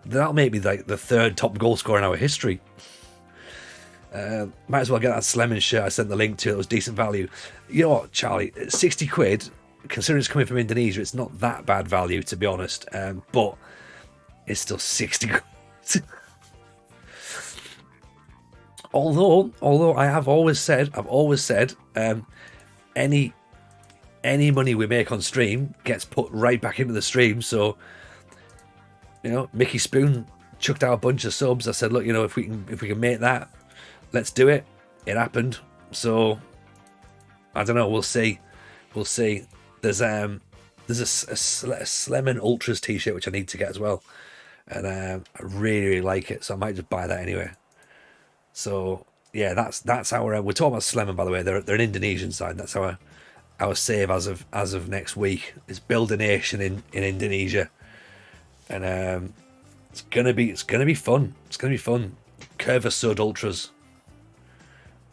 That'll make me like the third top goal scorer in our history. Might as well get that Slemon shirt I sent the link to. It was decent value. You know what, Charlie? 60 quid, considering it's coming from Indonesia, it's not that bad value, to be honest. But it's still 60 quid. Although I've always said, any money we make on stream gets put right back into the stream. So, Mickey Spoon chucked out a bunch of subs. I said, look, if we can make that, let's do it. It happened. So I don't know. We'll see. There's a Slemon Ultras t-shirt which I need to get as well, and I really, really like it. So I might just buy that anyway. So yeah, that's our. We're talking about Slemon, by the way. They're an Indonesian side. That's our save as of next week. Is build a nation in Indonesia, and it's gonna be fun. It's gonna be fun. Curva Sud Ultras.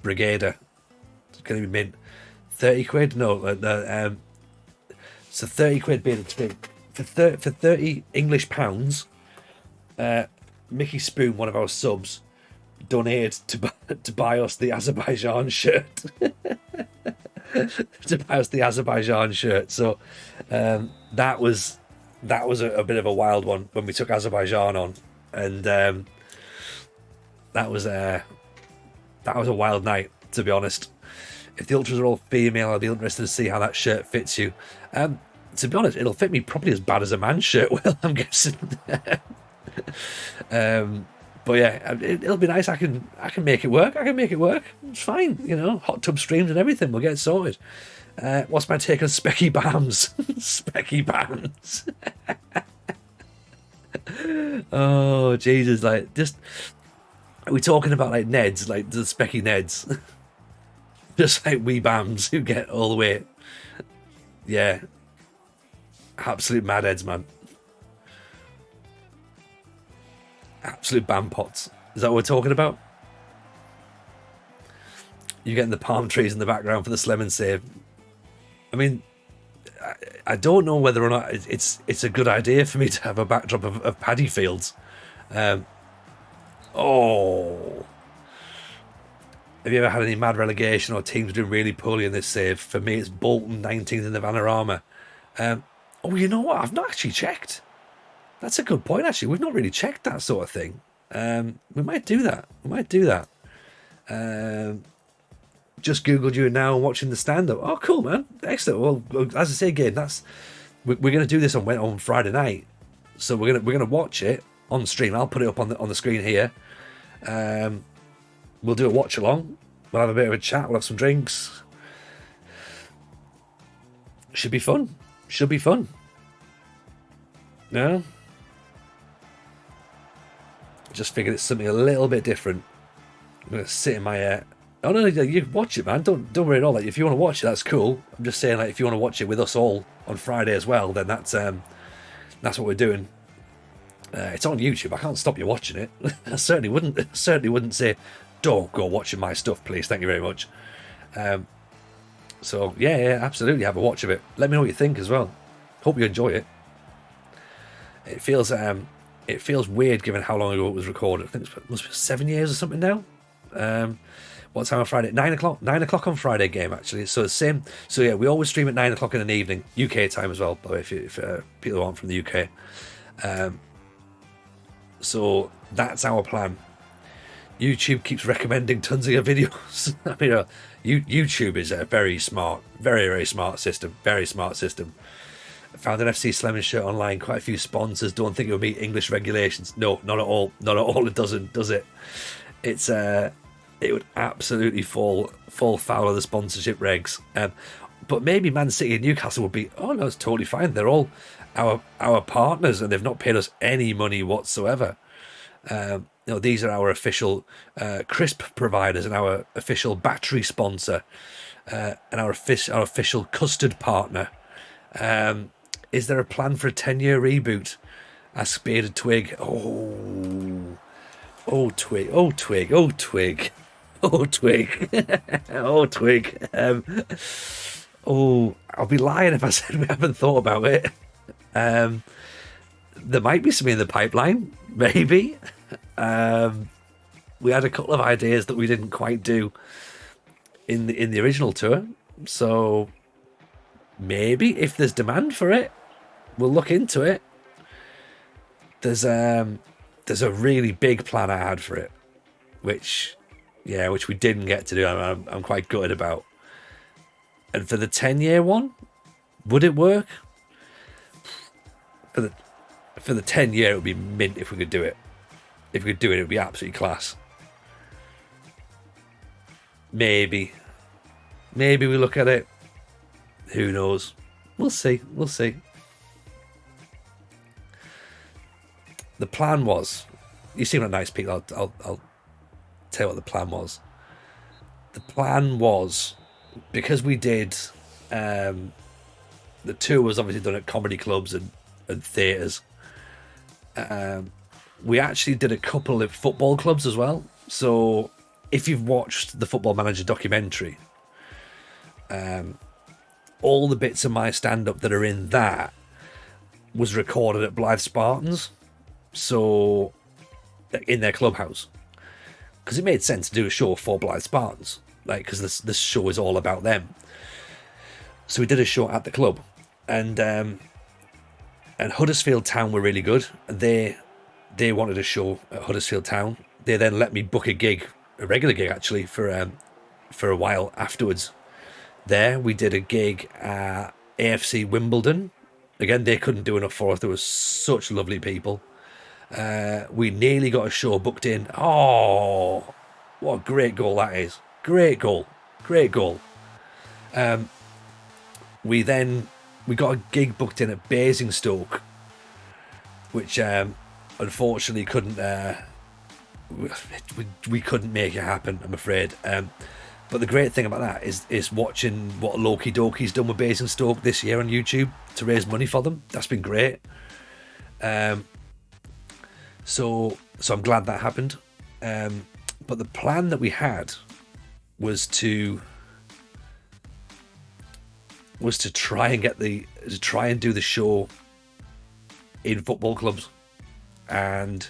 Brigada. It's going to be mint. 30 quid? No. So 30 quid being for 30 English pounds. Mickey Spoon, one of our subs, donated to buy us the Azerbaijan shirt. To buy us the Azerbaijan shirt. So that was a bit of a wild one when we took Azerbaijan on, and that was a wild night, to be honest. If the Ultras are all female, I'll be interested to see how that shirt fits you. To be honest, it'll fit me probably as bad as a man's shirt will, I'm guessing. But yeah, it'll be nice. I can make it work. It's fine, hot tub streams and everything. We'll get it sorted. What's my take on Specky Bams? Specky Bams. Oh, Jesus. Like, just... Are we talking about like Neds, like the Specky Neds? Just like wee Bams who get all the way. Yeah. Absolute mad heads, man. Absolute bam pots. Is that what we're talking about? You're getting the palm trees in the background for the Slemon save. I mean, I don't know whether or not it's a good idea for me to have a backdrop of paddy fields. Oh. Have you ever had any mad relegation or teams doing really poorly in this save? For me, it's Bolton 19th in the Vanarama. You know what? I've not actually checked. That's a good point, actually. We've not really checked that sort of thing. We might do that. Just Googled you now and watching the stand-up. Oh, cool, man. Excellent. Well, as I say again, we're going to do this on Friday night. So we're going to watch it on stream. I'll put it up on the screen here. We'll do a watch along. We'll have a bit of a chat. We'll have some drinks. Should be fun. No? Just figured it's something a little bit different. I'm going to sit in my... Oh, no, you watch it, man. Don't worry at all. Like, if you want to watch it, that's cool. I'm just saying, like, if you want to watch it with us all on Friday as well, then that's what we're doing. It's on YouTube. I can't stop you watching it. I certainly wouldn't say, don't go watching my stuff, please. Thank you very much. So yeah, absolutely have a watch of it. Let me know what you think as well. Hope you enjoy it. It feels weird given how long ago it was recorded. I think it must be 7 years or something now. What time on Friday? 9 o'clock. 9 o'clock on Friday game, actually. So the same. So yeah, we always stream at 9 o'clock in the evening, UK time as well. By the way, if people aren't from the UK. So that's our plan. YouTube keeps recommending tons of your videos. I mean, YouTube is a very smart, very, very smart system. Very smart system. Found an FC Slemon shirt online. Quite a few sponsors. Don't think it will meet English regulations. No, not at all. Not at all. It doesn't, does it? It would absolutely fall foul of the sponsorship regs. But maybe Man City and Newcastle would be, oh no, it's totally fine. They're all our partners and they've not paid us any money whatsoever. These are our official crisp providers and our official battery sponsor and our official custard partner. Is there a plan for a 10-year reboot? Asked Bearded Twig. Oh, Twig. Oh, Twig. Oh, Twig. Oh, Twig. Oh, Twig. I'll be lying if I said we haven't thought about it. There might be something in the pipeline, maybe. We had a couple of ideas that we didn't quite do in the original tour, so maybe if there's demand for it, we'll look into it. There's a really big plan I had for it, which we didn't get to do. I'm quite gutted about. And for the 10-year one, would it work? For the 10-year, it would be mint if we could do it. If we could do it, it would be absolutely class. Maybe we look at it. Who knows? We'll see. The plan was, you seem like nice people. I'll tell you what the plan was. The plan was, because we did, the tour was obviously done at comedy clubs and theatres. We actually did a couple of football clubs as well. So if you've watched the Football Manager documentary, all the bits of my stand-up that are in that was recorded at Blythe Spartans, so in their clubhouse, because it made sense to do a show for Blythe Spartans, like, because this show is all about them. So we did a show at the club, and Huddersfield Town were really good. They wanted a show at Huddersfield Town. They then let me book a regular gig actually, for a while afterwards. There we did a gig at AFC Wimbledon. Again, they couldn't do enough for us. There were such lovely people. We nearly got a show booked in. Oh, what a great goal that is. Great goal. We got a gig booked in at Basingstoke, which unfortunately couldn't we couldn't make it happen, I'm afraid. But the great thing about that is watching what Loki Doki's done with Basingstoke this year on YouTube to raise money for them. That's been great. So I'm glad that happened. But the plan that we had was to try and do the show in football clubs, and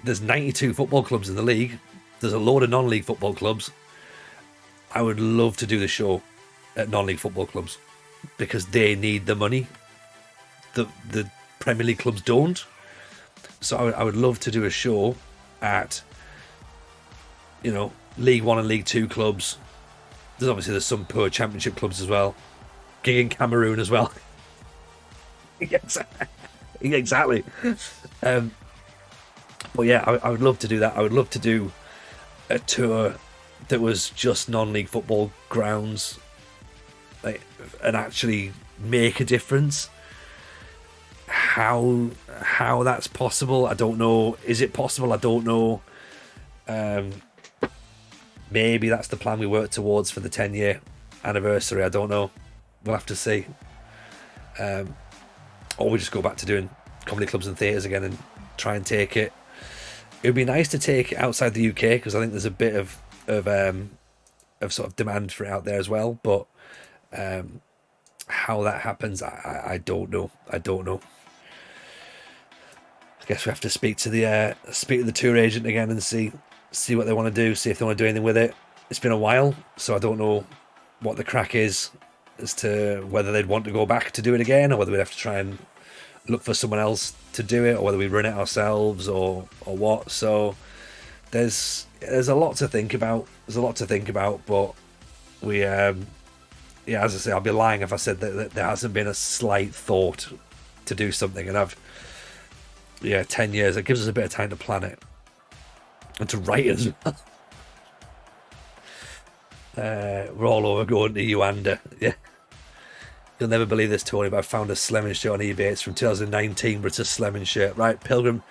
there's 92 football clubs in the league. There's a load of non-league football clubs. I would love to do the show at non-league football clubs because they need the money. The Premier League clubs don't. So I would love to do a show at, League 1 and League 2 clubs. There's some poor Championship clubs as well. Gig in Cameroon as well. Exactly. But yeah, I would love to do that. I would love to do a tour that was just non-league football grounds, and actually make a difference. How that's possible, I don't know. Is it possible? I don't know. Maybe that's the plan we work towards for the 10-year anniversary. I don't know. We'll have to see. Or we just go back to doing comedy clubs and theatres again and try and take it. It would be nice to take it outside the UK because I think there's a bit of sort of demand for it out there as well. But how that happens, I don't know. I guess we have to speak to the tour agent again and see what they want to do. See if they want to do anything with it. It's been a while, so I don't know what the crack is as to whether they'd want to go back to do it again, or whether we'd have to try and look for someone else to do it, or whether we run it ourselves, or what. So there's a lot to think about. But we as I say, I'll be lying if I said that there hasn't been a slight thought to do something. And 10 years, it gives us a bit of time to plan it and to write it as well. We're all over going to Uganda. Yeah. You'll never believe this, Tony, but I found a Slemon shirt on eBay. It's from 2019, but it's a Slemon shirt. Right, Pilgrim,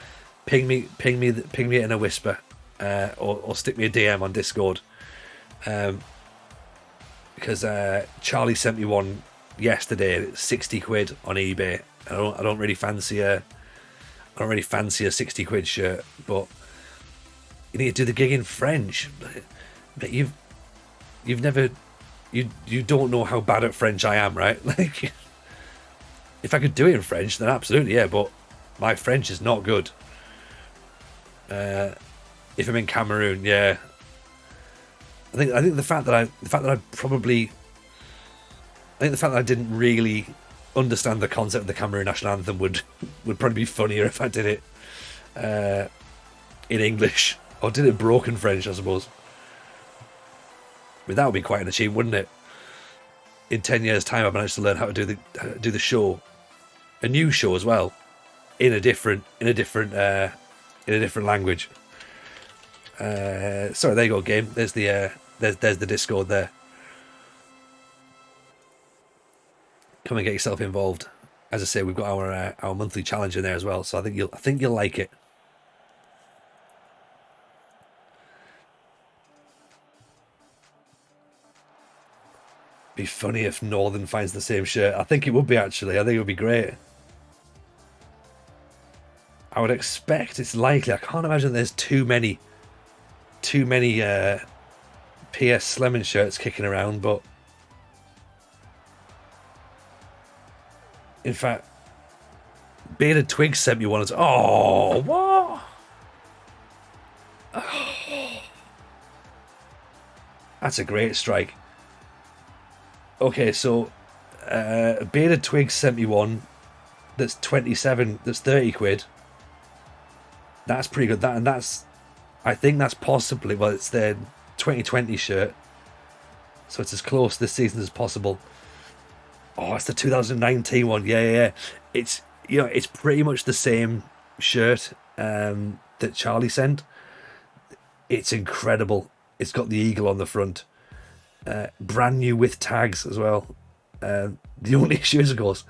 ping me it in a whisper, or stick me a DM on Discord. because Charlie sent me one yesterday. It's 60 quid on eBay. I don't really fancy a 60 quid shirt, but you need to do the gig in French. But you don't know how bad at French I am, right? Like, if I could do it in French, then absolutely, yeah. But my French is not good. If I'm in Cameroon, yeah. I think the fact that I didn't really understand the concept of the Cameroon national anthem would probably be funnier if I did it in English, or did it broken French, I suppose. I mean, that would be quite an achievement, wouldn't it? In 10 years' time, I managed to learn how to do the show, a new show as well, in a different language. Sorry, there you go, game. There's the Discord there. Come and get yourself involved. As I say, we've got our monthly challenge in there as well, so I think you'll like it. Be funny if Northern finds the same shirt. I think it would be, actually. I think it would be great. I would expect it's likely. I can't imagine there's too many PS Slemon shirts kicking around, but in fact, Bearded Twigs sent me one. Oh, what? Oh. That's a great strike. Okay, so Bearded Twigs sent me one that's 27, that's 30 quid. That's pretty good. I think that's possibly, well, it's their 2020 shirt, so it's as close this season as possible. Oh, it's the 2019 one. Yeah. It's pretty much the same shirt that Charlie sent. It's incredible. It's got the eagle on the front. Brand new with tags as well. The only issue, of course,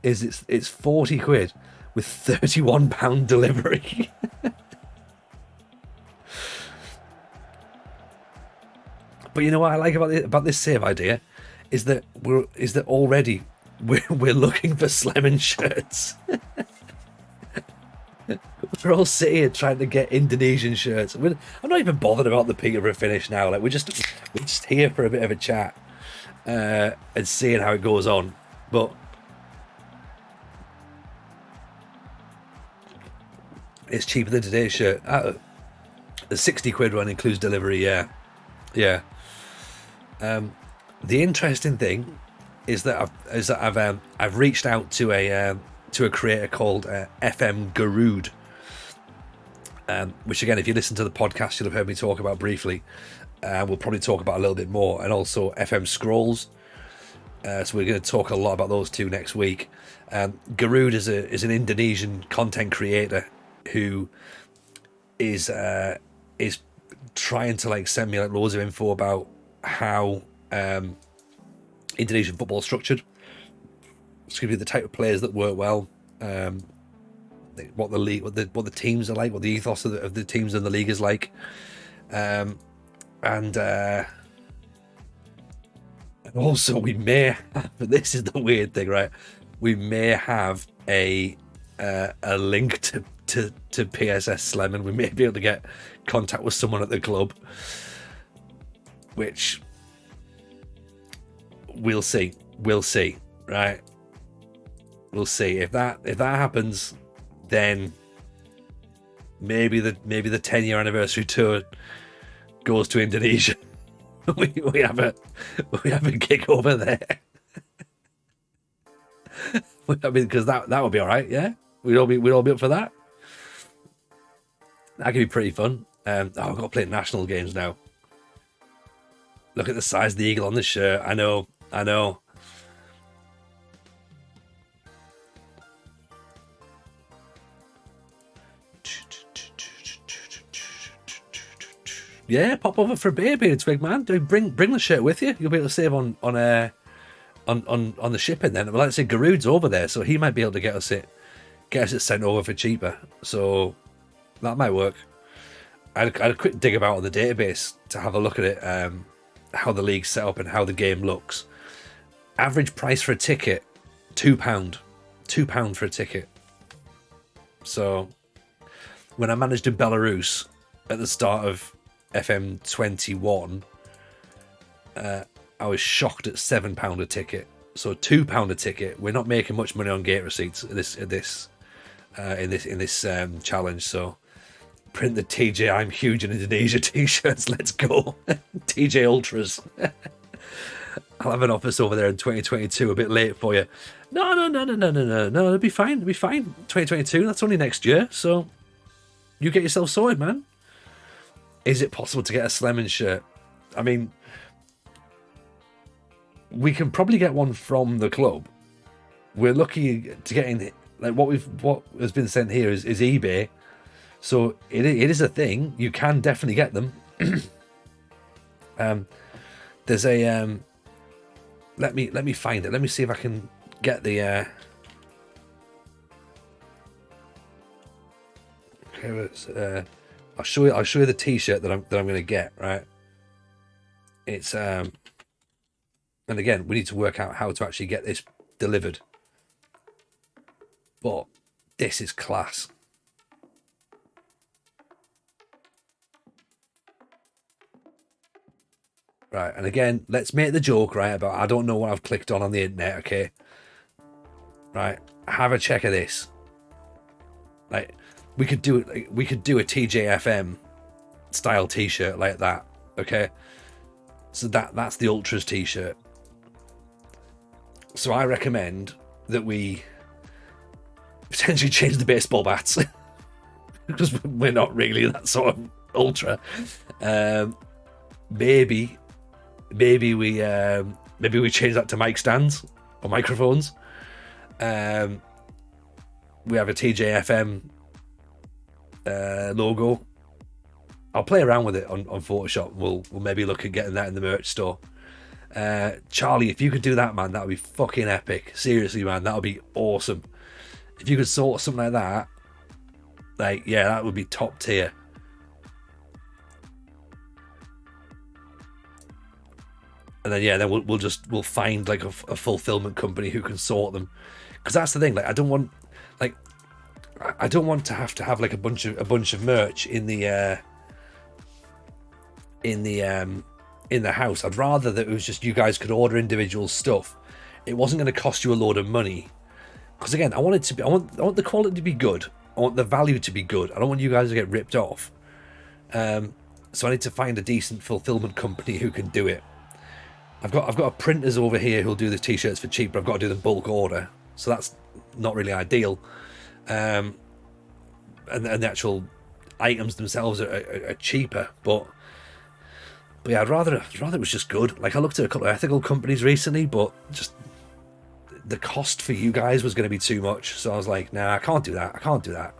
is it's 40 quid with £31 delivery. But you know what I like about this same idea is that already we're looking for Slemon shirts. We're all sitting here trying to get Indonesian shirts. I'm not even bothered about the Peterborough finish now. Like, we're just here for a bit of a chat and seeing how it goes on. But it's cheaper than today's shirt. The 60 quid one includes delivery. Yeah. The interesting thing is that I've reached out to a creator called FM Garood, which, again, if you listen to the podcast, you'll have heard me talk about briefly. We'll probably talk about a little bit more, and also FM Scrolls. So we're going to talk a lot about those two next week. Garood is an Indonesian content creator who is trying to, like, send me, like, loads of info about how Indonesian football is structured. It's going to be the type of players that work well, what the league, what the teams are like, what the ethos of the teams in the league is like, and also we may have, this is the weird thing, right? We may have a link to PSS Slim, and we may be able to get contact with someone at the club, which we'll see, right? We'll see if that happens. Then maybe the 10-year anniversary tour goes to Indonesia. we have a gig over there. I mean, because that would be all right. Yeah, we'd all be up for that. That could be pretty fun. I've got to play national games now. Look at the size of the eagle on the shirt. I know. Yeah, pop over for a beer, Bearded Twig, man. Bring the shirt with you. You'll be able to save on the shipping then. Well, like I say, Garood's over there, so he might be able to get us it sent over for cheaper. So that might work. I had a quick dig about on the database to have a look at it. how the league's set up and how the game looks. Average price for a ticket, £2. £2 for a ticket. So when I managed in Belarus at the start of FM21, I was shocked at £7 a ticket. So £2 a ticket. We're not making much money on gate receipts in this challenge. So print the TJ I'm huge in Indonesia t-shirts. Let's go. TJ Ultras. I'll have an office over there in 2022. A bit late for you. No. It'll be fine. It'll be fine. 2022. That's only next year. So you get yourself sorted, man. Is it possible to get a Slemon shirt? I mean, we can probably get one from the club. We're lucky to get in. Like what has been sent here is eBay, so it is a thing. You can definitely get them. There's a let me find it. Let me see if I can get the I'll show you the t-shirt that I'm going to get, right? It's and again, we need to work out how to actually get this delivered. But this is class. Right, and again, let's make the joke, right, about I don't know what I've clicked on the internet, okay? Right, have a check of this. Like, we could do it. We could do a TJFM style t-shirt like that, okay? So that's the Ultras t-shirt. So I recommend that we potentially change the baseball bats because we're not really that sort of ultra. Maybe we change that to mic stands or microphones. We have a TJFM logo. I'll play around with it on Photoshop. We'll maybe look at getting that in the merch store. Charlie, if you could do that, man, that would be fucking epic. Seriously, man, that would be awesome. If you could sort something like that, like, yeah, that would be top tier. And then, yeah, then we'll find like a fulfillment company who can sort them. Because that's the thing, like, I don't want to have like a bunch of merch in the house. I'd rather that it was just you guys could order individual stuff. It wasn't going to cost you a load of money. Because again, I want the quality to be good. I want the value to be good. I don't want you guys to get ripped off. So I need to find a decent fulfillment company who can do it. I've got printers over here who'll do the t-shirts for cheap, but I've got to do them bulk order. So that's not really ideal. And the actual items themselves are cheaper, but yeah, I'd rather it was just good. Like, I looked at a couple of ethical companies recently, but just the cost for you guys was going to be too much. So I was like, nah, I can't do that.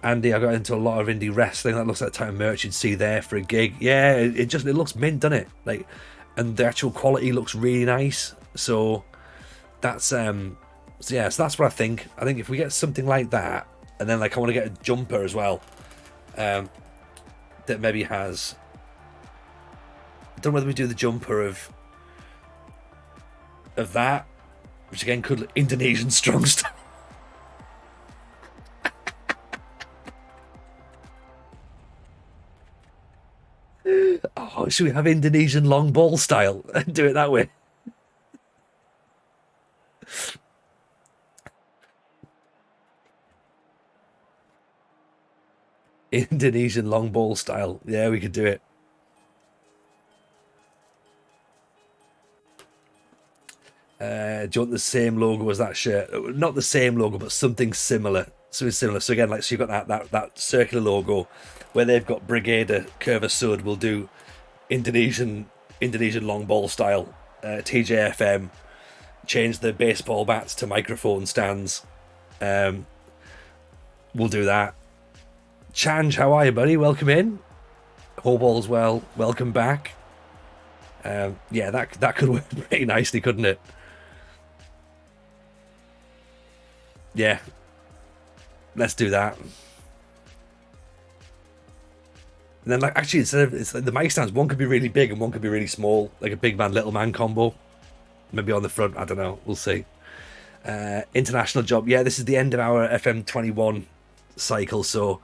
Andy, I got into a lot of indie wrestling. That looks like the type of merch you'd see there for a gig. Yeah, it looks mint, doesn't it? Like, and the actual quality looks really nice. So that's so that's what I think. I think if we get something like that, and then like I want to get a jumper as well, that maybe has. I don't know whether we do the jumper of that, which again could Indonesian strong style. Oh, should we have Indonesian long ball style and do it that way? Indonesian long ball style. Yeah, we could do it. Do you want the same logo as that shirt? Not the same logo, but something similar. Something similar. So again, like, so you've got that circular logo where they've got Brigada Curva Sud. We'll do Indonesian long ball style. TJFM. Change the baseball bats to microphone stands. We'll do that. Change, how are you, buddy? Welcome in. Hope all's well. Welcome back. Yeah, that could work pretty nicely, couldn't it? Yeah, let's do that. And then, like, actually, it's like the mic stands, one could be really big and one could be really small, like a big man, little man combo. Maybe on the front, I don't know. We'll see. International job. Yeah, this is the end of our FM21 cycle, so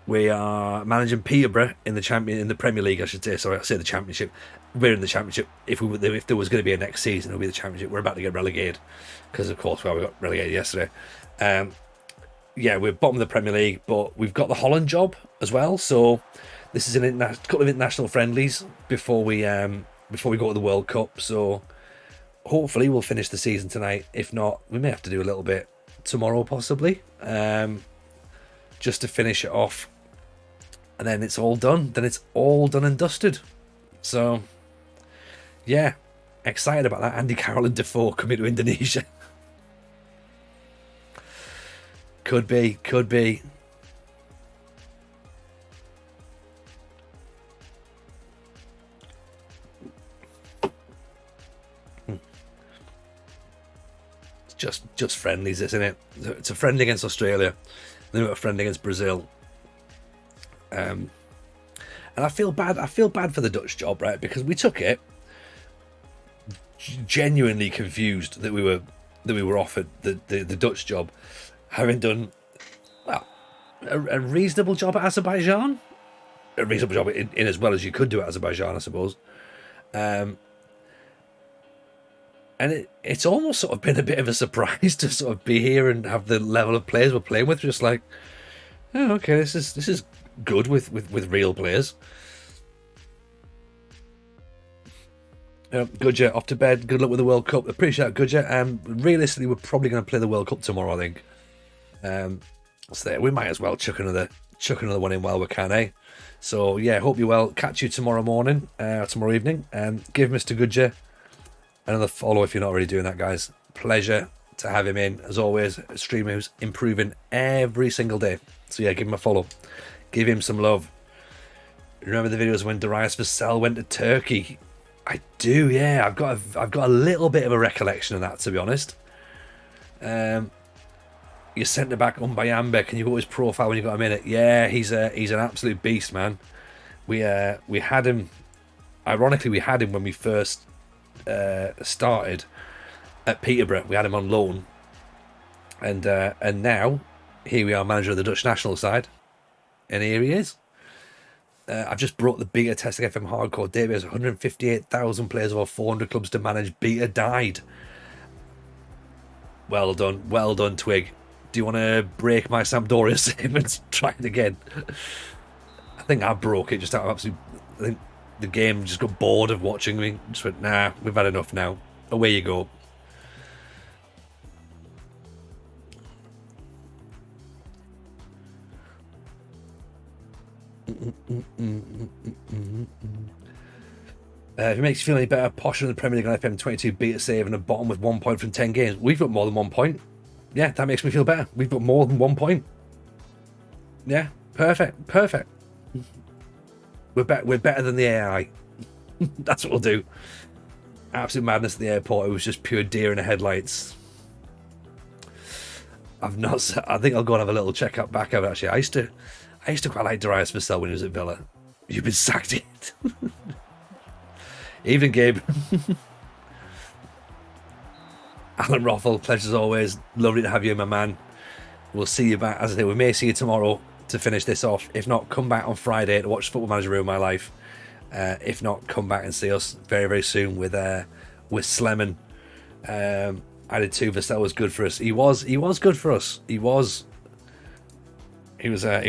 we are managing Peterborough in the Premier League, I should say. Sorry, I say the Championship. We're in the Championship. If there was going to be a next season, it'll be the Championship. We're about to get relegated because, of course, we got relegated yesterday. Yeah, we're bottom of the Premier League, but we've got the Holland job as well. So this is a couple of international friendlies before we go to the World Cup. So hopefully we'll finish the season tonight. If not, we may have to do a little bit tomorrow, possibly, just to finish it off. And then it's all done. Then it's all done and dusted. So, yeah, excited about that. Andy Carroll and Defoe coming to Indonesia. Could be. It's just friendlies, isn't it? It's a friendly against Australia, then a friendly against Brazil. And I feel bad for the Dutch job, right? Because we took it genuinely confused that we were offered the Dutch job, having done a reasonable job at Azerbaijan, a reasonable job in as well as you could do at Azerbaijan, I suppose. And it's almost sort of been a bit of a surprise to sort of be here and have the level of players we're playing with. Just like, oh, okay, this is good with real players. Gudja, off to bed. Good luck with the World Cup. Appreciate it, Gudja. Realistically, we're probably going to play the World Cup tomorrow, I think. So there, we might as well chuck another one in while we can, eh? So yeah, hope you're well. Catch you tomorrow morning, tomorrow evening, and give Mr. Gudja another follow if you're not already doing that, guys. Pleasure to have him in, as always. A streamer who's improving every single day. So yeah, give him a follow. Give him some love. Remember the videos when Darius Vassell went to Turkey? I do, yeah. I've got a little bit of a recollection of that, to be honest. Your centre back Umbayambe, can you go to his profile when you got a minute? Yeah, he's an absolute beast, man. We had him. Ironically, we had him when we first started at Peterborough. We had him on loan, and now here we are, manager of the Dutch national side, and here he is. I've just brought the Beta Testing FM Hardcore database. 158,000 players over 400 clubs to manage. Beta died. Well done, Twig. Do you want to break my Sampdoria statements? Try it again. I think I broke it just out of absolute. I think the game just got bored of watching me. Just went, nah, we've had enough now. Away you go. If it makes you feel any better, posher in the Premier League on FM22 beat a save and a bottom with 1 point from 10 games. We've got more than 1 point. Yeah, that makes me feel better. We've got more than 1 point. Yeah, perfect. We're better than the AI. That's what we'll do. Absolute madness at the airport. It was just pure deer in the headlights. I think I'll go and have a little check up back of it, actually. I used to quite like Darius Vassell when he was at Villa. You've been sacked it. Evening, Gabe. Alan Rothel, pleasure as always. Lovely to have you, my man. We'll see you back. As I say, we may see you tomorrow to finish this off. If not, come back on Friday to watch Football Manager Ruin My Life. If not, come back and see us very, very soon with Slemen. I did too. Vassell was good for us. He was good for us. He was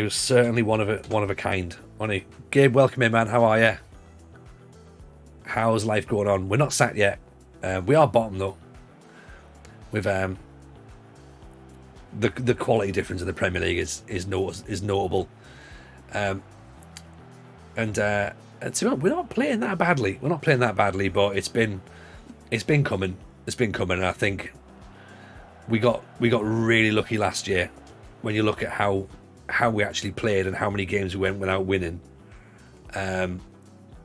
certainly one of a kind. Only Gabe, welcome in, man. How are you? How's life going on? We're not sacked yet. We are bottom though. With the quality difference in the Premier League is notable. And so we're not playing that badly. We're not playing that badly, but it's been coming. It's been coming, and I think we got really lucky last year when you look at how we actually played and how many games we went without winning.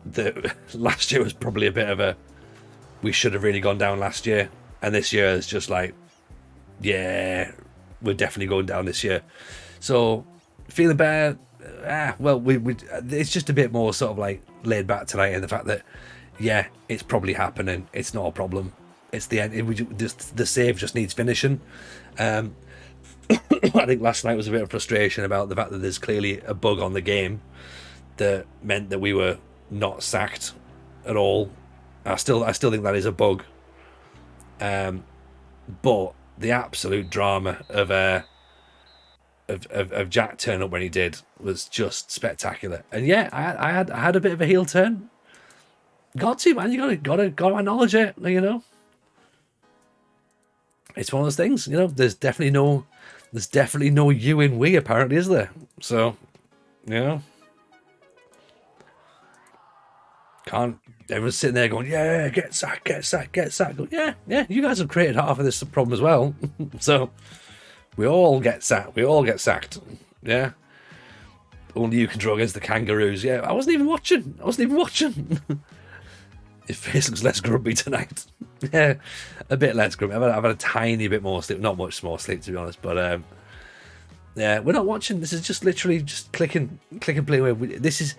The last year was probably a bit of a we should have really gone down last year, and this year is just like, yeah, we're definitely going down this year. So feeling better. well, we it's just a bit more sort of like laid back tonight in the fact that, yeah, it's probably happening. It's not a problem. It's the end. The save just needs finishing. I think last night was a bit of frustration about the fact that there's clearly a bug on the game that meant that we were not sacked at all. I still think that is a bug. But the absolute drama of Jack turn up when he did was just spectacular. And yeah, I had a bit of a heel turn. Got to, man. You gotta acknowledge it. You know, it's one of those things. You know, there's definitely no you in we, apparently, is there? So, you know, can't. Everyone's sitting there going, yeah, get sacked, get sacked, get sacked. Go, yeah, you guys have created half of this problem as well. So we all get sacked. We all get sacked. Yeah. Only you can draw against the kangaroos. Yeah, I wasn't even watching. Your face looks less grumpy tonight. Yeah, a bit less grumpy. I've had a tiny bit more sleep. Not much more sleep, to be honest. But yeah, we're not watching. This is just literally just clicking play away. This is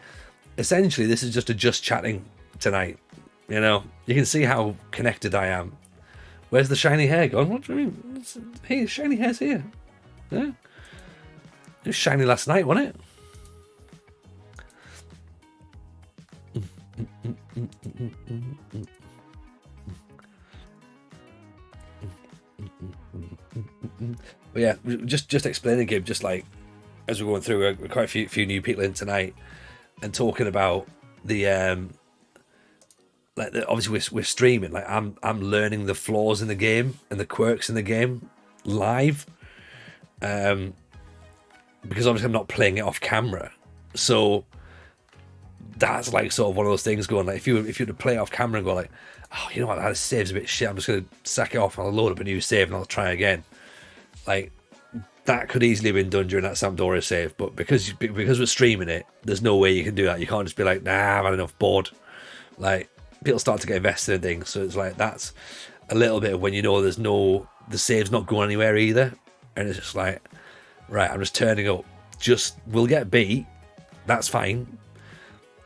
just a just chatting tonight. You know, you can see how connected I am. Where's the shiny hair gone? What do you mean? Hey, shiny hair's here. Yeah, it was shiny last night, wasn't it? But yeah, just explaining Gib, just like as we're going through, quite a few new people in tonight, and talking about the obviously we're streaming. Like I'm learning the flaws in the game and the quirks in the game live, because obviously I'm not playing it off camera, so that's like sort of one of those things going like if you were to play it off camera and go like, oh, you know what, that save's a bit shit, I'm just gonna sack it off and I'll load up a new save and I'll try again. Like that could easily have been done during that Sampdoria save, but because we're streaming it, there's no way you can do that. You can't just be like, nah, I've had enough, bored. Like people start to get invested in things, so it's like that's a little bit of when you know the save's not going anywhere either, and it's just like, right, I'm just turning up. We'll get beat, that's fine.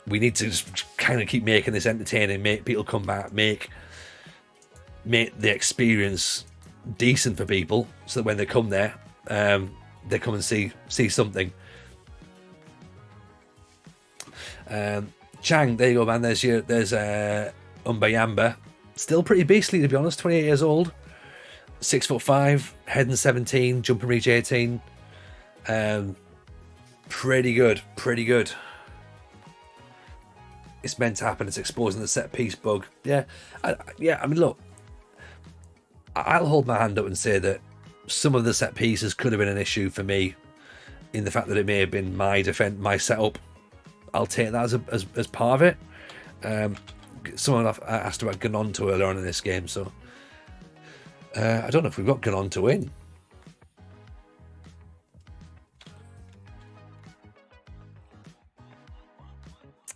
We need to just kind of keep making this entertaining, make people come back, make the experience decent for people, so that when they come there, they come and see something. Chang, there you go, man. There's Umbayamba, still pretty beastly, to be honest. 28 years old, 6'5", heading 17, jumping reach 18. Pretty good. It's meant to happen. It's exposing the set piece bug. Yeah, I mean, look, I'll hold my hand up and say that some of the set pieces could have been an issue for me, in the fact that it may have been my setup. I'll take that as part of it. Someone asked about Ganonto earlier on in this game, so I don't know if we've got Ganonto in.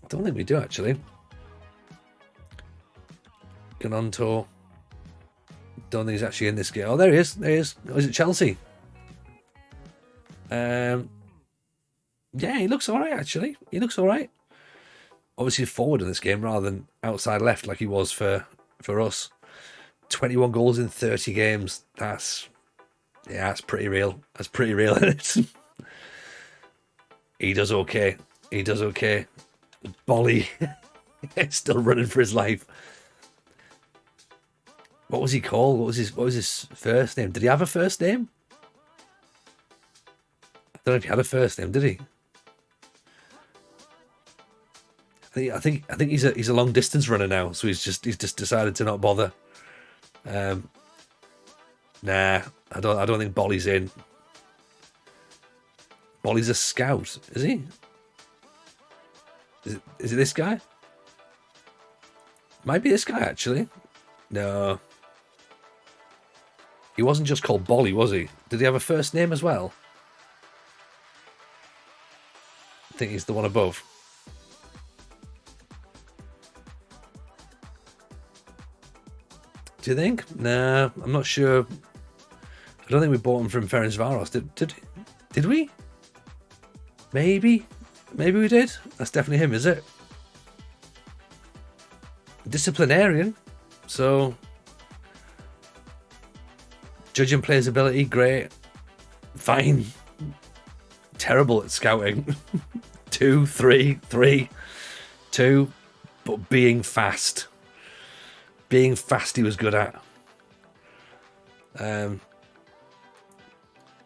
I don't think we do, actually. Ganonto. Don't think he's actually in this game. Oh, there he is. Oh, is it Chelsea? Yeah, he looks all right, actually. He looks all right. Obviously forward in this game rather than outside left like he was for us. 21 goals in 30 games. That's pretty real. That's pretty real, isn't it? He does okay. Bolly is still running for his life. What was he called? What was his first name? Did he have a first name? I don't know if he had a first name, did he? I think he's a long distance runner now, so he's just decided to not bother. Nah, I don't think Bolly's in. Bolly's a scout, is he? Is it this guy? Might be this guy, actually. No. He wasn't just called Bolly, was he? Did he have a first name as well? I think he's the one above. Do you think? Nah, I'm not sure. I don't think we bought him from Ferencvaros. Did we? Maybe we did. That's definitely him, is it? Disciplinarian. So judging players' ability, great. Fine. Terrible at scouting. 2, 3, 3, 2. But being fast. Being fast he was good at.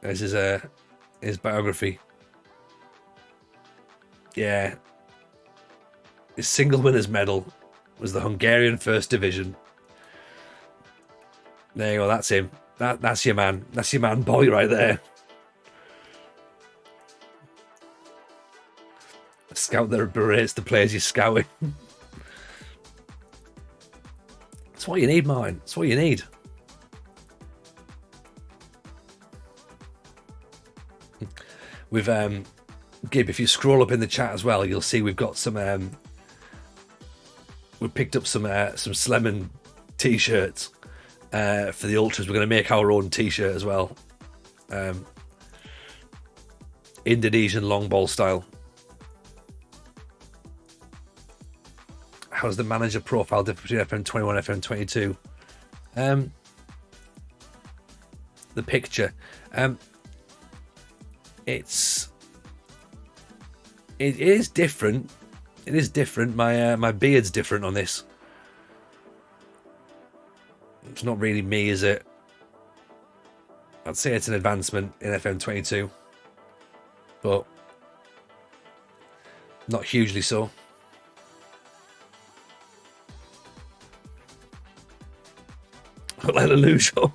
This is his biography. Yeah. His single winners medal was the Hungarian First Division. There you go, that's him. That's your man. That's your man boy right there. A scout that berates the players you're scouting. That's what you need, Martin. That's what you need. We've Gib, if you scroll up in the chat as well, you'll see we've got some we've picked up some Slemen t-shirts for the ultras. We're going to make our own t-shirt as well, Indonesian long ball style. How's the manager profile different between FM21 and FM22? The picture, it is different. It is different. My beard's different on this. It's not really me, is it? I'd say it's an advancement in FM22, but not hugely so. Like a Lucio.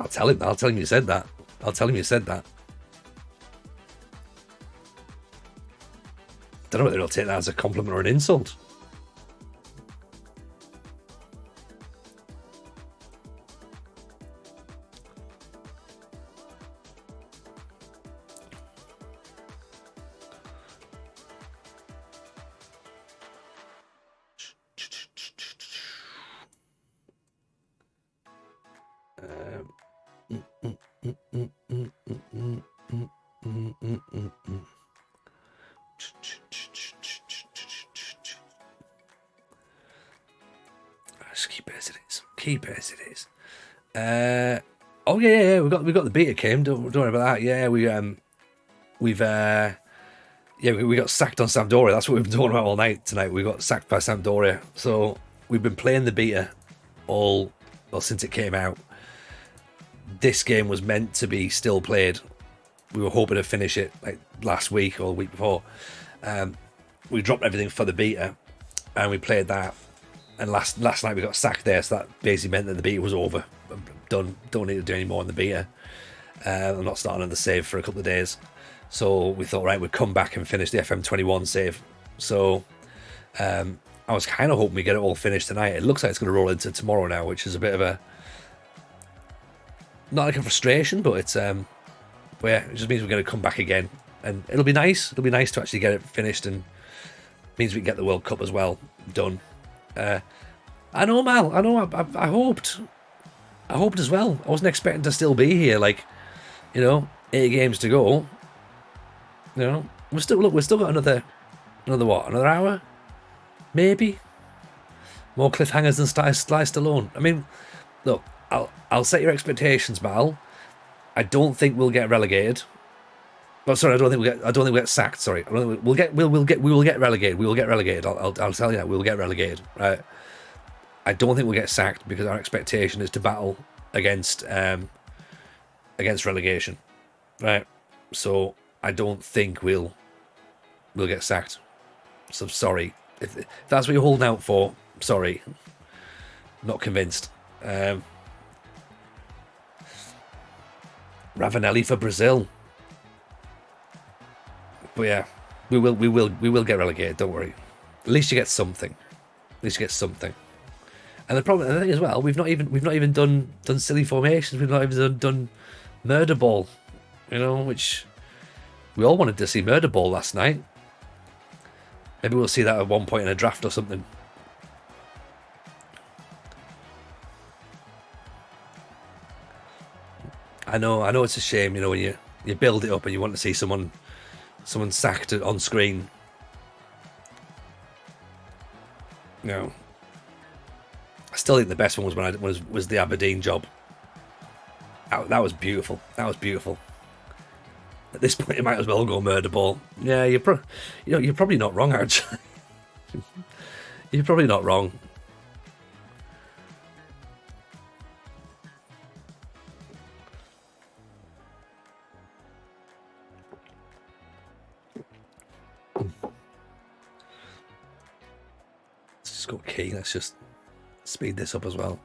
I'll tell him you said that. I'll tell him you said that. Don't know whether he'll take that as a compliment or an insult. Just keep it as it is. Keep it as it is. Oh yeah. We got the beta came. Don't worry about that. Yeah, we got sacked on Sampdoria. That's what we've been talking about all night tonight. We got sacked by Sampdoria. So we've been playing the beta since it came out. This game was meant to be still played. We were hoping to finish it like last week or the week before. We dropped everything for the beta and we played that. And last night we got sacked there, so that basically meant that the beta was over. Done. Don't need to do any more on the beta. I'm not starting on the save for a couple of days. So we thought, right, we'd come back and finish the FM21 save. So I was kind of hoping we get it all finished tonight. It looks like it's going to roll into tomorrow now, which is a bit of a... Not like a frustration, but it's... But yeah, it just means we're going to come back again. And it'll be nice. It'll be nice to actually get it finished, and means we can get the World Cup as well done. I know, Mal. I know. I hoped as well. I wasn't expecting to still be here. 8 games to go. We've still got another what? Another hour, maybe. More cliffhangers than Sliced Alone. I mean, look, I'll set your expectations, Mal. I don't think we'll get relegated. Oh, sorry, I don't think we'll get sacked. Sorry, we will get relegated. We will get relegated. I'll tell you that we'll get relegated. Right. I don't think we'll get sacked because our expectation is to battle against relegation. Right. So I don't think we'll get sacked. So sorry if that's what you're holding out for. Sorry, not convinced. Ravanelli for Brazil. But yeah, we will get relegated. Don't worry. At least you get something. And the thing as well, we've not even done silly formations. We've not even done murder ball. Which we all wanted to see murder ball last night. Maybe we'll see that at one point in a draft or something. I know it's a shame, when You build it up and you want to see someone sacked on screen. No. I still think the best one was when was the Aberdeen job. That was beautiful. That was beautiful. At this point, you might as well go murder ball. Yeah, you're probably not wrong, actually. You're probably not wrong. Let's just go key. Let's just speed this up as well.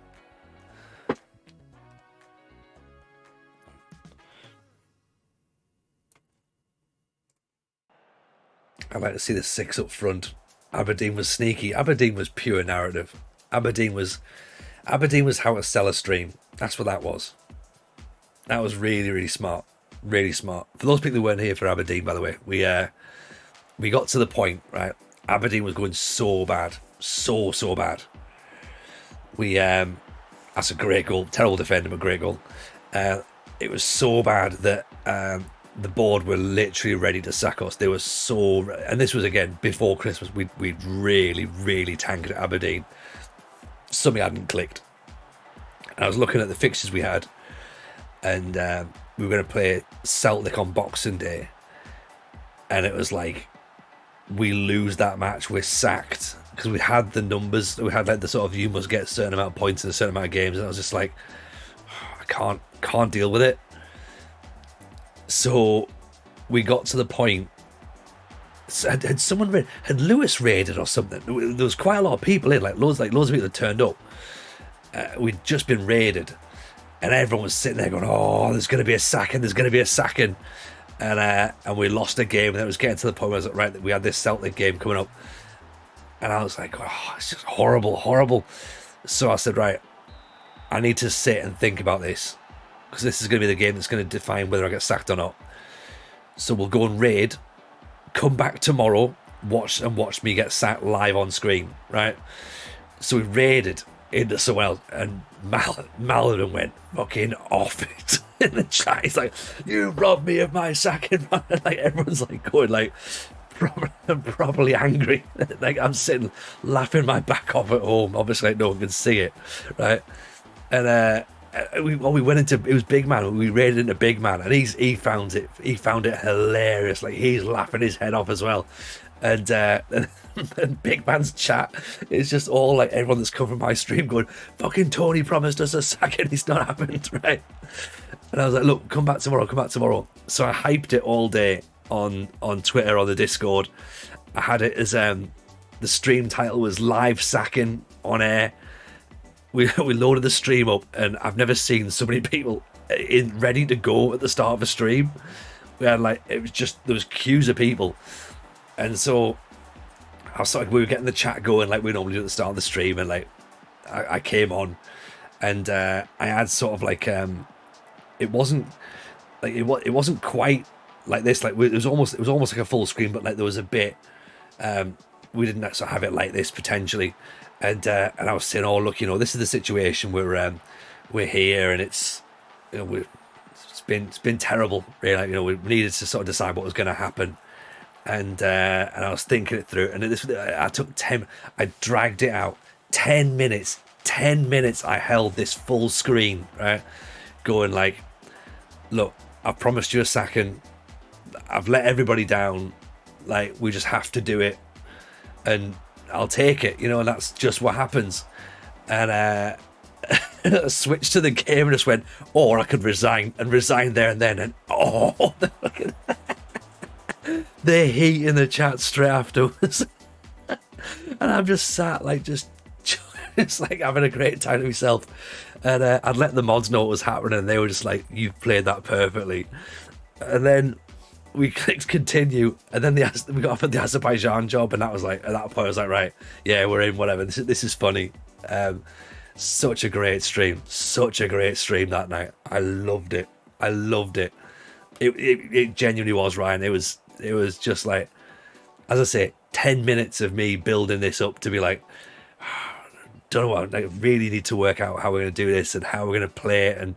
I'd like to see the 6 up front. Aberdeen was sneaky. Aberdeen was pure narrative. Aberdeen was how to sell a stream. That's what that was. That was really, really smart. Really smart. For those people who weren't here for Aberdeen, by the way, we got to the point, right? Aberdeen was going so bad. So bad. That's a great goal. Terrible defender, but great goal. It was so bad that the board were literally ready to sack us. They were so, and this was again before Christmas. We'd really tanked at Aberdeen. Something hadn't clicked. And I was looking at the fixtures we had, and we were going to play Celtic on Boxing Day, and it was like we lose that match, we're sacked, because we had the numbers. We had like the sort of you must get a certain amount of points in a certain amount of games, and I was just like, I can't deal with it. So we got to the point. Had someone had Lewis raided or something? There was quite a lot of people in, like loads of people that turned up. We'd just been raided, and everyone was sitting there going, "Oh, there's going to be a sacking. There's going to be a sacking," and we lost a game. And it was getting to the point where I was like, right, we had this Celtic game coming up, and I was like, "Oh, it's just horrible." So I said, right, I need to sit and think about this, because this is going to be the game that's going to define whether I get sacked or not. So we'll go and raid, come back tomorrow, watch me get sacked live on screen, right? So we raided into someone else, and Maladin went fucking off it in the chat. He's like, "You robbed me of my sacking," man. Like everyone's like going like properly angry. Like I'm sitting laughing my back off at home. Obviously, like, no one can see it, right? And we went into, it was Big Man. We raided into Big Man, and he found it hilarious. Like he's laughing his head off as well. And Big Man's chat is just all like everyone that's come from my stream going, "Fucking Tony promised us a sacking, it's not happened," right? And I was like, "Look, come back tomorrow." So I hyped it all day on Twitter, on the Discord. I had it as the stream title was "Live Sacking on Air." We loaded the stream up, and I've never seen so many people ready to go at the start of a stream. We had like, it was just, there was queues of people. And so I was like, we were getting the chat going like we normally do at the start of the stream, and like I came on, and I had sort of like it wasn't quite like this, like it was almost like a full screen, but like there was a bit we didn't actually have it like this potentially, and I was saying, "Oh, look, this is the situation we're here, and it's it's been terrible, really. Like, we needed to sort of decide what was going to happen." And I was thinking it through, and I dragged it out 10 minutes. 10 minutes I held this full screen, right, going like, "Look, I've promised you a second. I've let everybody down. Like, we just have to do it, and I'll take it, and that's just what happens." And I switched to the game and just went, "Or I could resign there and then." And the heat in the chat straight afterwards. And I'm just sat like just like having a great time to myself, and I'd let the mods know what was happening, and they were just like, "You've played that perfectly." And then we clicked continue, and then we got offered the Azerbaijan job, and that was like, at that point I was like, right, yeah, we're in, whatever, this is funny. Such a great stream that night. I loved it. It genuinely was, Ryan. It was just like, as I say, 10 minutes of me building this up to be like, don't know what, like, really need to work out how we're going to do this and how we're going to play it. And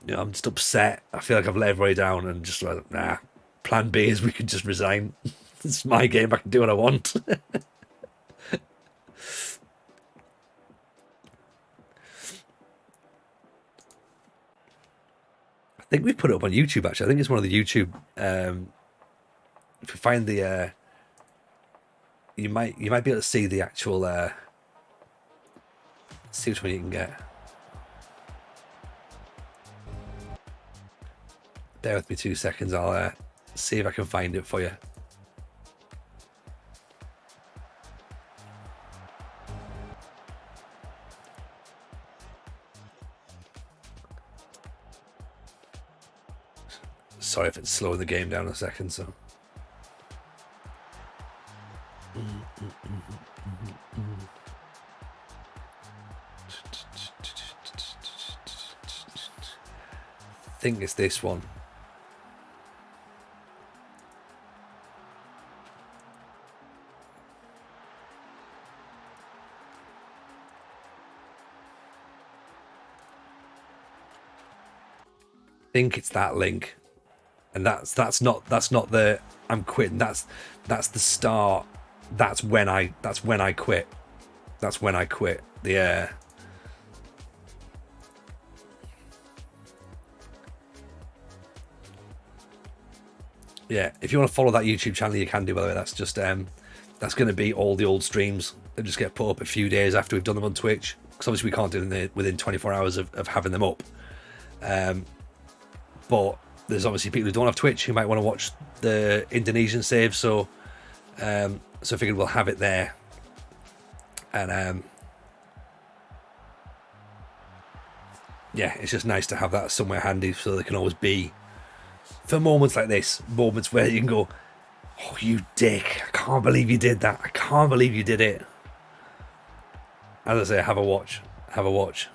You know, I'm just upset. I feel like I've let everybody down, and just like, nah. Plan B is we could just resign. It's my game. I can do what I want. I think we put it up on YouTube. Actually, I think it's one of the YouTube. If you find the, you might be able to see the actual. See which one you can get. Bear with me 2 seconds. I'll see if I can find it for you. Sorry if it's slowing the game down a second. So. I think it's this one. I think it's that link, and that's not the I'm quitting. That's the start. That's when I quit. That's when I quit. Yeah. Yeah, if you want to follow that YouTube channel, you can do. By the way, that's just that's going to be all the old streams that just get put up a few days after we've done them on Twitch, because obviously we can't do them within 24 hours of having them up. But there's obviously people who don't have Twitch who might want to watch the Indonesian save, so I figured we'll have it there, and yeah, it's just nice to have that somewhere handy so they can always be. For moments like this, moments where you can go, oh, you dick, I can't believe you did that. I can't believe you did it. As I say, have a watch. Have a watch.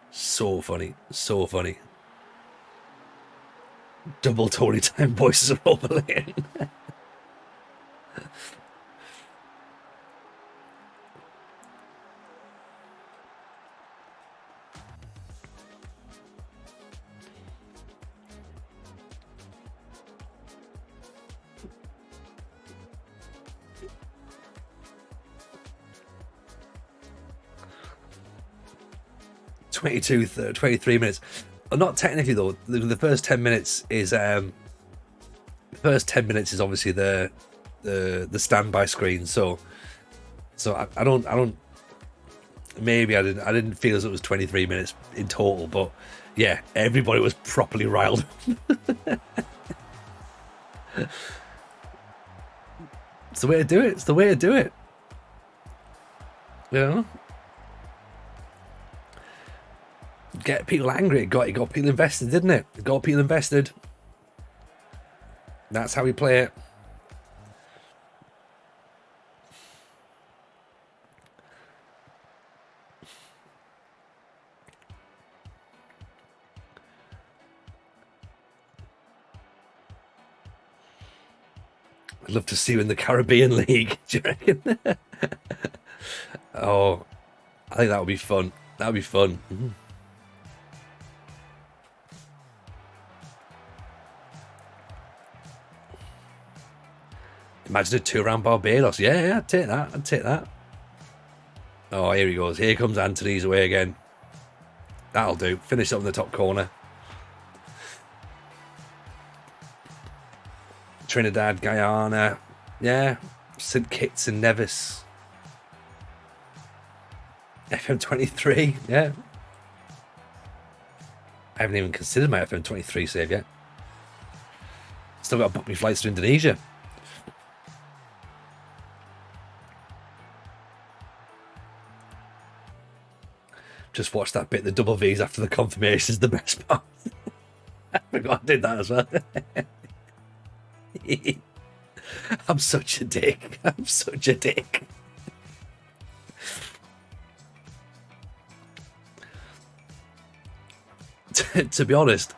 So funny. So funny. Double Tory time voices are overlaying. (22, 23 minutes). Not technically though. The first 10 minutes is obviously the standby screen. So I don't. Maybe I didn't feel as it was 23 minutes in total, but yeah, everybody was properly riled. It's the way to do it. It's the way to do it. You know? Get people angry. It got people invested, didn't it? It got people invested. That's how we play it. I'd love to see you in the Caribbean League. Do you reckon? Oh, I think that would be fun. That would be fun. Mm-hmm. Imagine a tour around Barbados. Yeah, I'd take that. I'd take that. Oh, here he goes. Here comes Anthony's away again. That'll do. Finish up in the top corner. Trinidad, Guyana. Yeah. St. Kitts and Nevis. FM23. Yeah. I haven't even considered my FM23 save yet. Still got to book me flights to Indonesia. Just watch that bit, the double V's after the confirmation is the best part. I forgot I did that as well. I'm such a dick. I'm such a dick. To be honest,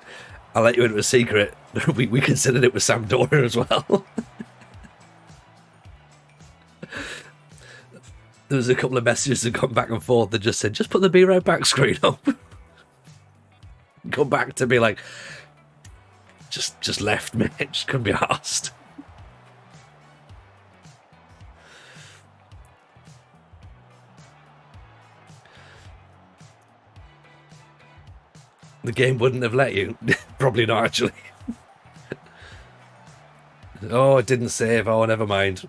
I'll let you into a secret. We considered it with Sampdoria as well. There was a couple of messages that come back and forth that just said, just put the Be Right Back screen up. Come back to be like, just left, mate. Just couldn't be asked. The game wouldn't have let you. Probably not, actually. Oh, it didn't save. Oh, never mind.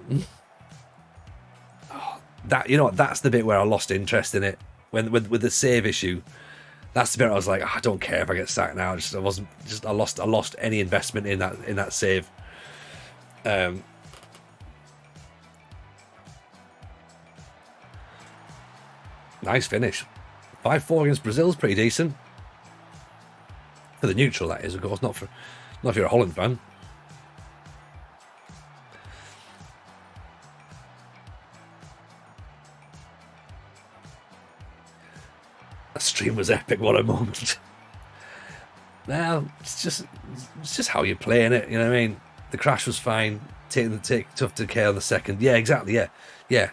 Oh, that, you know what? That's the bit where I lost interest in it. When with the save issue, that's the bit I was like, oh, I don't care if I get sacked now. I lost any investment in that save. Nice finish. 5-4 against Brazil's pretty decent. For the neutral, that is, of course, not if you're a Holland fan. That stream was epic. What a moment. Well, it's just how you're playing it. You know what I mean? The crash was fine. Take tough to care on the second. Yeah, exactly. Yeah.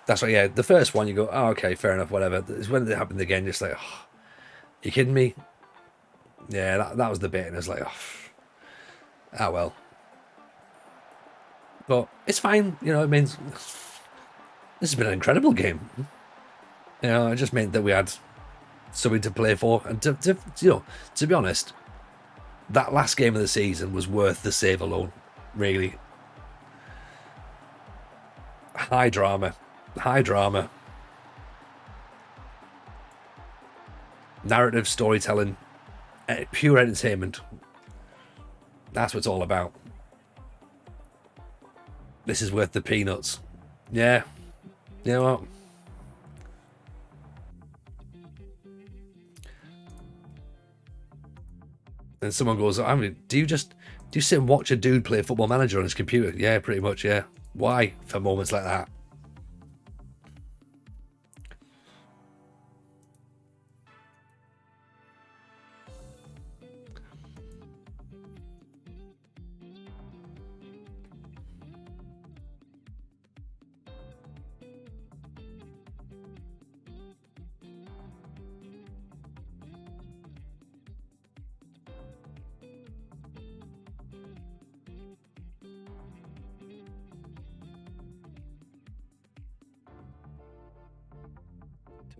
That's right. Yeah, the first one you go, oh, okay, fair enough, whatever. It's when it happened again, just like, oh, you kidding me? Yeah, that was the bit, and it's like, oh well. But it's fine. You know, it means this has been an incredible game. You know, it just meant that we had something to play for, and to be honest, that last game of the season was worth the save alone. Really, high drama, narrative storytelling, pure entertainment. That's what it's all about. This is worth the peanuts. Yeah, you know what? And someone goes, I mean, do you sit and watch a dude play Football Manager on his computer? Yeah, pretty much, yeah. Why? For moments like that.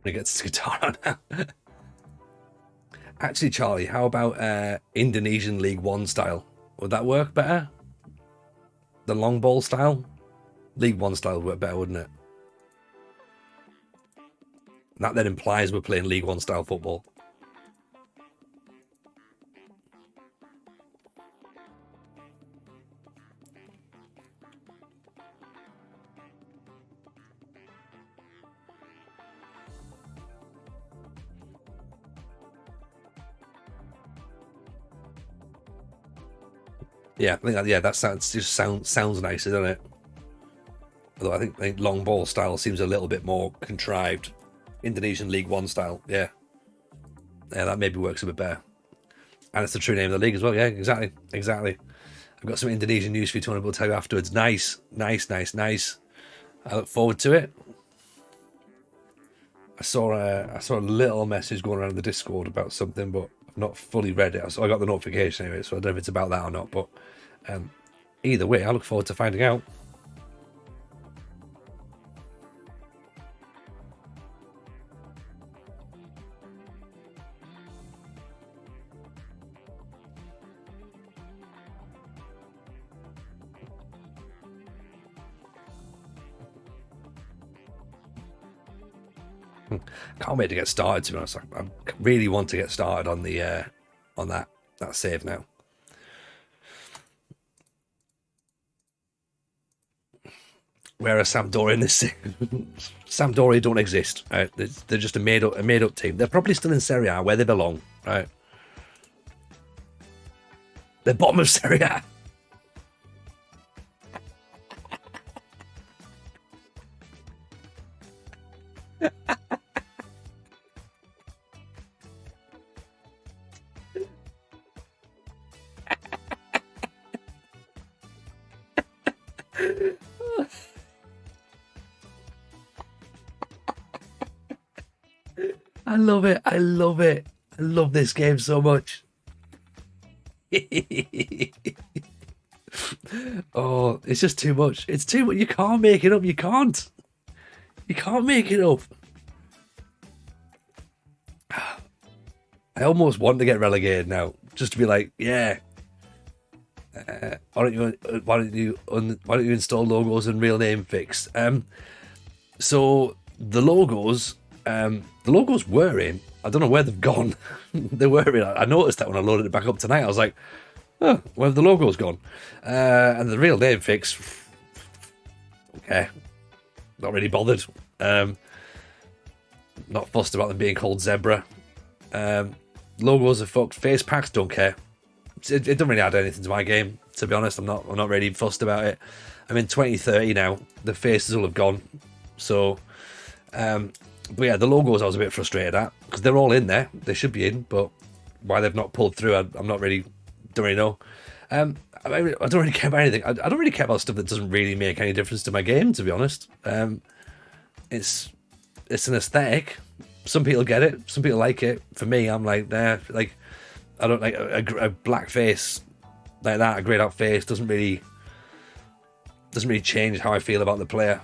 When he gets his guitar on now. Actually, Charlie, how about Indonesian League One style? Would that work better? The long ball style? League One style would work better, wouldn't it? That then implies we're playing League One style football. Yeah, I think that sounds nice, doesn't it? Although I think long ball style seems a little bit more contrived. Indonesian League One style, yeah, that maybe works a bit better. And it's the true name of the league as well. Yeah, exactly. I've got some Indonesian news for you to tell you afterwards. Nice. I look forward to it. I saw a little message going around the Discord about something, but I've not fully read it. So I got the notification anyway, so I don't know if it's about that or not. But either way, I look forward to finding out. Can't wait to get started, to be honest. I really want to get started on the on that save now. Whereas Sampdoria in this Sampdoria don't exist. Right? They're just a made up team. They're probably still in Serie A where they belong. Right? They're bottom of Serie A. I love it. love this game so much. Oh, it's just too much. It's too much. You can't make it up. You can't. You can't make it up. I almost want to get relegated now, just to be like, yeah. Why don't you install logos and real name fix? So the logos were in. I don't know where they've gone. They were in. I noticed that when I loaded it back up tonight. I was like, oh, where have the logos gone? And the real name fix. Okay, not really bothered. Not fussed about them being called Zebra. Logos are fucked. Face packs, don't care. It doesn't really add anything to my game, to be honest. I'm not really fussed about it. I'm in 2030 now. The faces will have gone. So, but yeah, the logos I was a bit frustrated at because they're all in there. They should be in, but why they've not pulled through, I'm not really, don't really know. I don't really care about anything. I don't really care about stuff that doesn't really make any difference to my game, to be honest. It's an aesthetic. Some people get it. Some people like it. For me, I'm like, nah, like, I don't like a black face like that. A grayed out face doesn't really change how I feel about the player.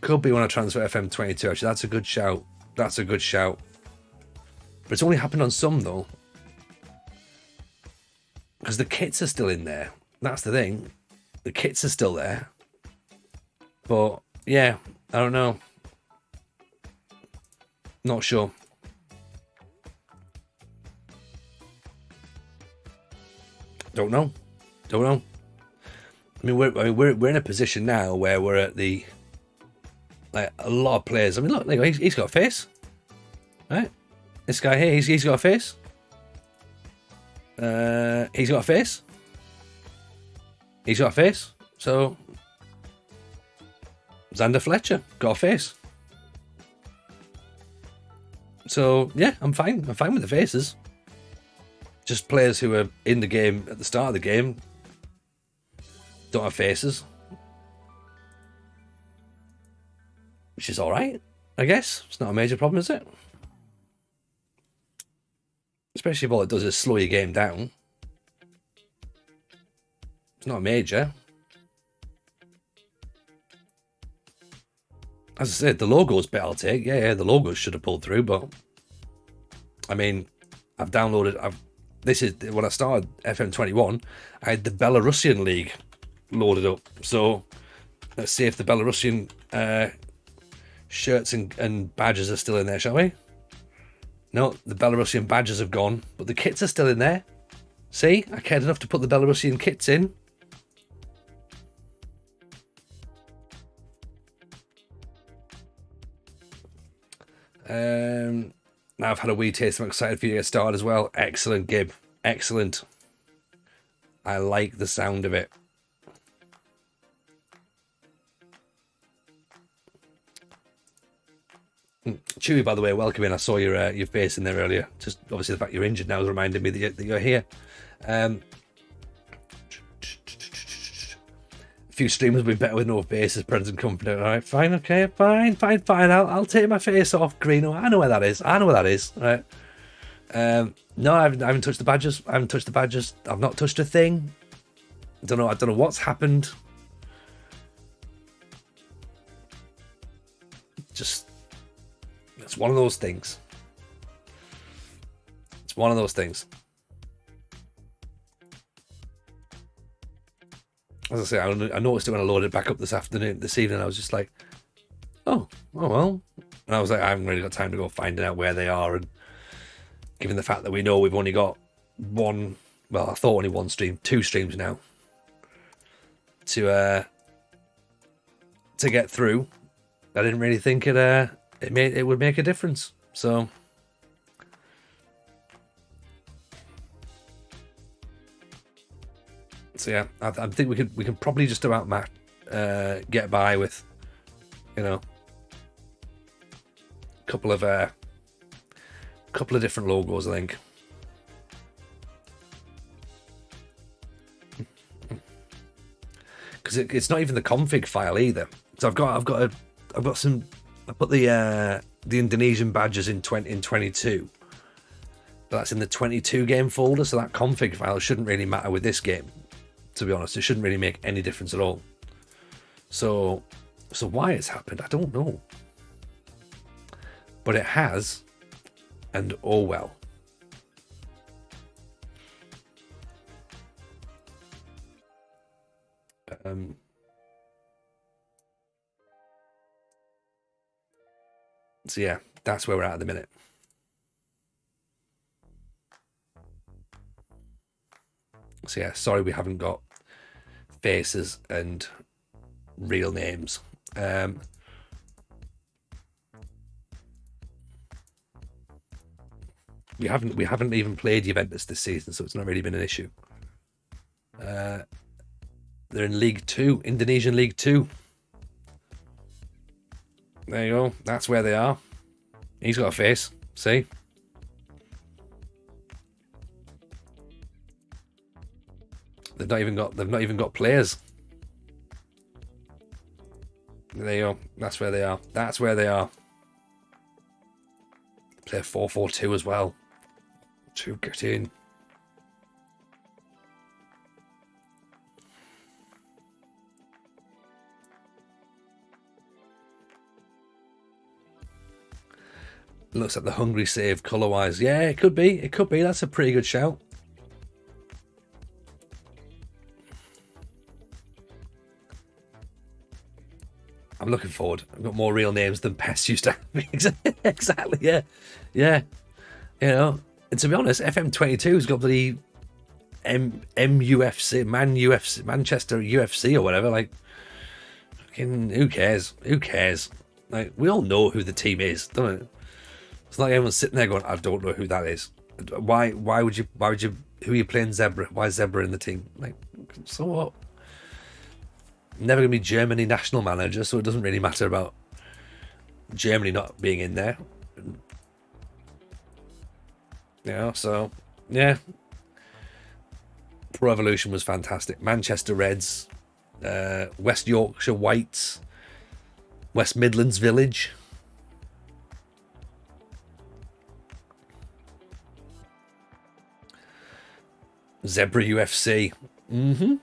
Could be when I transfer FM22. Actually, that's a good shout. That's a good shout. But it's only happened on some though, because the kits are still in there. That's the thing. The kits are still there. But yeah, I don't know. Not sure. Don't know. I mean, we're in a position now where we're at the, like, a lot of players. I mean, look, he's got a face, right? This guy here, he's got a face. He's got a face. He's got a face. So Xander Fletcher got a face. So yeah, I'm fine. I'm fine with the faces. Just players who are in the game at the start of the game don't have faces, which is all right, I guess. It's not a major problem, is it? Especially if all it does is slow your game down. It's not a major. As I said, the logo's bit I'll take. Yeah, the logos should have pulled through, but I mean, this is when I started FM21, I had the Belarusian League loaded up. So let's see if the Belarusian shirts and badges are still in there, shall we? No, the Belarusian badges have gone, but the kits are still in there. See, I cared enough to put the Belarusian kits in. Now I've had a wee taste. I'm excited for you to get started as well. Excellent, Gib. Excellent. I like the sound of it. Chewy, by the way, welcome in. I saw your face in there earlier. Just obviously the fact you're injured now has reminded me that you're here. A few streamers will be better with no faces, present and confident. All right, fine, okay, fine. I'll take my face off, Greeno. I know where that is. Right. No, I haven't touched the badges. I've not touched a thing. I don't know what's happened. Just, it's one of those things. As I say, I noticed it when I loaded it back up this evening. I was just like, oh well. And I was like, I haven't really got time to go finding out where they are. And given the fact that we know we've only got one, well, I thought only one stream, 2 streams now to get through, I didn't really think it would make a difference. So yeah, I think we can probably just about get by with, a couple of different logos, I think. Because it's not even the config file either. So I put the Indonesian badges in 22, But that's in the 22 game folder, so that config file shouldn't really matter with this game. To be honest, it shouldn't really make any difference at all. So why it's happened, I don't know. But it has, and oh well. So yeah, that's where we're at the minute. So yeah, sorry we haven't got faces and real names. We haven't even played Juventus this season, so it's not really been an issue. They're in League 2, Indonesian League 2. There you go. That's where they are. He's got a face. See? They've not even got players. There you go. That's where they are. That's where they are. Play 4-4-2 as well. To get in. Looks like the hungry save colour-wise. Yeah, it could be. It could be. That's a pretty good shout. I'm looking forward. I've got more real names than PES used to have. Exactly, yeah. Yeah. You know, and to be honest, FM22's got the MUFC, Manchester UFC or whatever. Like, fucking, who cares? Who cares? Like, we all know who the team is, don't it? It's like everyone's sitting there going, I don't know who that is. Why would you, who are you playing Zebra? Why is Zebra in the team? Like, so what? Never going to be Germany national manager, so it doesn't really matter about Germany not being in there. You know, so, yeah. Pro Evolution was fantastic. Manchester Reds, West Yorkshire Whites, West Midlands Village. Zebra UFC. I'm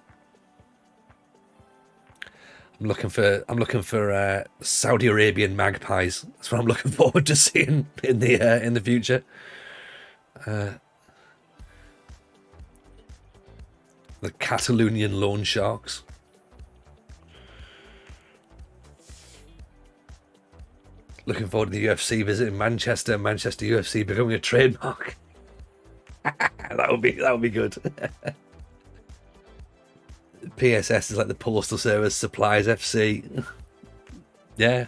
looking for Saudi Arabian Magpies. That's what I'm looking forward to seeing in the future. The Catalonian Loan Sharks. Looking forward to the UFC visiting Manchester. Manchester UFC becoming a trademark. that would be good. PSS is like the Postal Service Supplies FC. Yeah.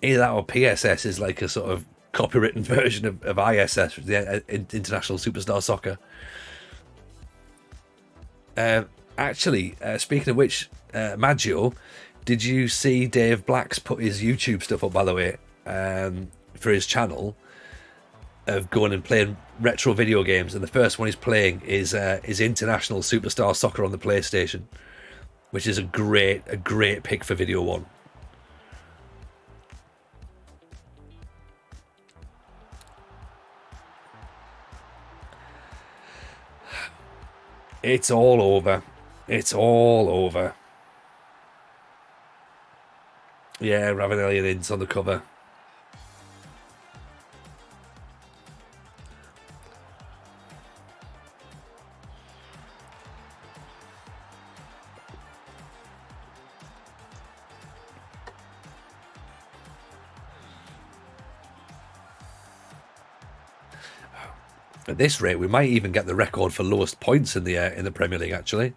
Either that or PSS is like a sort of copywritten version of ISS, the International Superstar Soccer. Actually, speaking of which, Maggio, did you see Dave Black's put his YouTube stuff up, by the way, for his channel, of going and playing retro video games, and the first one he's playing is International Superstar Soccer on the PlayStation, which is a great pick for video one. It's all over. It's all over. Yeah, Ravanelli and Ince on the cover. At this rate, we might even get the record for lowest points in the Premier League. Actually,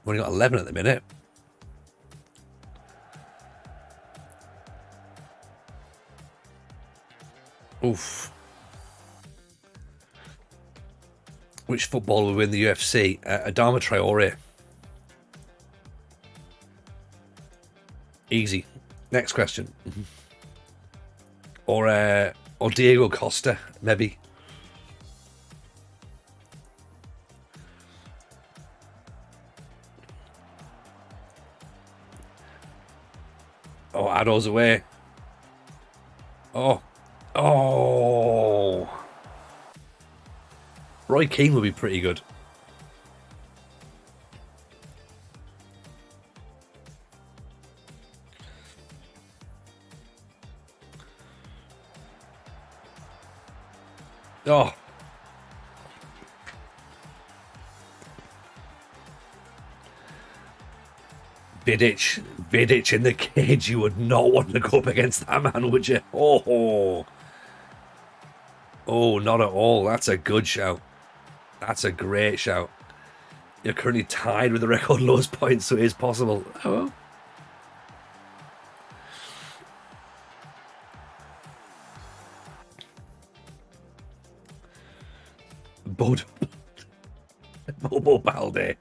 we've only got 11 at the minute. Oof. Which footballer will win the UFC? Adama Traore. Easy. Next question. Or Diego Costa, maybe. Oh, Addo's away. Oh. Roy Keane would be pretty good. Oh, Vidic in the cage. You would not want to go up against that man, would you? Oh, not at all. That's a good shout. That's a great shout. You're currently tied with the record lowest points, so it is possible. Oh, well. Bobo Balde.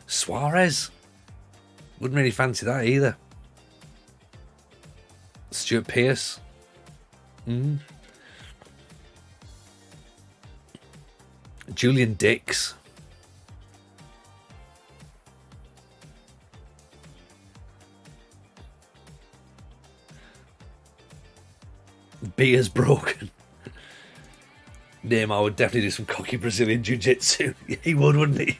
Suarez. Wouldn't really fancy that either. Stuart Pearce. Julian Dix. Beer's broken. Neymar would definitely do some cocky Brazilian jiu-jitsu. He would, wouldn't he?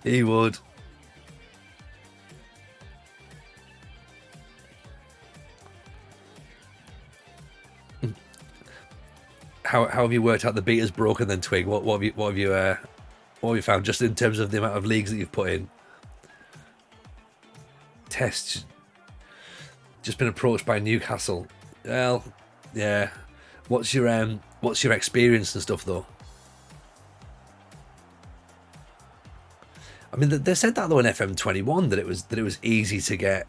He would. How have you worked out the beater's broken then, Twig? What have you found just in terms of the amount of leagues that you've put in? Tests. Just been approached by Newcastle. Well, yeah. What's your experience and stuff though? I mean, they said that though in FM21 that it was easy to get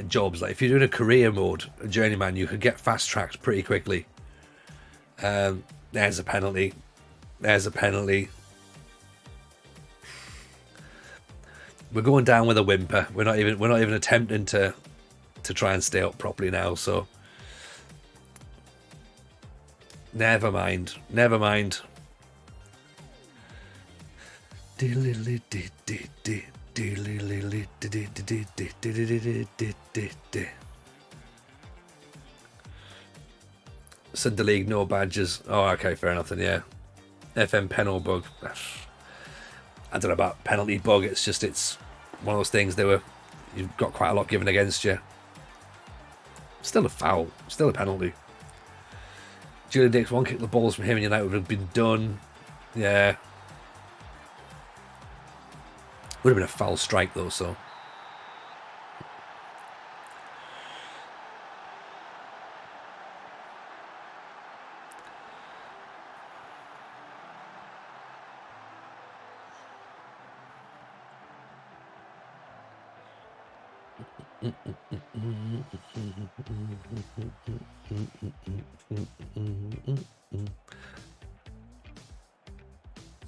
jobs. Like if you're doing a career mode, a journeyman, you could get fast tracked pretty quickly. There's a penalty. There's a penalty. We're going down with a whimper. We're not even attempting to try and stay up properly now. So never mind. Never mind. Sunday League, no badges. Oh, okay, fair enough then, yeah. FM penalty bug. I don't know about penalty bug, it's one of those things you've got quite a lot given against you. Still a foul, still a penalty. Julian Dix, one kick the balls from him and United would have been done. Yeah. Would have been a foul strike though, so.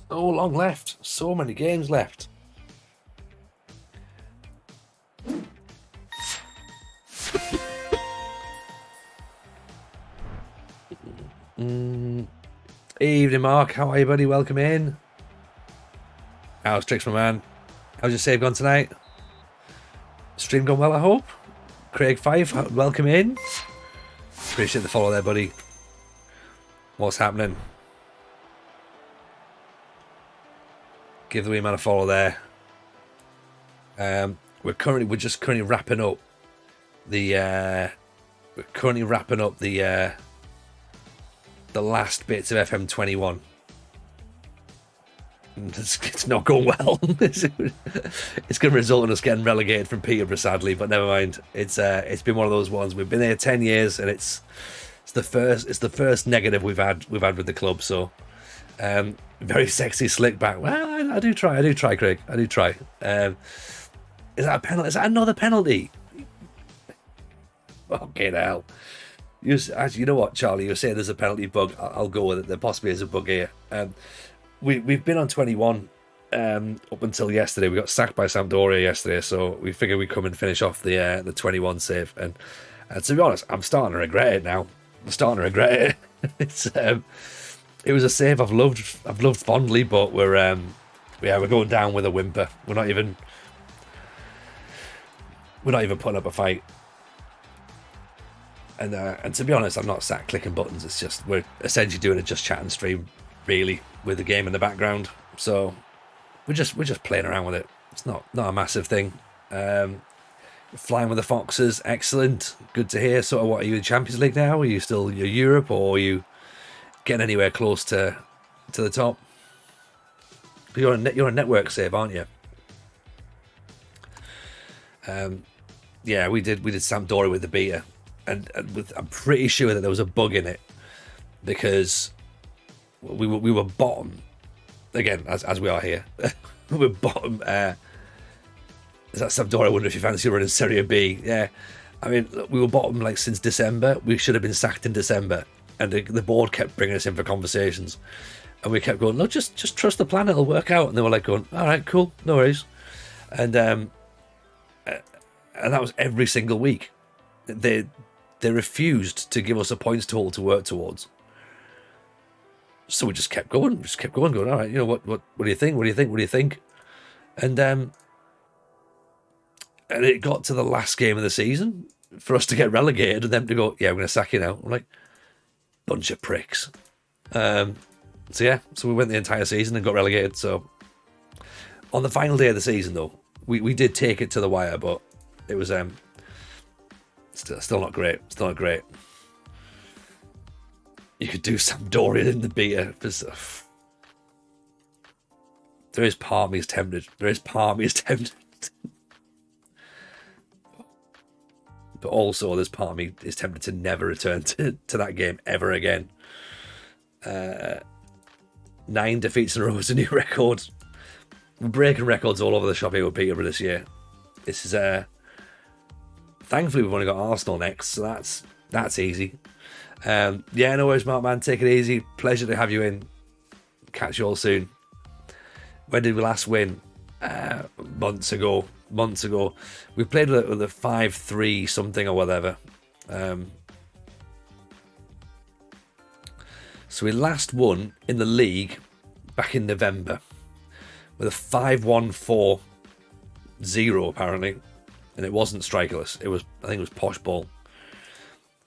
So long left. So many games left. Evening, Mark. How are you, buddy? Welcome in. How's Tricks, my man? How's your save gone tonight? Stream gone well, I hope. Craig Fife, welcome in. Appreciate the follow there, buddy. What's happening? Give the wee man a follow there. We're just currently wrapping up the last bits of FM21. It's not going well. It's going to result in us getting relegated from Peterborough, sadly. But never mind. It's been one of those ones. We've been here 10 years, and it's the first negative we've had with the club. So, very sexy slick back. Well, I do try, Craig. I do try. Is that a penalty? Is that another penalty? Okay, now. You know what, Charlie? You're saying there's a penalty bug. I'll go with it. There possibly is a bug here. We've been on 21 up until yesterday. We got sacked by Sampdoria yesterday, so we figured we'd come and finish off the 21 save. And to be honest, I'm starting to regret it now. I'm starting to regret it. It was a save I've loved fondly, but we're going down with a whimper. We're not even putting up a fight. And to be honest, I'm not sat clicking buttons. It's just we're essentially doing a just chatting stream, really, with the game in the background. So we're just playing around with it. It's not a massive thing. Flying with the Foxes, excellent. Good to hear. Sort of, what are you in Champions League now? Are you still Europe, or are you getting anywhere close to the top? You're a network save, aren't you? Yeah, we did Sampdoria with the beta, and I'm pretty sure that there was a bug in it because we were bottom again, as we are here. We were bottom. Is that Sampdoria? I wonder if you fancy running Serie B. Yeah, I mean, look, we were bottom like since December. We should have been sacked in December, and the board kept bringing us in for conversations, and we kept going, no, just trust the plan, it'll work out. And they were like going, all right, cool, no worries, and that was every single week. They refused to give us a points total to work towards. So we just kept going, going. All right, you know what do you think? What do you think? What do you think? And it got to the last game of the season for us to get relegated, and them to go, yeah, we're going to sack you now. I'm like, bunch of pricks. So we went the entire season and got relegated. So on the final day of the season, though, we did take it to the wire, but it was still not great. Still not great. You could do Sampdoria in the beta. There is part of me is tempted. But also, there's part of me is tempted to never return to that game ever again. 9 defeats in a row is a new record. We're breaking records all over the shop here with Peterborough this year. This is thankfully we've only got Arsenal next, so that's easy. No worries, Mark, man. Take it easy. Pleasure to have you in. Catch you all soon. When did we last win? Months ago. We played with a 5-3 something or whatever. So we last won in the league back in November with a 5-1-4-0 apparently, and it wasn't strikerless. I think it was posh ball,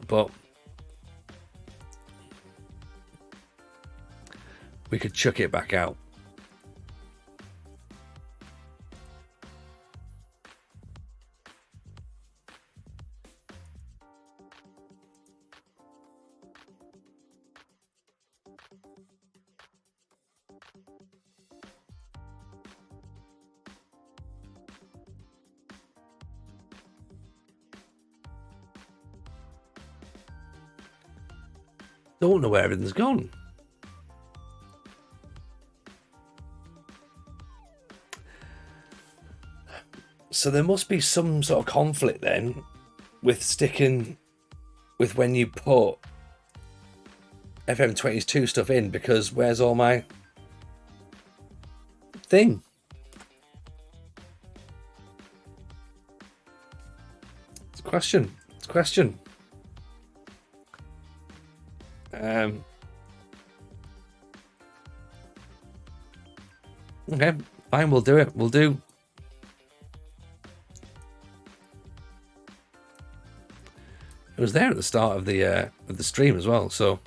but we could chuck it back out. Don't know where everything's gone. So there must be some sort of conflict then with sticking with when you put FM22 stuff in, because where's all my thing? It's a question. Okay, fine, we'll do it. It was there at the start of the stream as well, so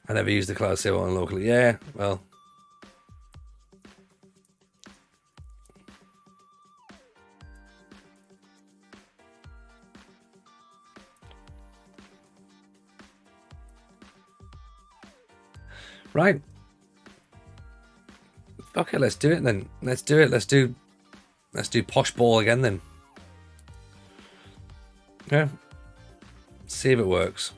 I never used the cloud saver one locally. Yeah, well, right. Okay, let's do it then. Let's do posh ball again then. Yeah. See if it works.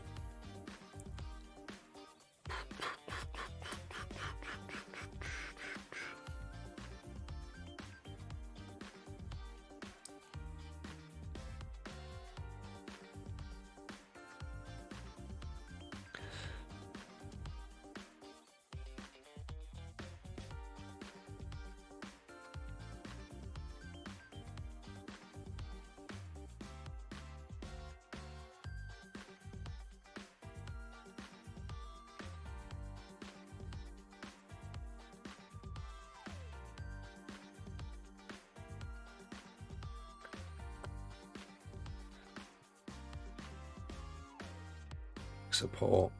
support.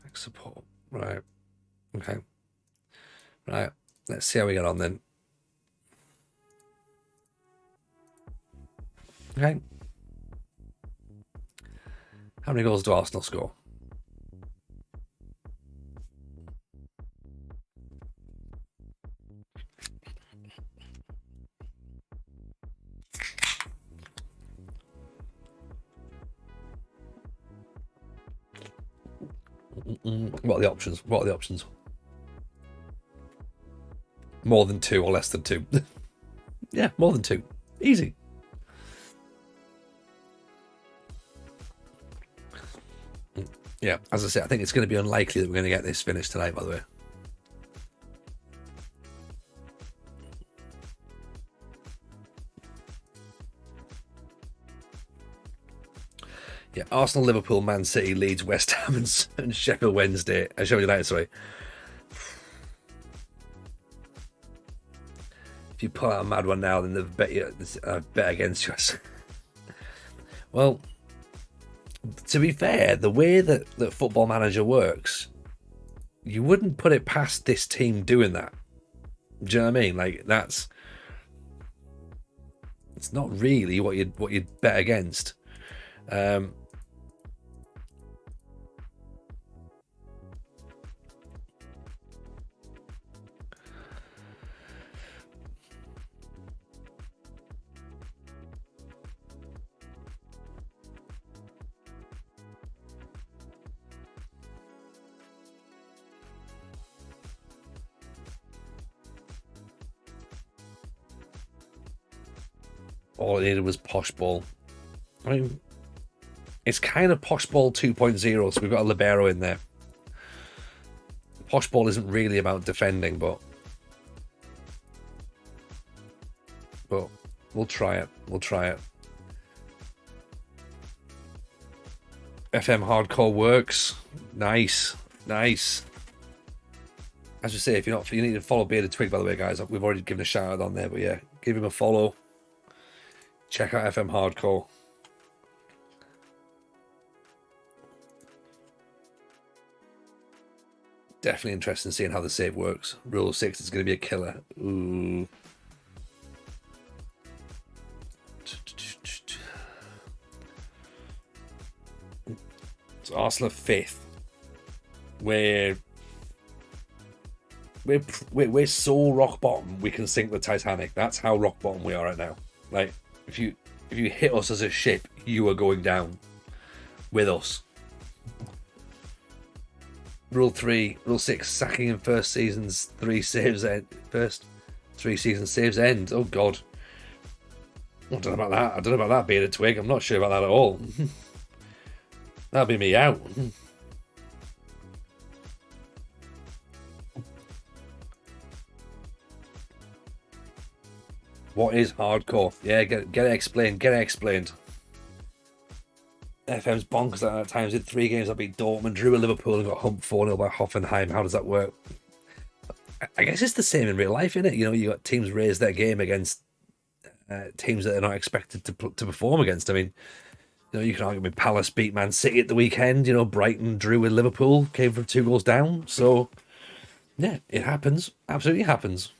Back support. Right. Okay. Right. Let's see how we get on then. Okay. How many goals do Arsenal score? What are the options? What are the options? More than 2 or less than 2? Yeah, more than 2. Easy. Yeah, as I say, I think it's going to be unlikely that we're going to get this finished tonight, by the way. Yeah, Arsenal, Liverpool, Man City, Leeds, West Ham, and Sheffield Wednesday. Sheffield United, sorry. If you pull out a mad one now, then they've bet against you. Well, to be fair, the way that Football Manager works, you wouldn't put it past this team doing that. Do you know what I mean? Like, it's not really what you'd bet against. All it needed was posh ball. I mean, it's kind of posh ball 2.0, so we've got a libero in there. Posh ball isn't really about defending, but we'll try it. We'll try it. FM hardcore works. Nice. Nice. As we say, if you need to follow Bearded Twig, by the way, guys. We've already given a shout out on there, but yeah, give him a follow. Check out FM Hardcore. Definitely interested in seeing how the save works. Rule 6 is going to be a killer. Ooh. So Arsenal 5th. We're so rock bottom we can sink the Titanic. That's how rock bottom we are right now. Like, if you hit us as a ship, you are going down with us. Rule 6, sacking in first season's 3 saves end. First 3 season saves end. Oh God. I don't know about that, Bearded Twig. I'm not sure about that at all. That'll be me out. What is hardcore? Yeah, get it explained. Get it explained. FM's bonkers at times. Did 3 games. I beat Dortmund, drew with Liverpool, and got humped 4-0 by Hoffenheim. How does that work? I guess it's the same in real life, isn't it? You know, you got teams raise their game against teams that they're not expected to perform against. I mean, you know, you can argue with Palace beat Man City at the weekend. You know, Brighton drew with Liverpool, came from 2 goals down. So, yeah, it happens. Absolutely happens.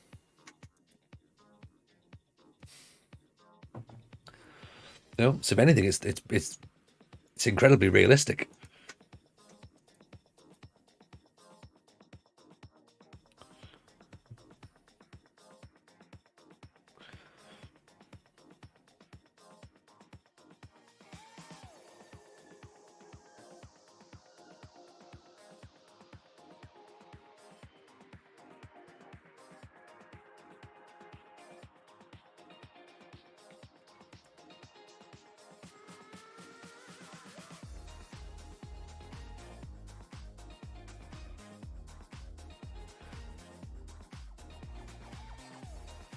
You know, so if anything, it's incredibly realistic.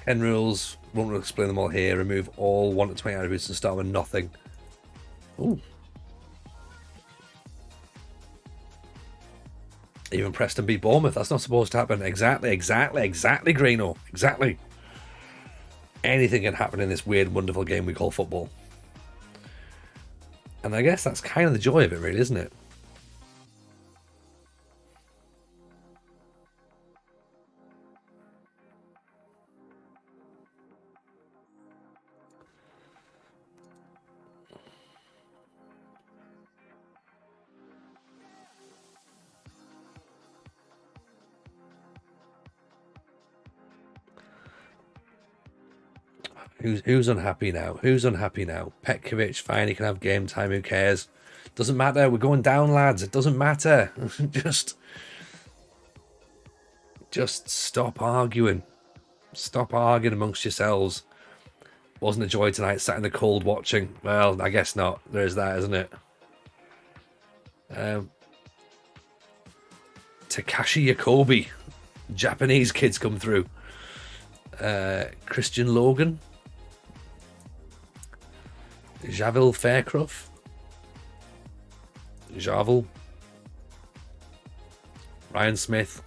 Ken rules, won't explain them all here. Remove all 1 to 20 attributes and start with nothing. Ooh. Even Preston beat Bournemouth. That's not supposed to happen. Exactly, Greeno. Exactly. Anything can happen in this weird, wonderful game we call football. And I guess that's kind of the joy of it, really, isn't it? Who's unhappy now? Who's unhappy now? Petkovic, fine, he can have game time, who cares? Doesn't matter, we're going down, lads. It doesn't matter. just stop arguing. Stop arguing amongst yourselves. Wasn't a joy tonight, sat in the cold watching. Well, I guess not. There's that, isn't it? Takashi Yakobi. Japanese kids come through. Christian Logan. Javel Faircroft. Javel. Ryan Smith.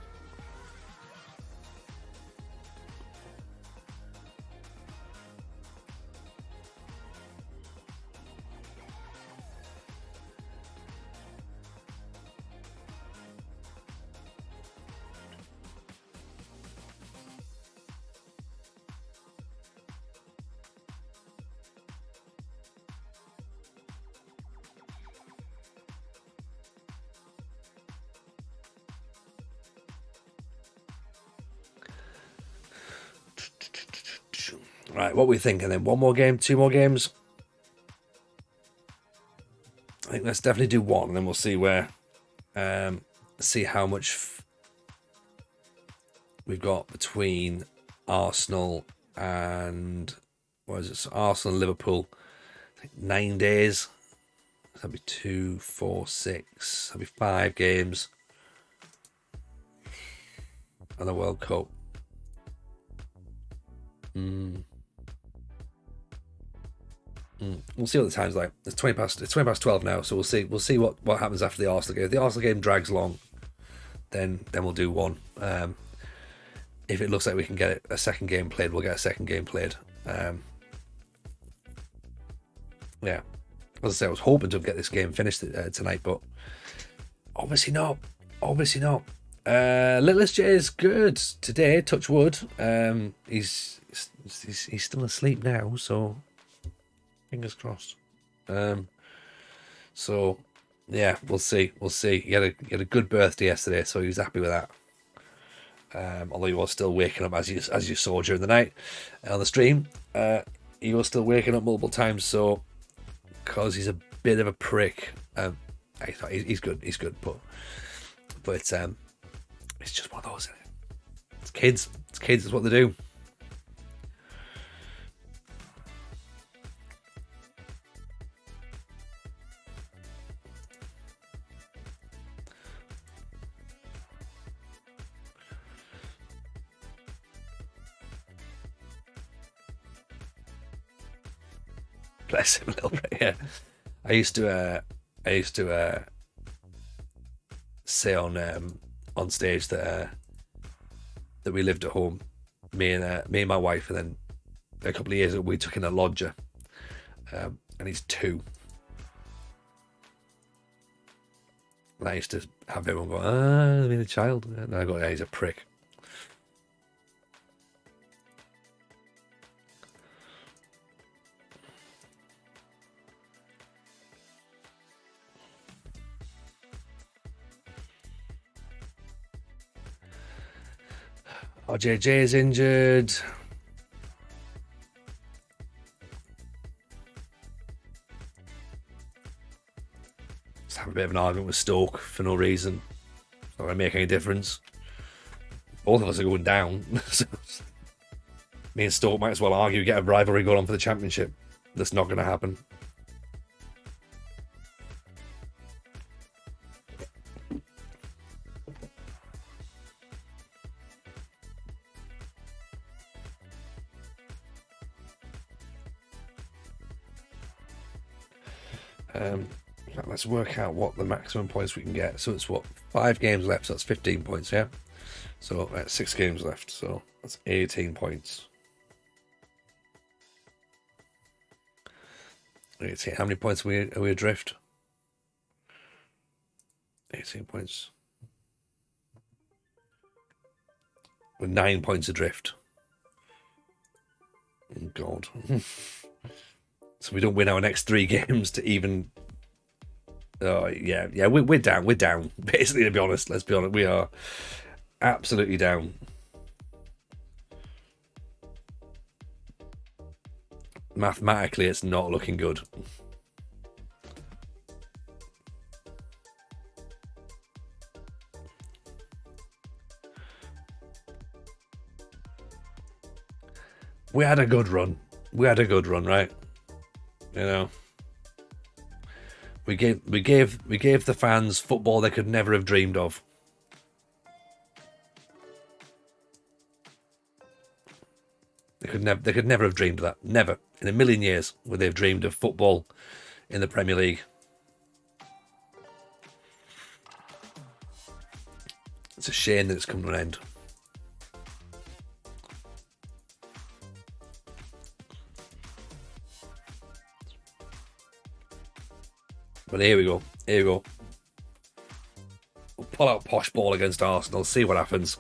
Right, what are we thinking then? One more game, two more games? I think let's definitely do one, and then we'll see where, see how much we've got between Arsenal and what is it? So Arsenal and Liverpool. I think 9 days. That'd be 2, 4, 6. That'd be 5 games. And the World Cup. We'll see what the time's like. It's 20 past 12 now, so we'll see what happens after the Arsenal game. If the Arsenal game drags long, then we'll do one. If it looks like we can get a second game played, we'll get a second game played. Yeah, as I say, I was hoping to get this game finished tonight, but obviously not. Obviously not. Littlest J is good today. Touch wood. He's still asleep now, so fingers crossed. So yeah, we'll see. He had a good birthday yesterday, so he was happy with that. Although he was still waking up, as you saw during the night on the stream. He was still waking up multiple times, so because he's a bit of a prick. He's good, but it's just one of those. It's kids. It's what they do. Bless him a little bit. Yeah, I used to say on stage that we lived at home, me and my wife, and then a couple of years ago we took in a lodger, and he's 2. And I used to have everyone go, I mean a child, and I go, yeah, he's a prick. RJJ is injured. Just have a bit of an argument with Stoke for no reason. It's not going to make any difference. Both of us are going down. Me and Stoke might as well argue, get a rivalry going on for the championship. That's not going to happen. Let's work out what the maximum points we can get. So it's 5 games left, so that's 15 points, yeah? So 6 games left, so that's 18 points. 18. How many points are we adrift? 18 points. We're 9 points adrift. Oh, God. So we don't win our next 3 games to even... Oh, yeah, we're down. We're down. Basically, to be honest, let's be honest, we are absolutely down. Mathematically, it's not looking good. We had a good run. Right? You know, we gave the fans football they could never have dreamed of. They could never have dreamed of that. Never in a million years would they have dreamed of football in the Premier League. It's a shame that it's come to an end. But here we go. We'll pull out posh ball against Arsenal, see what happens.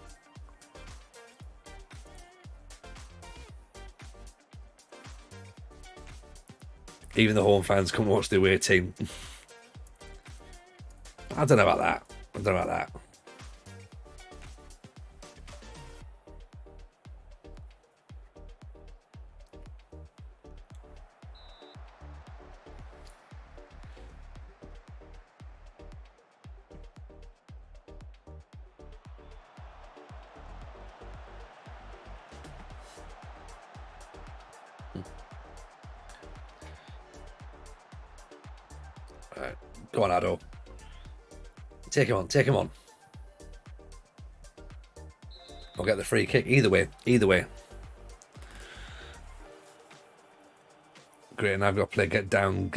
Even the home fans come to watch the away team. I don't know about that. Right. Go on, Ado. Take him on. We'll get the free kick. Either way. Great, and I've got to play get down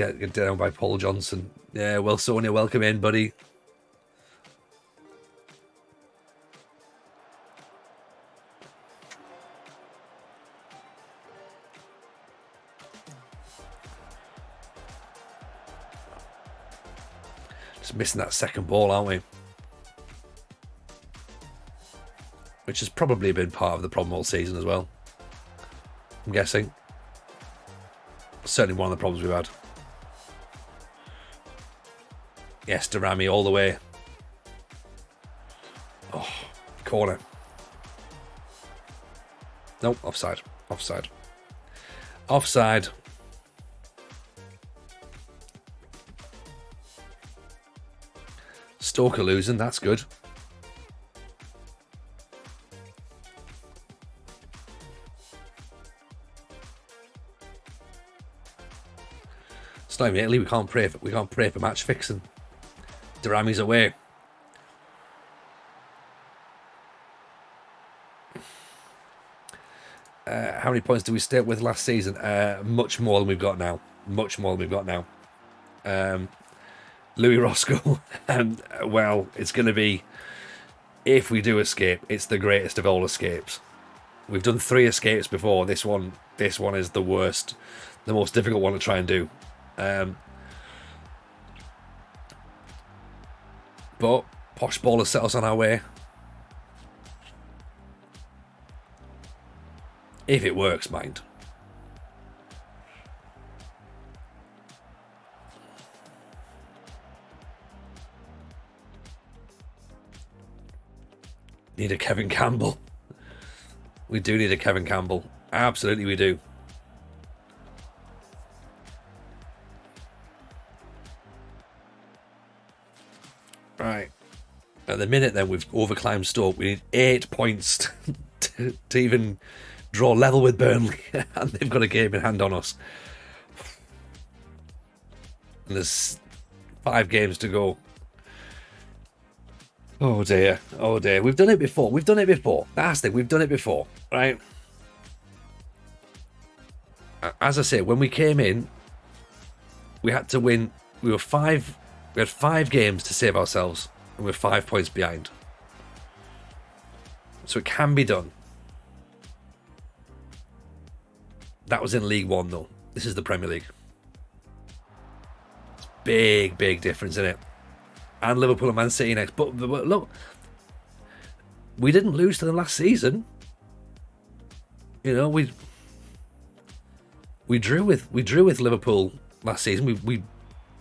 by Paul Johnson. Yeah, well, Sonia, welcome in, buddy. Just missing that second ball, aren't we? Which has probably been part of the problem all season as well. I'm guessing. Certainly one of the problems we've had. Yes, Durami all the way. Oh, corner. Nope, offside. Stalker losing, that's good. It's not even Italy. We can't pray for match fixing. Durami's away. How many points do we stay up with last season? Much more than we've got now. Louis Roscoe, and well, it's going to be, if we do escape, it's the greatest of all escapes. We've done 3 escapes before. This one is the worst, the most difficult one to try and do. But Posh Ball has set us on our way. If it works, mind. Need a Kevin Campbell. We do need a Kevin Campbell. Absolutely we do. Right. At the minute then, we've overclimbed Stoke. We need 8 points to even draw level with Burnley. And they've got a game in hand on us. And there's 5 games to go. Oh dear. We've done it before. That's the thing. We've done it before, right? As I say, when we came in, we had to win. We had 5 games to save ourselves, and we're 5 points behind. So it can be done. That was in League One, though. This is the Premier League. big difference in it. And Liverpool and Man City next. But look, we didn't lose to them last season. You know, we drew with Liverpool last season. We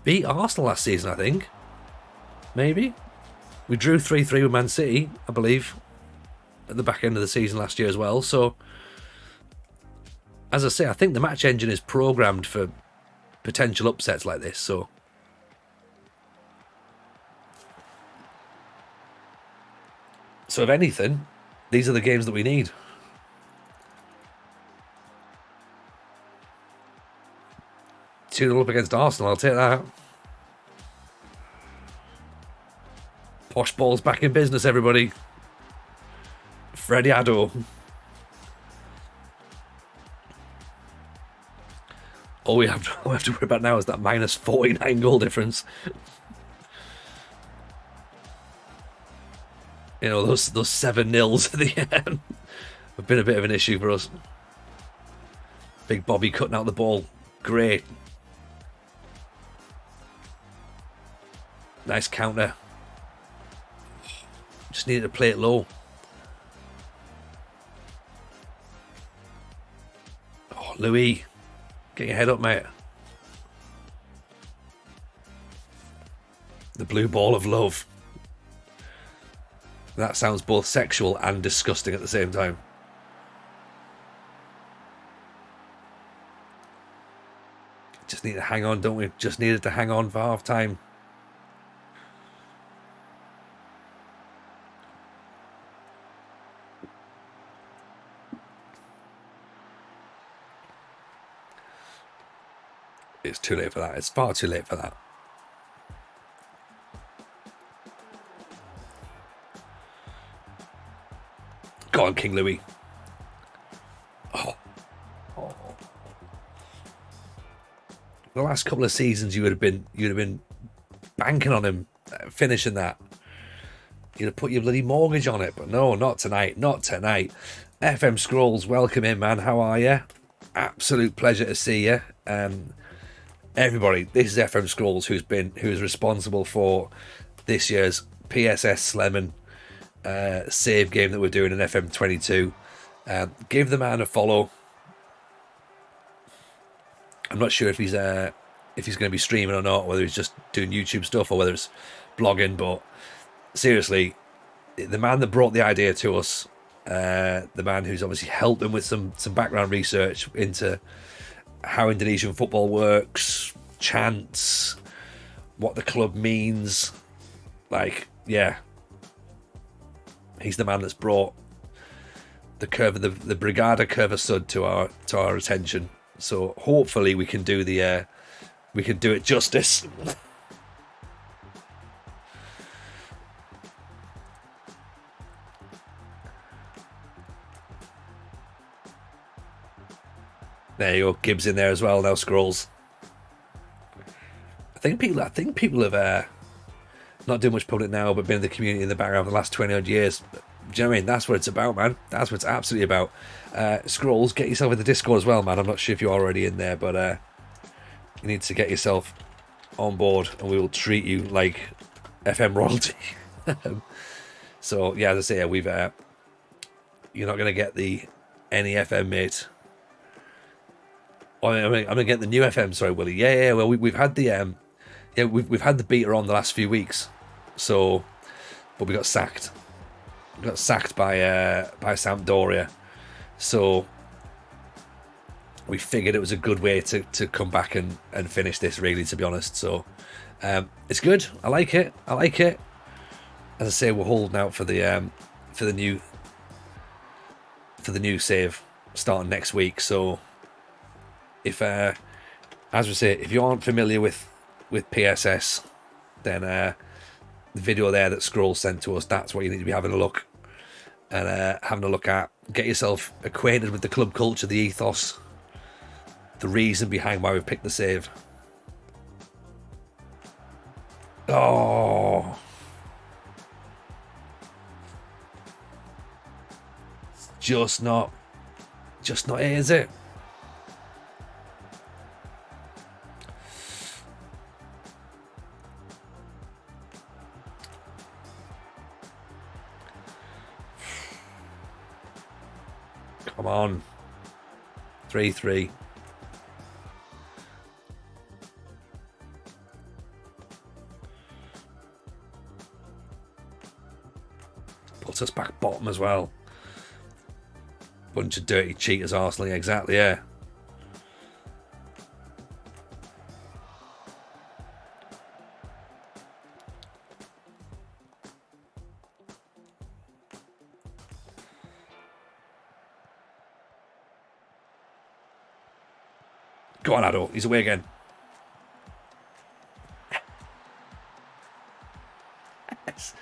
beat Arsenal last season, I think. Maybe. We drew 3-3 with Man City, I believe, at the back end of the season last year as well. So, as I say, I think the match engine is programmed for potential upsets like this. So, if anything, these are the games that we need. Two up against Arsenal, I'll take that. Posh Ball's back in business, everybody. Freddie Addo. All we have to worry about now is that minus 49 goal difference. You know, those 7-0s at the end have been a bit of an issue for us. Big Bobby cutting out the ball. Great. Nice counter. Just needed to play it low. Oh, Louis. Get your head up, mate. The blue ball of love. That sounds both sexual and disgusting at the same time. Just need to hang on, don't we? Just needed to hang on for half time. It's too late for that. It's far too late for that. Go on, King Louis. Oh. The last couple of seasons, you'd have been banking on him finishing that. You'd have put your bloody mortgage on it, but no, not tonight. Not tonight. FM Scrolls, welcome in, man. How are you? Absolute pleasure to see you. Everybody, this is FM Scrolls, who's responsible for this year's PSS Slemon save game that we're doing in FM 22. Give the man a follow. I'm not sure if he's going to be streaming or not, whether he's just doing YouTube stuff or whether it's blogging. But seriously, the man that brought the idea to us, the man who's obviously helped him with some background research into how Indonesian football works, chants, what the club means. Like, yeah, he's the man that's brought the Brigada Curva Sud to our attention. So hopefully we can do it justice. There you go, Gibbs in there as well now. Scrolls. I think people have not doing much public now, but been in the community in the background for the last 20 odd years. Do you know what I mean? That's what it's about, man. That's what it's absolutely about. Scrolls, get yourself in the Discord as well, man. I'm not sure if you're already in there, but you need to get yourself on board, and we will treat you like FM royalty. So yeah, as I say, we've you're not going to get any FM, mate. I'm gonna get the new FM. Sorry, Willie. Yeah. Well, we've had the we've had the beta on the last few weeks. So, but we got sacked. We got sacked by Sampdoria. So we figured it was a good way to come back and finish this. Really, to be honest. So it's good. I like it. As I say, we're holding out for the new save starting next week. So. If, as we say, if you aren't familiar with PSS, then the video there that Scroll sent to us, that's what you need to be having a look at. Get yourself acquainted with the club culture, the ethos, the reason behind why we picked the save. Oh, just not it, is it? Come on. 3-3. Puts us back bottom as well. Bunch of dirty cheaters, Arsenal. Exactly, yeah. Go on, Addo. He's away again. Yes.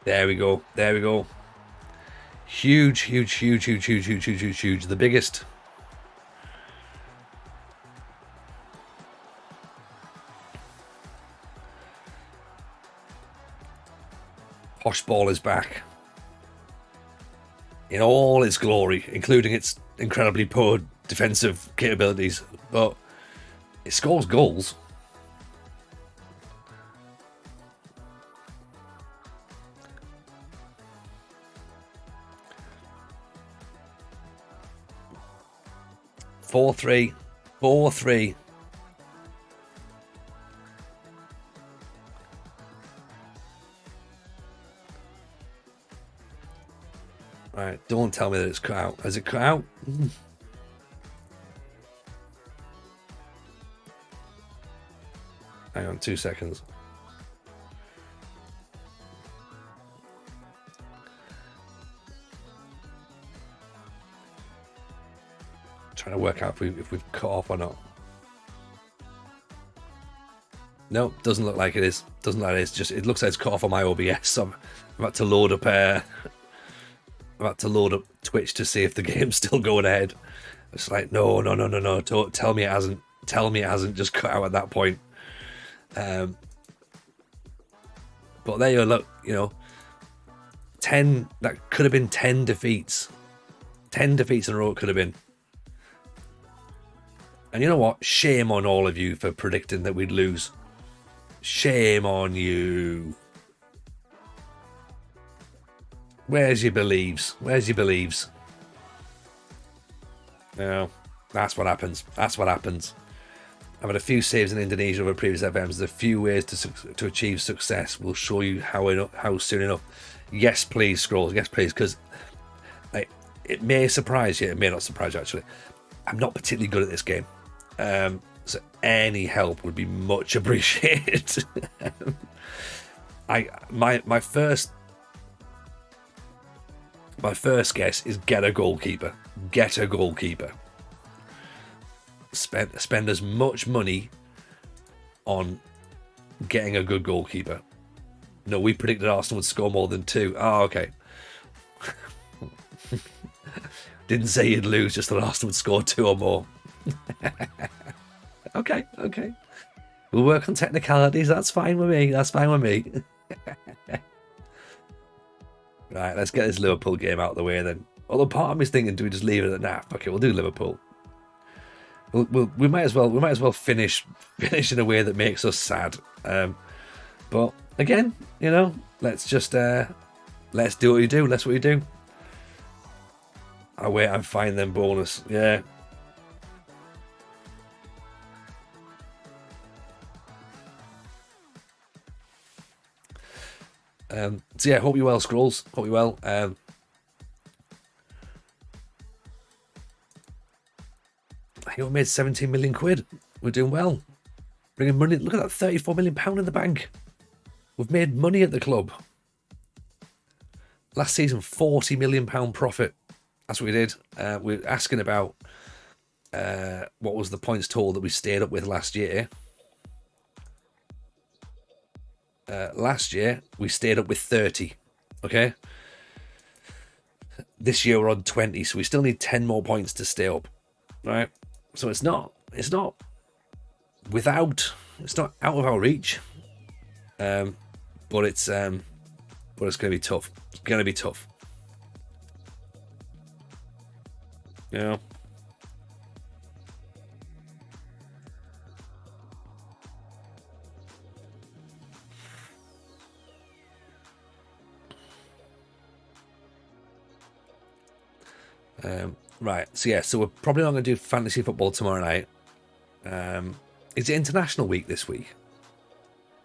There we go. There we go. Huge, huge, huge, huge, huge, huge, huge, huge, huge. The biggest. Posh ball is back. In all its glory, including its incredibly poor defensive capabilities. But it scores goals. Four three. 4-3. Right, don't tell me that it's cut out. Has it cut out? Hang on 2 seconds. Trying to work out if we've cut off or not. No, doesn't look like it is. Doesn't look like it is. Just it looks like it's cut off on my OBS. So I'm about to load up. I'm about to load up Twitch to see if the game's still going ahead. It's like no. Don't tell me it hasn't. Tell me it hasn't just cut out at that point. But there you look. 10. That could have been 10 defeats. 10 defeats in a row. It could have been. And you know what? Shame on all of you for predicting that we'd lose. Shame on you. Where's your believes? Where's your believes? No, that's what happens. That's what happens. I've had a few saves in Indonesia over previous FMs. There's a few ways to achieve success. We'll show you how soon enough. Yes, please, Scrolls. Yes, please, because it may surprise you. It may not surprise you, actually. I'm not particularly good at this game. So any help would be much appreciated. My first guess is get a goalkeeper. Get a goalkeeper. Spend as much money on getting a good goalkeeper. No, we predicted Arsenal would score more than 2. Oh, okay. Didn't say you'd lose, just that Arsenal would score 2 or more. Okay. We'll work on technicalities. That's fine with me. Right, let's get this Liverpool game out of the way then. Although part of me's thinking, do we just leave it at that? Okay, we'll do Liverpool. We might as well finish in a way that makes us sad. But again, let's just let's do what you do. That's what you do. I wait and find them bonus. Yeah. So yeah, hope you're well, Scrolls. Hope you're well. I think we made 17 million quid. We're doing well. Bringing money. Look at that, 34 million pound in the bank. We've made money at the club. Last season, 40 million pound profit. That's what we did. We're asking about what was the points total that we stayed up with last year. Last year, we stayed up with 30. Okay? This year, we're on 20, so we still need 10 more points to stay up. Right? So it's not out of our reach. But it's going to be tough. It's going to be tough. Yeah. Right. So yeah. So we're probably not going to do fantasy football tomorrow night. Is it International Week this week?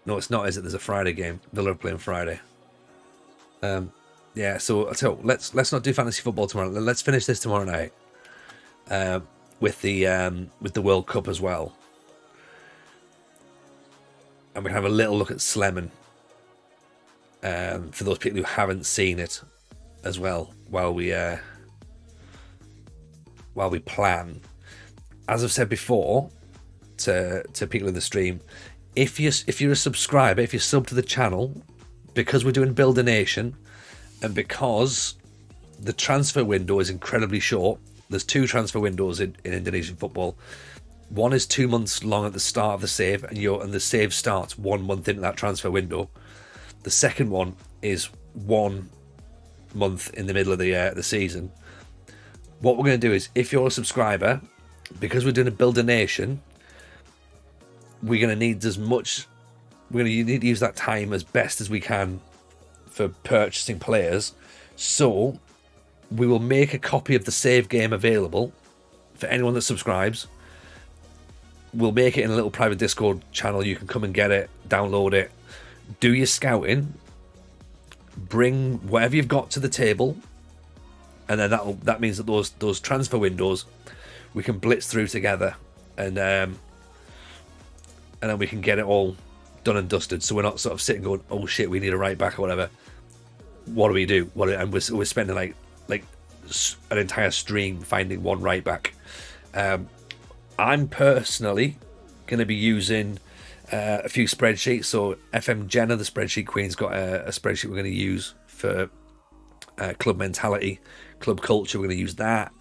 No, it's not. Is it? There's a Friday game. Villa are playing Friday. Yeah. So let's not do fantasy football tomorrow. Let's finish this tomorrow night. With the World Cup as well, and we can have a little look at Slemen. For those people who haven't seen it, as well, while we plan. As I've said before to people in the stream, if you're a subscriber, if you're sub to the channel, because we're doing Build a Nation, and because the transfer window is incredibly short. There's 2 transfer windows in Indonesian football. One is 2 months long at the start of the save, and the save starts 1 month into that transfer window. The second one is 1 month in the middle of the season. What we're going to do is, if you're a subscriber, because we're doing a Build a Nation, we're going to need as much. We're going to need to use that time as best as we can for purchasing players. So we will make a copy of the save game available for anyone that subscribes. We'll make it in a little private Discord channel. You can come and get it, download it, do your scouting, bring whatever you've got to the table, and then that means that those transfer windows we can blitz through together, and then we can get it all done and dusted. So we're not sort of sitting going, oh shit, we need a right back or whatever. What do we do? And we're spending like an entire stream finding one right back. I'm personally going to be using a few spreadsheets. So FM Jenna, the spreadsheet queen's got a spreadsheet we're going to use for club mentality, club culture. We're going to use that.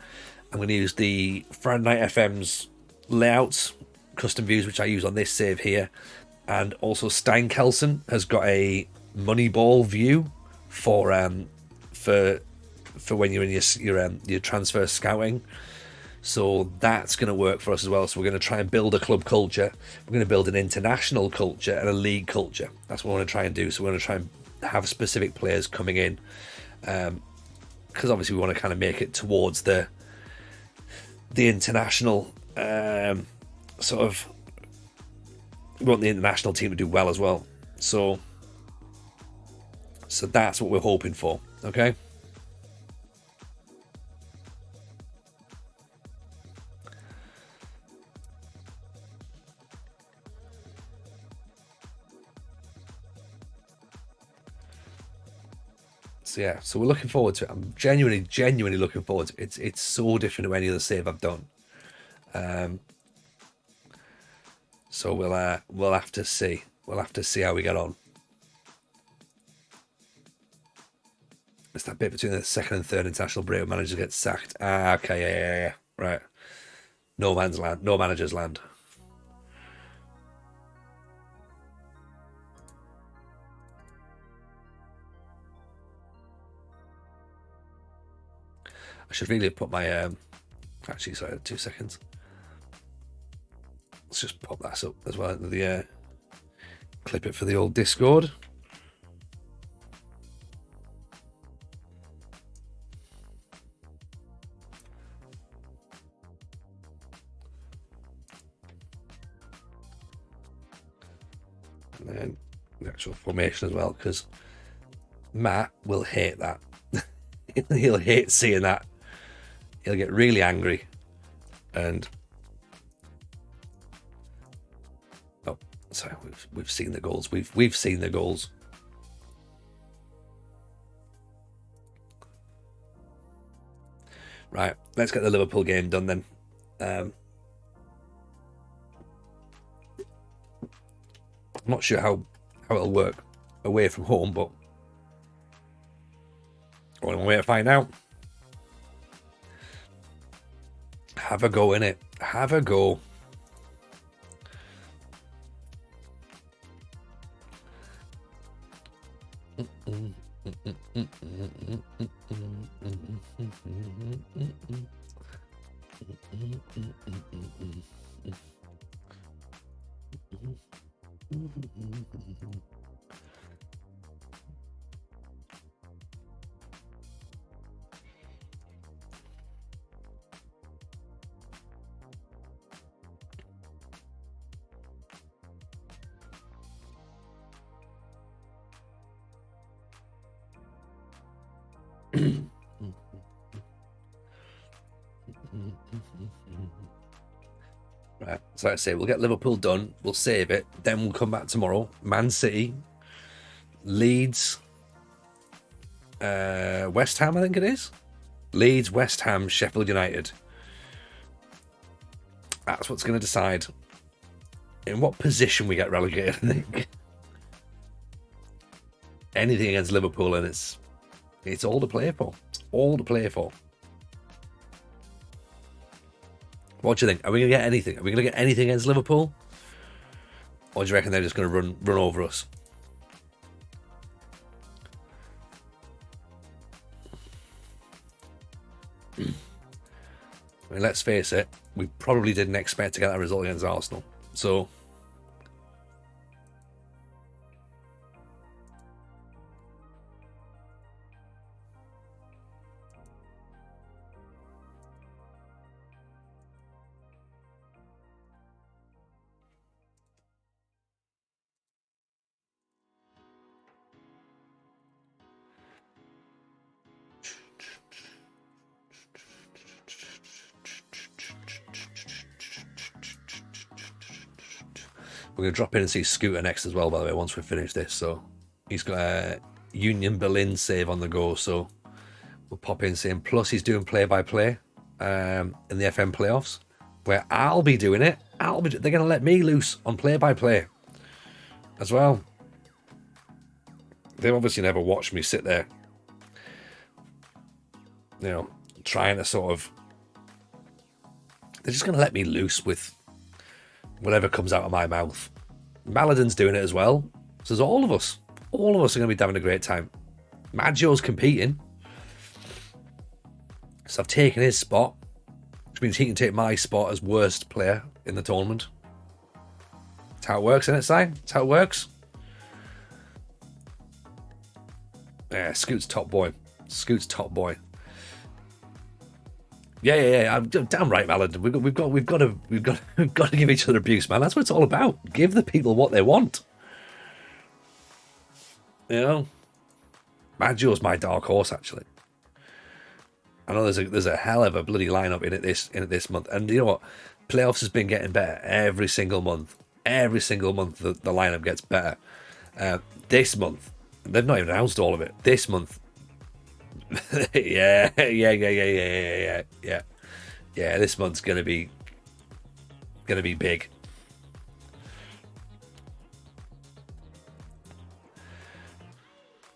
I'm going to use the Friday Night FM's layouts, custom views, which I use on this save here. And also Stein Kelson has got a Moneyball view for when you're in your transfer scouting. So that's going to work for us as well. So we're going to try and build a club culture. We're going to build an international culture and a league culture. That's what we're going to try and do. So we're going to try and have specific players coming in, because obviously we want to kind of make it towards the international sort of. We want the international team to do well as well. So that's what we're hoping for. Okay. So yeah, so we're looking forward to it. I'm genuinely looking forward to it. It's so different to any other save I've done. So we'll have to see. We'll have to see how we get on. It's that bit between the second and third international break where managers get sacked. Ah, okay, yeah. Right. No man's land. No manager's land. I should really have put my actually, sorry, 2 seconds. Let's just pop that up as well into the clip it for the old Discord. And then the actual formation as well, because Matt will hate that. He'll hate seeing that. He'll get really angry. And oh, sorry, we've seen the goals. We've seen the goals. Right, let's get the Liverpool game done then. I'm not sure how it'll work away from home, but one way to find out. Have a go in it. Have a go. Right, so like I say, we'll get Liverpool done, we'll save it, then we'll come back tomorrow. Man City, Leeds, West Ham, I think it is. Leeds, West Ham, Sheffield United. That's what's going to decide in what position we get relegated, I think. Anything against Liverpool, and it's all to play for. It's all to play for. What do you think? Are we going to get anything? Are we going to get anything against Liverpool? Or do you reckon they're just going to run over us? I mean, let's face it, we probably didn't expect to get that result against Arsenal. So, we're going to drop in and see Scooter next as well, by the way, once we finish this. So he's got a Union Berlin save on the go. So we'll pop in and see him. Plus, he's doing play-by-play in the FM playoffs, where I'll be doing it. They're going to let me loose on play-by-play as well. They've obviously never watched me sit there, you know, trying to sort of... They're just going to let me loose with whatever comes out of my mouth. Maladin's doing it as well. So there's all of us. All of us are going to be having a great time. Maggio's competing. So I've taken his spot, which means he can take my spot as worst player in the tournament. That's how it works, isn't it, Si? That's how it works. Yeah, Scoot's top boy. Scoot's top boy. Yeah. I'm damn right, Maladin. We've got to give each other abuse, man. That's what it's all about. Give the people what they want. You know, Maggio's my dark horse, actually. I know there's a hell of a bloody lineup in it this month, and you know what? Playoffs has been getting better every single month. Every single month, the lineup gets better. This month, they've not even announced all of it. This month. Yeah. This month's gonna be big.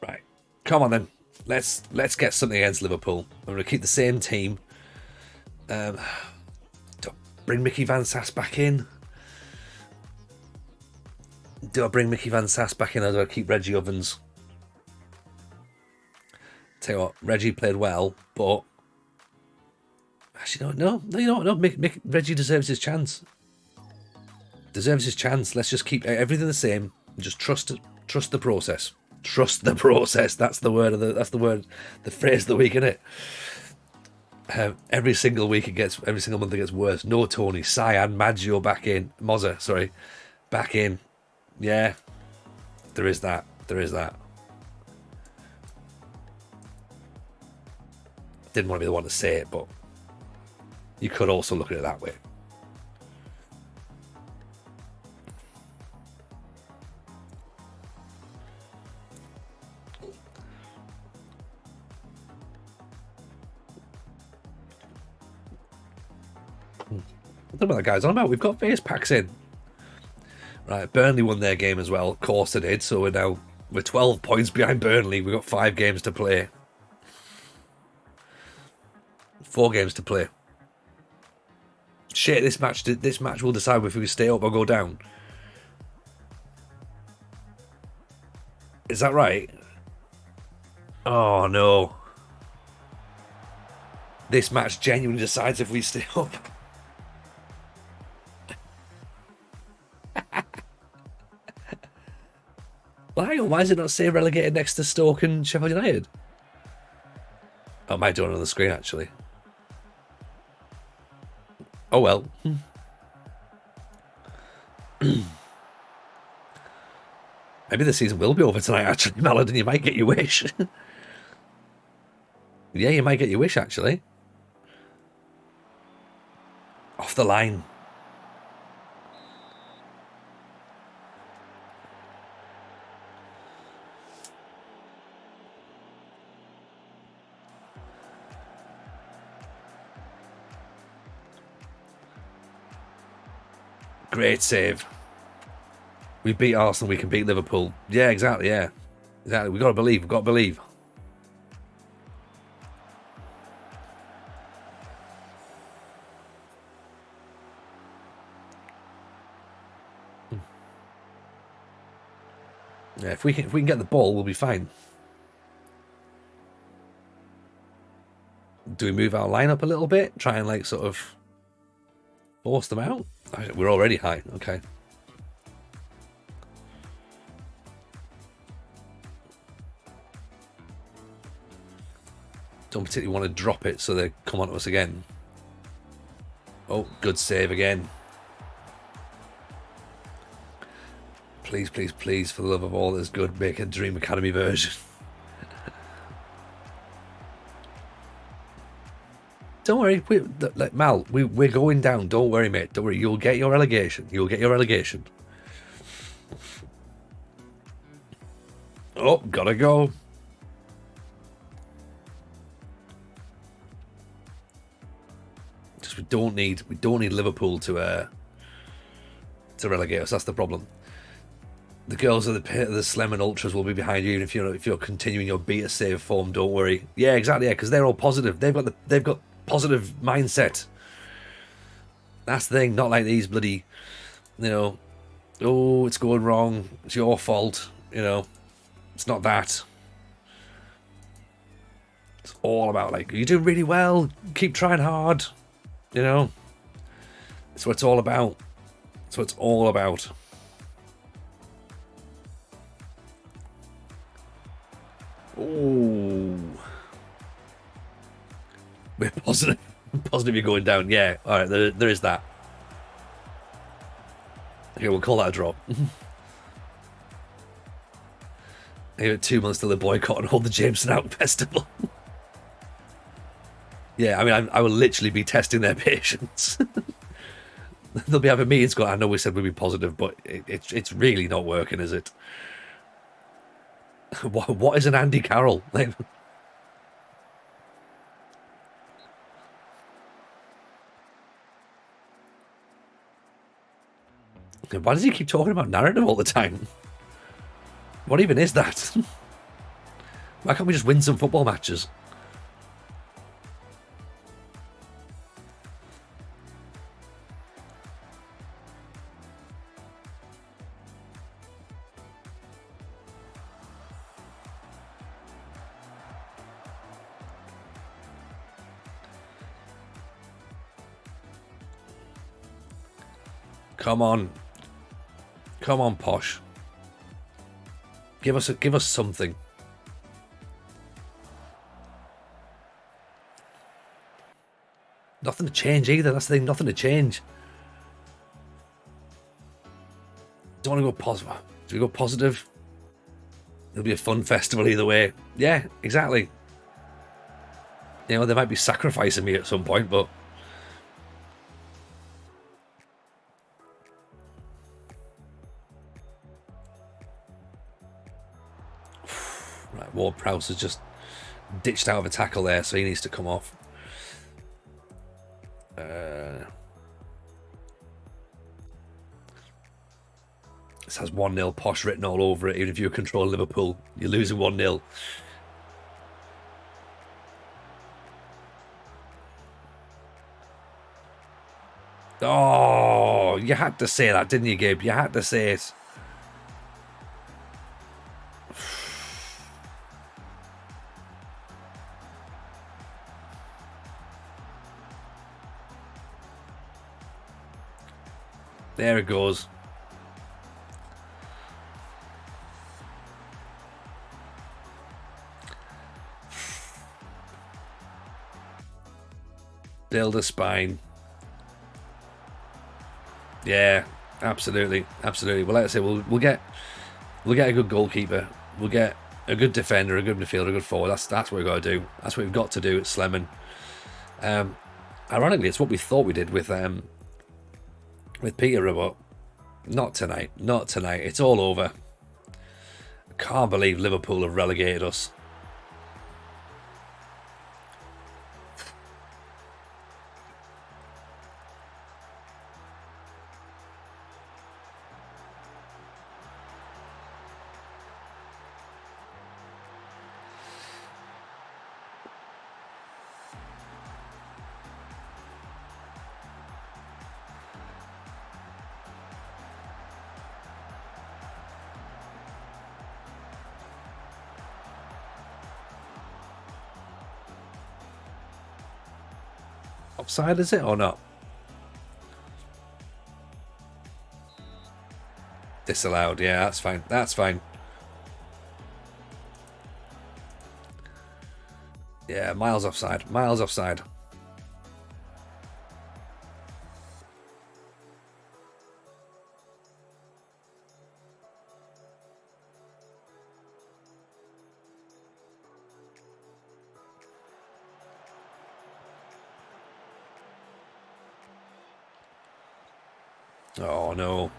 Right, come on then. Let's get something against Liverpool. I'm gonna keep the same team. Do I bring Mickey Van Sass back in? Or do I keep Reggie Ovens? Tell you what, Reggie played well, but actually no. Reggie deserves his chance. Let's just keep everything the same and just trust the process. Trust the process. That's the word the phrase of the week, isn't it? Every single month it gets worse. No Tony, Cyan, Maggio back in, Mozza, sorry, back in. Yeah, there is that. Didn't want to be the one to say it, but you could also look at it that way. I don't know what that guy's on about. We've got face packs in. Right, Burnley won their game as well. Of course they did. So we're 12 points behind Burnley. We've got 5 games to play. 4 games to play. Shit, this match will decide if we stay up or go down. Is that right? Oh no. This match genuinely decides if we stay up. Well, hang on, why does it not say relegated next to Stoke and Sheffield United? Oh, I might do it on the screen, actually. Oh, well. Maybe the season will be over tonight, actually, Malad, and you might get your wish. Yeah, you might get your wish, actually. Off the line. Great save. We beat Arsenal, we can beat Liverpool. Yeah, exactly, yeah. Exactly, we've got to believe, we've got to believe. Yeah, if we can get the ball, we'll be fine. Do we move our line up a little bit? Try and, like, sort of force them out? We're already high, okay. Don't particularly want to drop it so they come on to us again. Oh, good save again. Please, please, please, for the love of all that's good, make a Dream Academy version. Don't worry, Mal, we're going down. Don't worry, mate. Don't worry. You'll get your relegation. You'll get your relegation. Oh, gotta go. Just we don't need Liverpool to relegate us. That's the problem. The girls of the Slemen Ultras will be behind you, and if you're continuing your beta save form, don't worry. Yeah, exactly. Yeah, because they're all positive. They've got positive mindset. That's the thing. Not like these bloody, oh, it's going wrong. It's your fault. It's not that. It's all about, like, you're doing really well. Keep trying hard. It's what it's all about. It's what it's all about. Oh, we're positive. Positive you're going down. Yeah, all right. There is that. Okay, we'll call that a draw. Give it 2 months till the boycott and hold the Jameson Out Festival. Yeah, I mean, I will literally be testing their patience. They'll be having meetings going, I know we said we'd be positive, but it's really not working, is it? What is an Andy Carroll? Like, why does he keep talking about narrative all the time? What even is that? Why can't we just win some football matches? Come on. Come on, Posh. Give us something. Nothing to change either. That's the thing. Nothing to change. Don't want to go positive. Do we go positive? It'll be a fun festival either way. Yeah, exactly. They might be sacrificing me at some point, but right, Ward-Prowse has just ditched out of a tackle there, so he needs to come off. This has 1-0 Posh written all over it. Even if you control Liverpool, you're losing 1-0. Oh, you had to say that, didn't you, Gabe? You had to say it. There it goes. Build a spine. Yeah, absolutely, absolutely. Well, like I say, we'll get a good goalkeeper. We'll get a good defender, a good midfielder, a good forward. That's what we've got to do. That's what we've got to do at Slemen. Ironically, it's what we thought we did with Peterborough, but not tonight. Not tonight. It's all over. I can't believe Liverpool have relegated us. Offside, is it or not? Disallowed. Yeah, that's fine. That's fine. Yeah, miles offside. Miles offside. Oh no.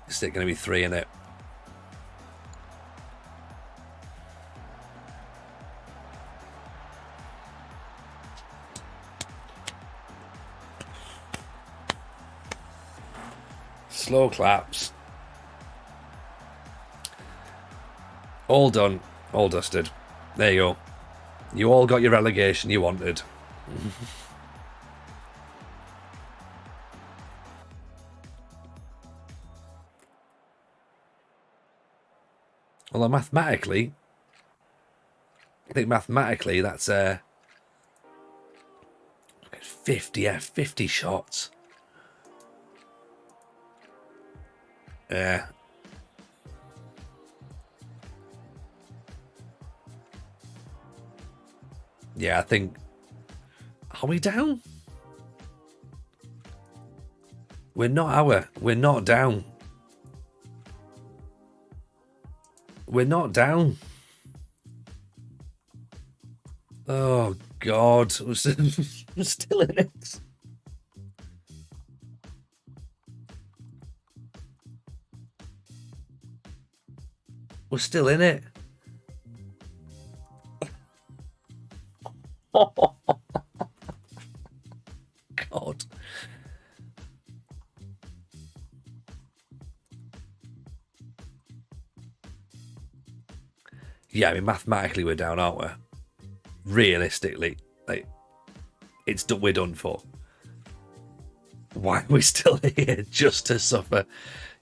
Is it going to be 3 in it? Slow claps. All done. All dusted. There you go. You all got your relegation you wanted. Although mathematically, I think mathematically that's 50 shots. Yeah. Yeah, I think. Are we down? We're not down. We're not down. Oh God, we're still in it. We're still in it. God. Yeah, I mean, mathematically we're down, aren't we? Realistically, like, we're done for. Why are we still here just to suffer?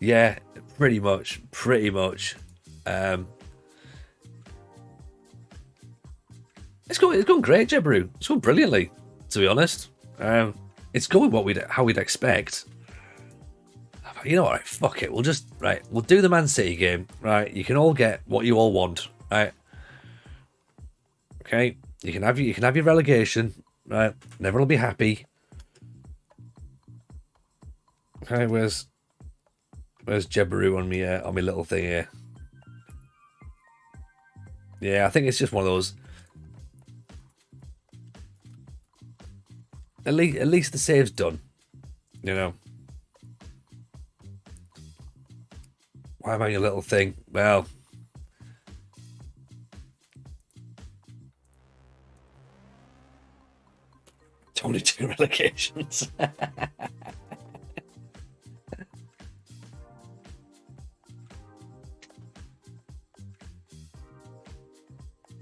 Yeah, pretty much. It's going great, Jebru. It's going brilliantly, to be honest. It's going how we'd expect. You know what? Right, fuck it. We'll do the Man City game. Right, you can all get what you all want. Right. Okay, you can have your relegation. Right, everyone will be happy. Okay, where's Jebru on my little thing here? Yeah, I think it's just one of those. At least the save's done. You know. Why am I your little thing? Well. 22 relegations.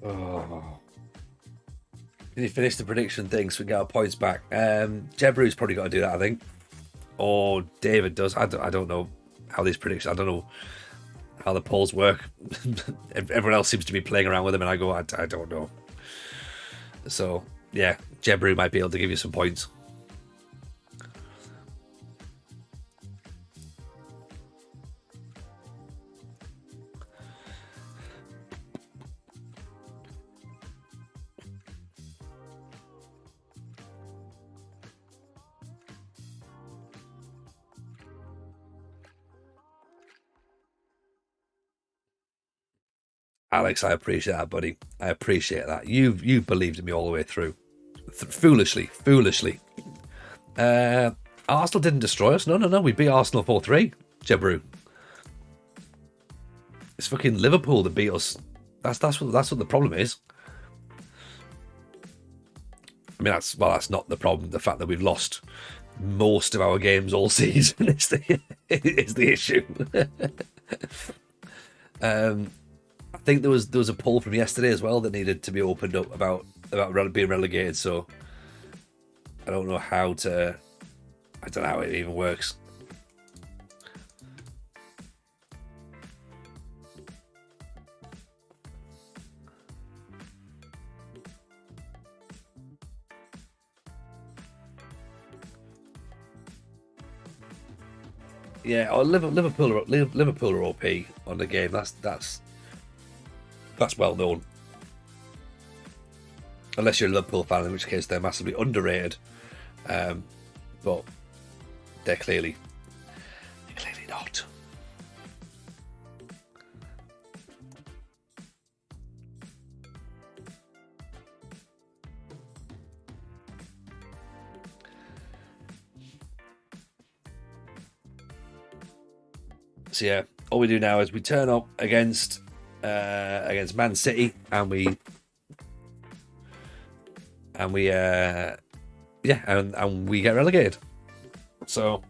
Oh. Did he finish the prediction thing so we get our points back? Jebru's probably got to do that, I think. Or David does. I don't know how these predictions... I don't know how the polls work. Everyone else seems to be playing around with them and I go, I don't know. So, yeah, Jebru might be able to give you some points. Alex, I appreciate that, buddy. I appreciate that. You've believed in me all the way through. Foolishly, foolishly. Uh, Arsenal didn't destroy us. No, no, no. We beat Arsenal 4-3. Jebru. It's fucking Liverpool that beat us. That's what the problem is. I mean, that's not the problem. The fact that we've lost most of our games all season is the issue. I think there was a poll from yesterday as well that needed to be opened up about being relegated. So I don't know how to. I don't know how it even works. Yeah, or Liverpool are OP on the game. That's well known. Unless you're a Liverpool fan, in which case they're massively underrated. But they're clearly not. So yeah, all we do now is we turn up against Man City, and we and we get relegated. So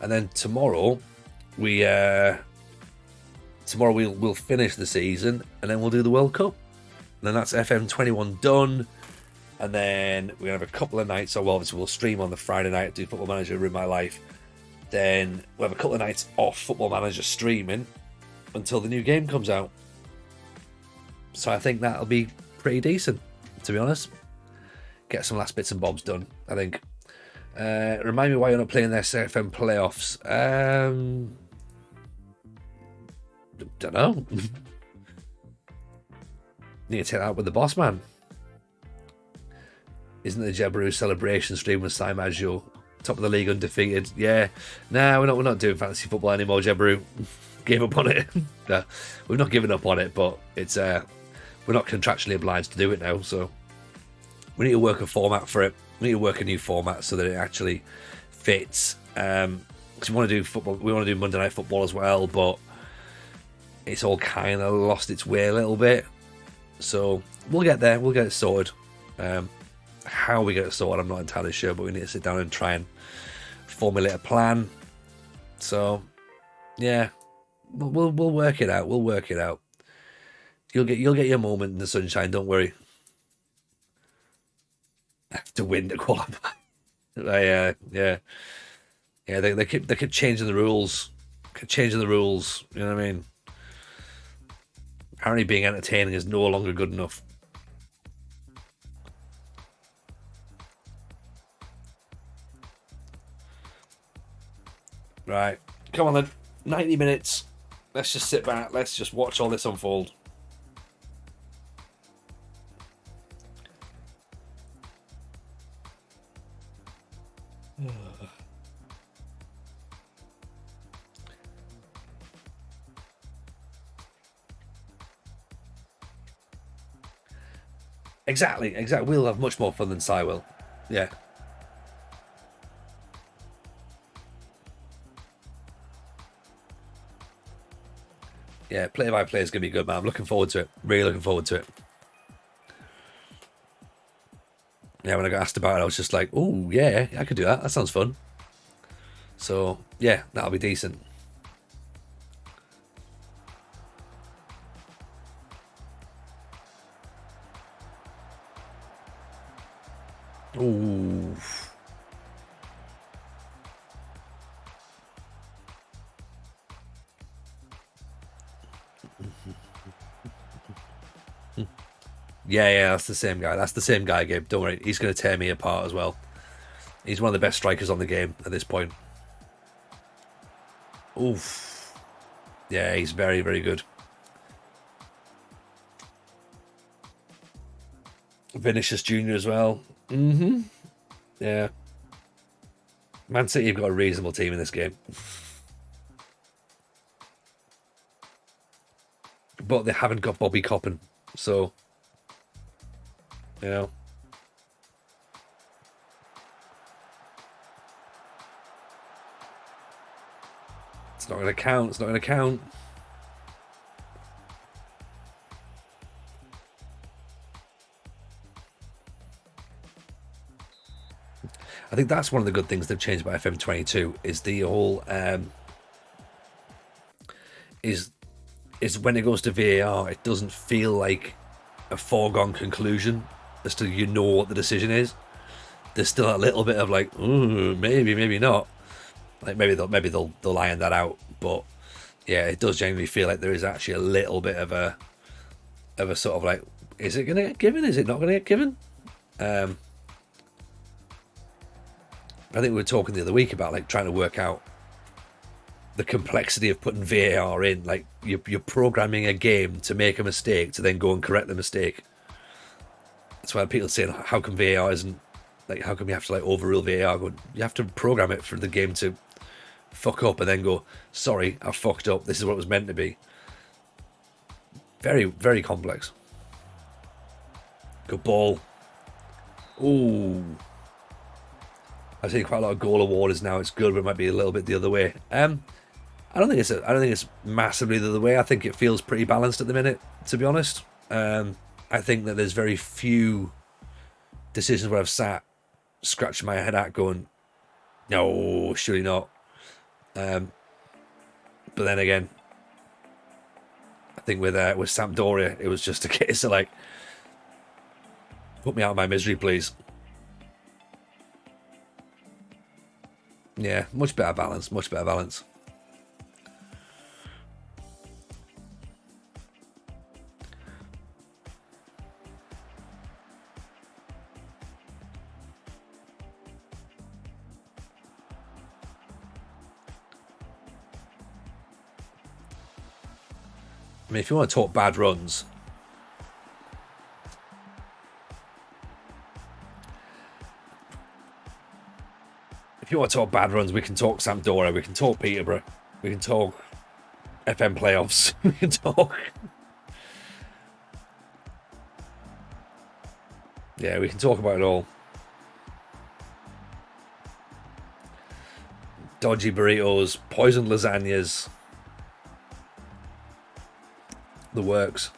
and then tomorrow we'll finish the season, and then we'll do the World Cup. And then that's FM21 done. And then we're gonna have a couple of nights. So obviously we'll stream on the Friday night, do Football Manager, Ruin My Life. Then we'll have a couple of nights off Football Manager streaming until the new game comes out. So I think that'll be pretty decent, to be honest. Get some last bits and bobs done, I think. Remind me why you're not playing their FM playoffs. Don't know. Need to take that out with the boss man. Isn't the Jebru celebration stream with Sai Maggio top of the league undefeated? Yeah. Nah, we're not doing fantasy football anymore, Jebru. Gave up on it. No, we've not given up on it, but it's we're not contractually obliged to do it now, so we need to work a format for it. We need to work a new format so that it actually fits. Because we want to do football, we want to do Monday Night Football as well, but it's all kind of lost its way a little bit. So we'll get there. We'll get it sorted. How we get it sorted, I'm not entirely sure, but we need to sit down and try and formulate a plan. So yeah, we'll work it out. We'll work it out. You'll get your moment in the sunshine. Don't worry. To win the qualify. Yeah. They keep changing the rules. Keep changing the rules. You know what I mean? Apparently, being entertaining is no longer good enough. Right, come on then. 90 minutes. Let's just sit back. Let's just watch all this unfold. Exactly. We'll have much more fun than Cy will. Yeah. Yeah, play by play is going to be good, man. I'm looking forward to it. Really looking forward to it. Yeah, when I got asked about it, I was just like, oh, yeah, I could do that. That sounds fun. So, yeah, that'll be decent. Ooh. Yeah, that's the same guy. That's the same guy, Gabe. Don't worry. He's going to tear me apart as well. He's one of the best strikers on the game at this point. Oof. Yeah, he's very, very good. Vinicius Jr. as well. Mm-hmm. Yeah. Man City have got a reasonable team in this game. But they haven't got Bobby Coppin. So, you know. It's not going to count. It's not going to count. I think that's one of the good things they've changed about FM22 is the whole is when it goes to VAR, it doesn't feel like a foregone conclusion as to what the decision is. There's still a little bit of like, ooh, maybe not. Like maybe they'll iron that out, but yeah, it does genuinely feel like there is actually a little bit of a sort of like, is it going to get given? Is it not going to get given? I think we were talking the other week about like trying to work out the complexity of putting VAR in. Like you're programming a game to make a mistake to then go and correct the mistake. That's why people are saying, how come VAR isn't like, how come you have to like overrule VAR? You have to program it for the game to fuck up and then go, sorry, I fucked up. This is what it was meant to be. Very, very complex. Good ball. Ooh. I see quite a lot of goal awarders now. It's good, but it might be a little bit the other way. I don't think it's massively the other way. I think it feels pretty balanced at the minute, to be honest. I think that there's very few decisions where I've sat scratching my head at going, no, surely not. But then again, I think with Sampdoria, it was just a case of like, put me out of my misery, please. Yeah, much better balance, much better balance. I mean, if you want to talk bad runs, we can talk Sampdoria, we can talk Peterborough, we can talk FM playoffs, we can talk. Yeah, we can talk about it all. Dodgy burritos, poisoned lasagnas, the works.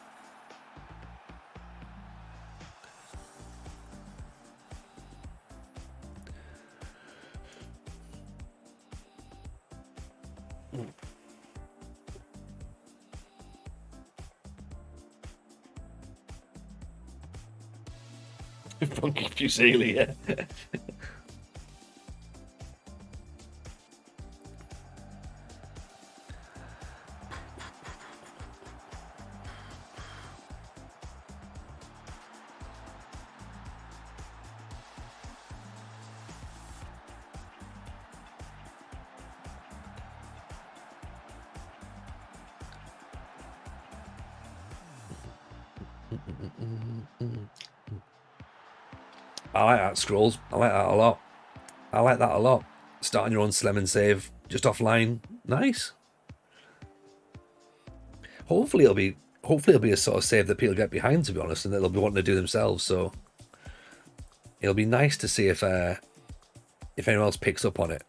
Funky Fusilia. I like that, Scrolls. I like that a lot. I like that a lot. Starting your own Slemen save just offline. Nice. Hopefully it'll be a sort of save that people get behind, to be honest, and that they'll be wanting to do themselves. So it'll be nice to see if anyone else picks up on it.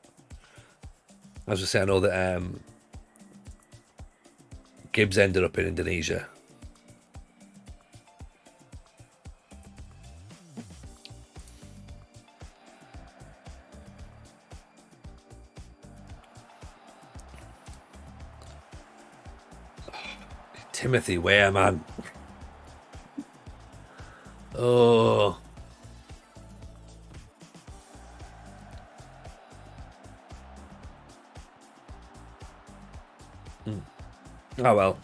As I say, I know that Gibbs ended up in Indonesia. Timothy Weah, man. Oh. Oh well.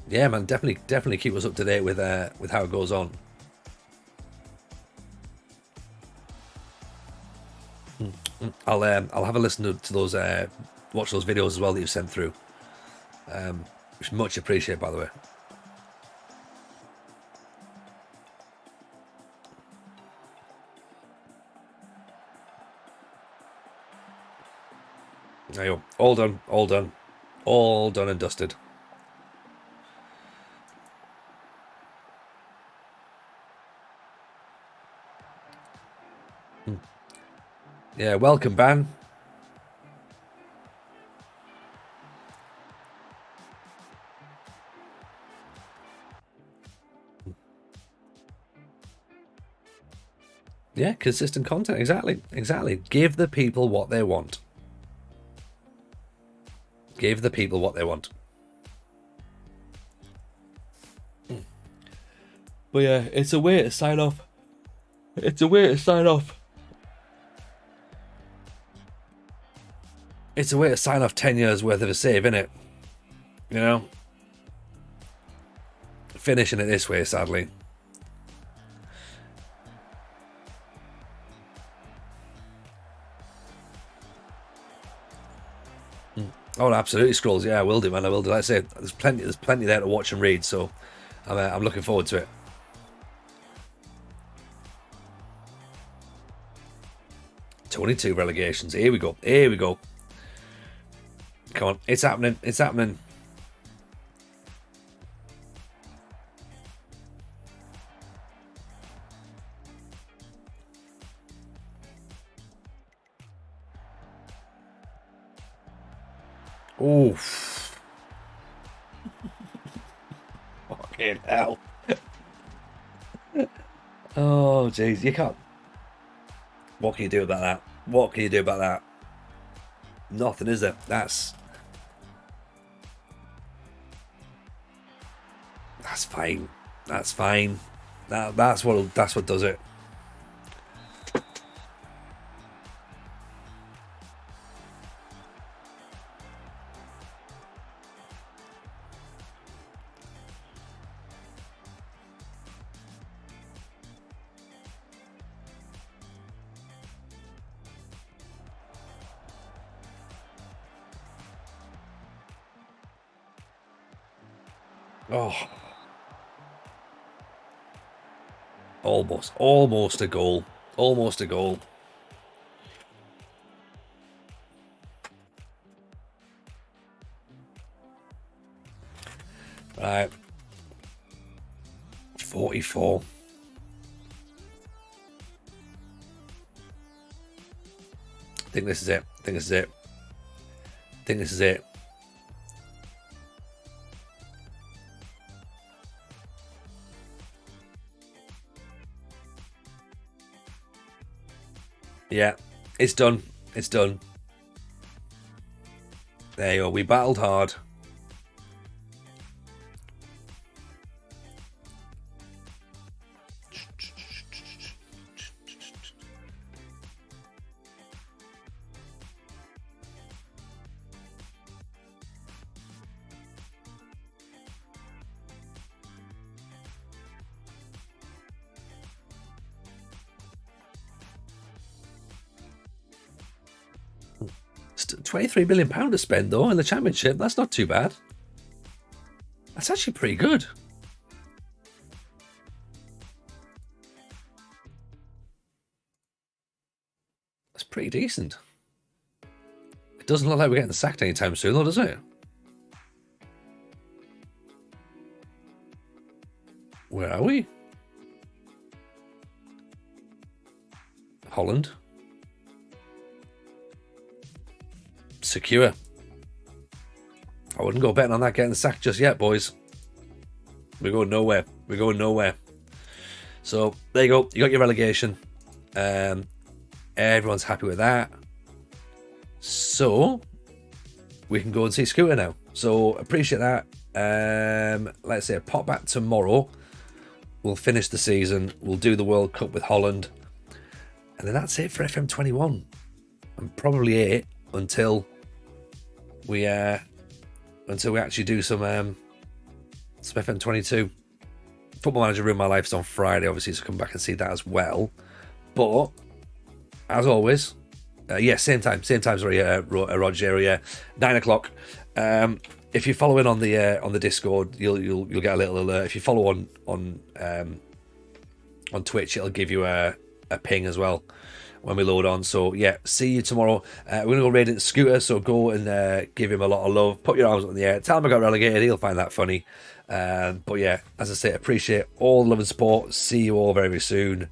Yeah, man, definitely keep us up to date with how it goes on. I'll have a listen to those watch those videos as well that you've sent through. Which much appreciated, by the way. There you go. All done, all done, all done and dusted. Yeah, welcome, Ban. Yeah, consistent content. Exactly. Give the people what they want. Give the people what they want. But yeah, it's a way to sign off. It's a way to sign off. It's a way to sign off 10 years worth of a save, innit? You know? Finishing it this way, sadly. Oh, absolutely, Scrolls. Yeah, I will do, man. I will do. Like I say, there's plenty there to watch and read, so I'm looking forward to it. 22 relegations. Here we go. Here we go. Come on, it's happening. It's happening. Oof. Fucking hell. Oh, jeez. You can't. What can you do about that? What can you do about that? Nothing, is there? That's fine. That's fine. That's what does it. Oh, almost a goal. Almost a goal. Right. 44. I think this is it. I think this is it. I think this is it. Yeah, it's done. It's done. There you go. We battled hard. £23 million to spend though in the championship. That's not too bad. That's actually pretty good. That's pretty decent. It doesn't look like we're getting sacked anytime soon, though, does it? Where are we? Holland. Secure. I wouldn't go betting on that getting sacked just yet, boys. We're going nowhere. We're going nowhere. So there you go. You got your relegation. Everyone's happy with that. So we can go and see Scooter now. So appreciate that. Let's say pop back tomorrow. We'll finish the season. We'll do the World Cup with Holland. And then that's it for FM21. And probably 8. until we actually do some FM22. Football Manager Ruin My Life's on Friday, obviously, so come back and see that as well. But as always, same time, sorry, Roger, 9 o'clock. If you're following on the Discord, you'll get a little alert. If you follow on Twitch, it'll give you a ping as well when we load on. So yeah, see you tomorrow. We're gonna go raid at the Scooter, so go and give him a lot of love. Put your arms up in the air. Tell him I got relegated. He'll find that funny. But yeah, as I say, appreciate all the love and support. See you all very, very soon.